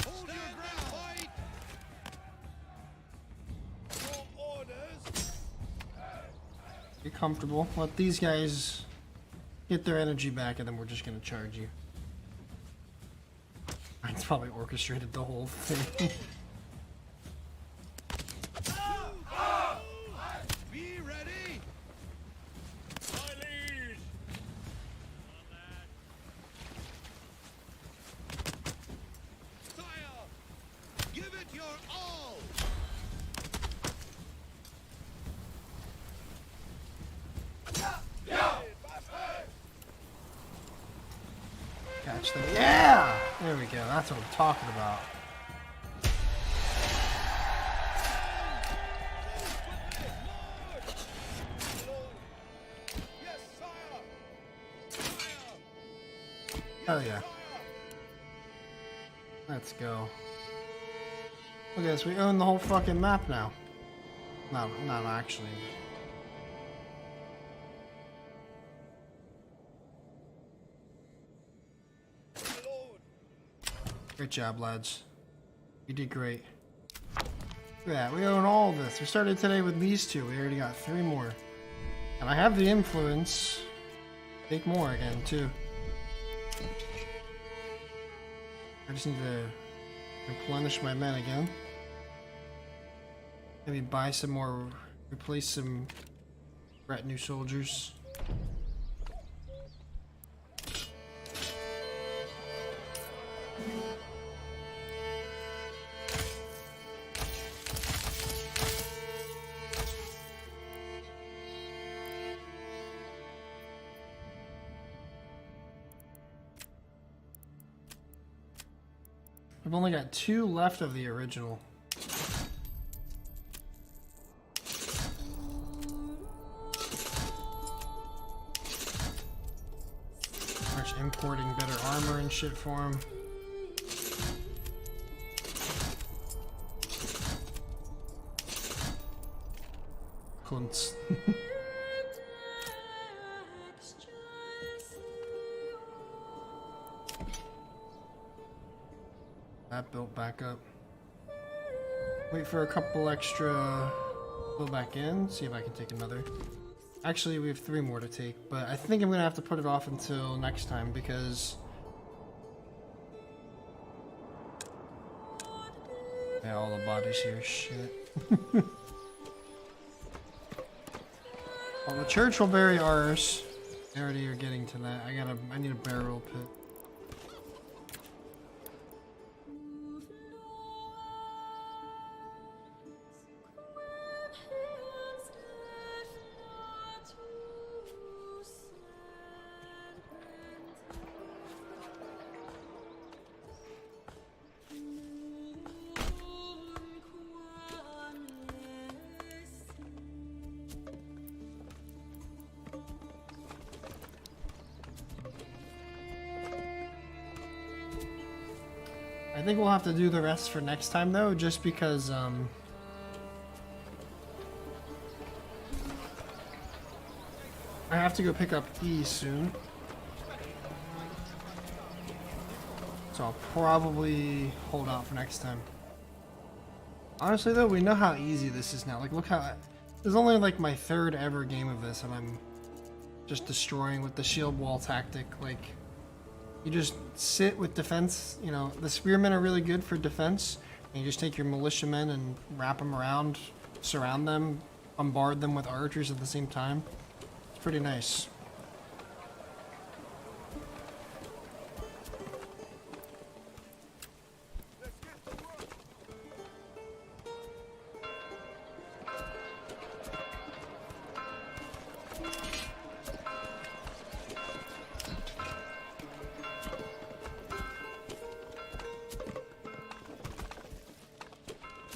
Hold your ground. Fight. Your orders. Be comfortable. Let these guys get their energy back, and then we're just gonna charge you. Mine's probably orchestrated the whole thing. Be ready. My liege! Sire. Give it your all. Catch them. Yeah! There we go. That's what I'm talking about. Yes, sire. Hell yeah. Let's go. Look at this. We own the whole fucking map now. No, not actually. My lord. Great job, lads. You did great. Look at that. We own all this. We started today with these two. We already got 3 more. And I have the influence. Take more again, too. I just need to replenish my men again. Maybe buy some more, replace some retinue soldiers. I've only got 2 left of the original. Much importing better armor and shit for him. Kunz. That built back up. Wait for a couple extra. Go back in, see if I can take another. Actually, we have 3 more to take, but I think I'm gonna have to put it off until next time because. Yeah, all the bodies here, shit. Well, the church will bury ours. They already are getting to that. I need a burial pit. I think we'll have to do the rest for next time though, just because I have to go pick up E soon. So I'll probably hold out for next time. Honestly though, we know how easy this is now. Like look how this is only like my third ever game of this and I'm just destroying with the shield wall tactic. Like you just sit with defense, you know, the spearmen are really good for defense, and you just take your militiamen and wrap them around, surround them, bombard them with archers at the same time. It's pretty nice.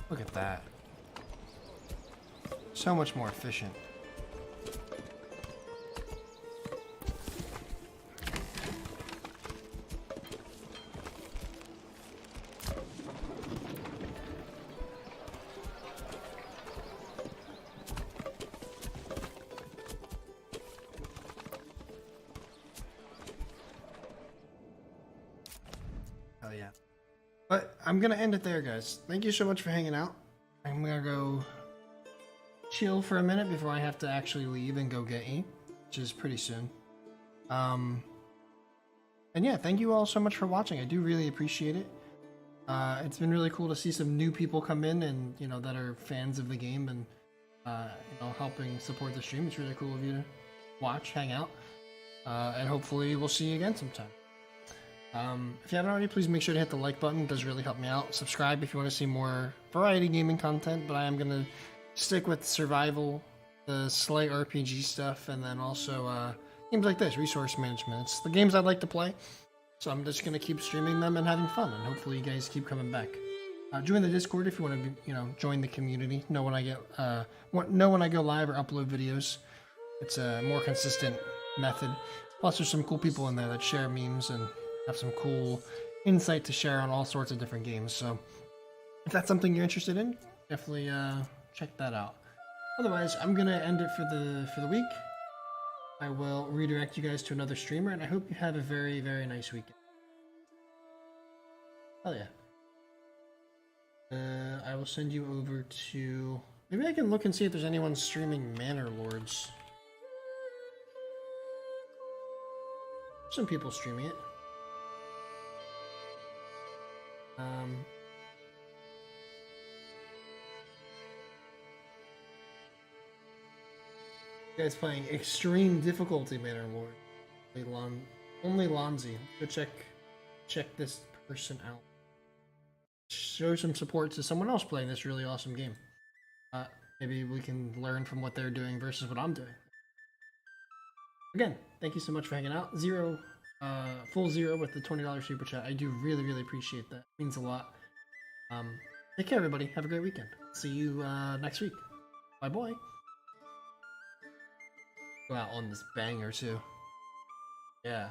Look at that. So much more efficient. Oh yeah. But I'm gonna end it there, guys. Thank you so much for hanging out. I'm gonna go chill for a minute before I have to actually leave and go get E, which is pretty soon. And yeah, thank you all so much for watching. I do really appreciate it. It's been really cool to see some new people come in and, you know, that are fans of the game and, you know, helping support the stream. It's really cool of you to watch, hang out, and hopefully we'll see you again sometime. If you haven't already, please make sure to hit the like button. It does really help me out. Subscribe if you want to see more variety gaming content, but I am going to stick with survival, the Slay RPG stuff, and then also games like this, resource management. It's the games I'd like to play, so I'm just going to keep streaming them and having fun, and hopefully you guys keep coming back. Join the Discord if you want to, you know, join the community. Know when I get, know when I go live or upload videos. It's a more consistent method. Plus, there's some cool people in there that share memes and have some cool insight to share on all sorts of different games. So if that's something you're interested in, definitely check that out. Otherwise, I'm gonna end it for the week. I will redirect you guys to another streamer, and I hope you have a very, very nice weekend. Hell yeah. I will send you over to... Maybe I can look and see if there's anyone streaming Manor Lords. Some people streaming it. You guys playing extreme difficulty Manor Lord. Only Lonzy. Go check this person out. Show some support to someone else playing this really awesome game. Maybe we can learn from what they're doing versus what I'm doing. Again, thank you so much for hanging out. Full zero with the $20 super chat. I do really, really appreciate that. It means a lot. Take care, everybody. Have a great weekend. See you next week. Bye, boy. Go out on this banger too. Yeah.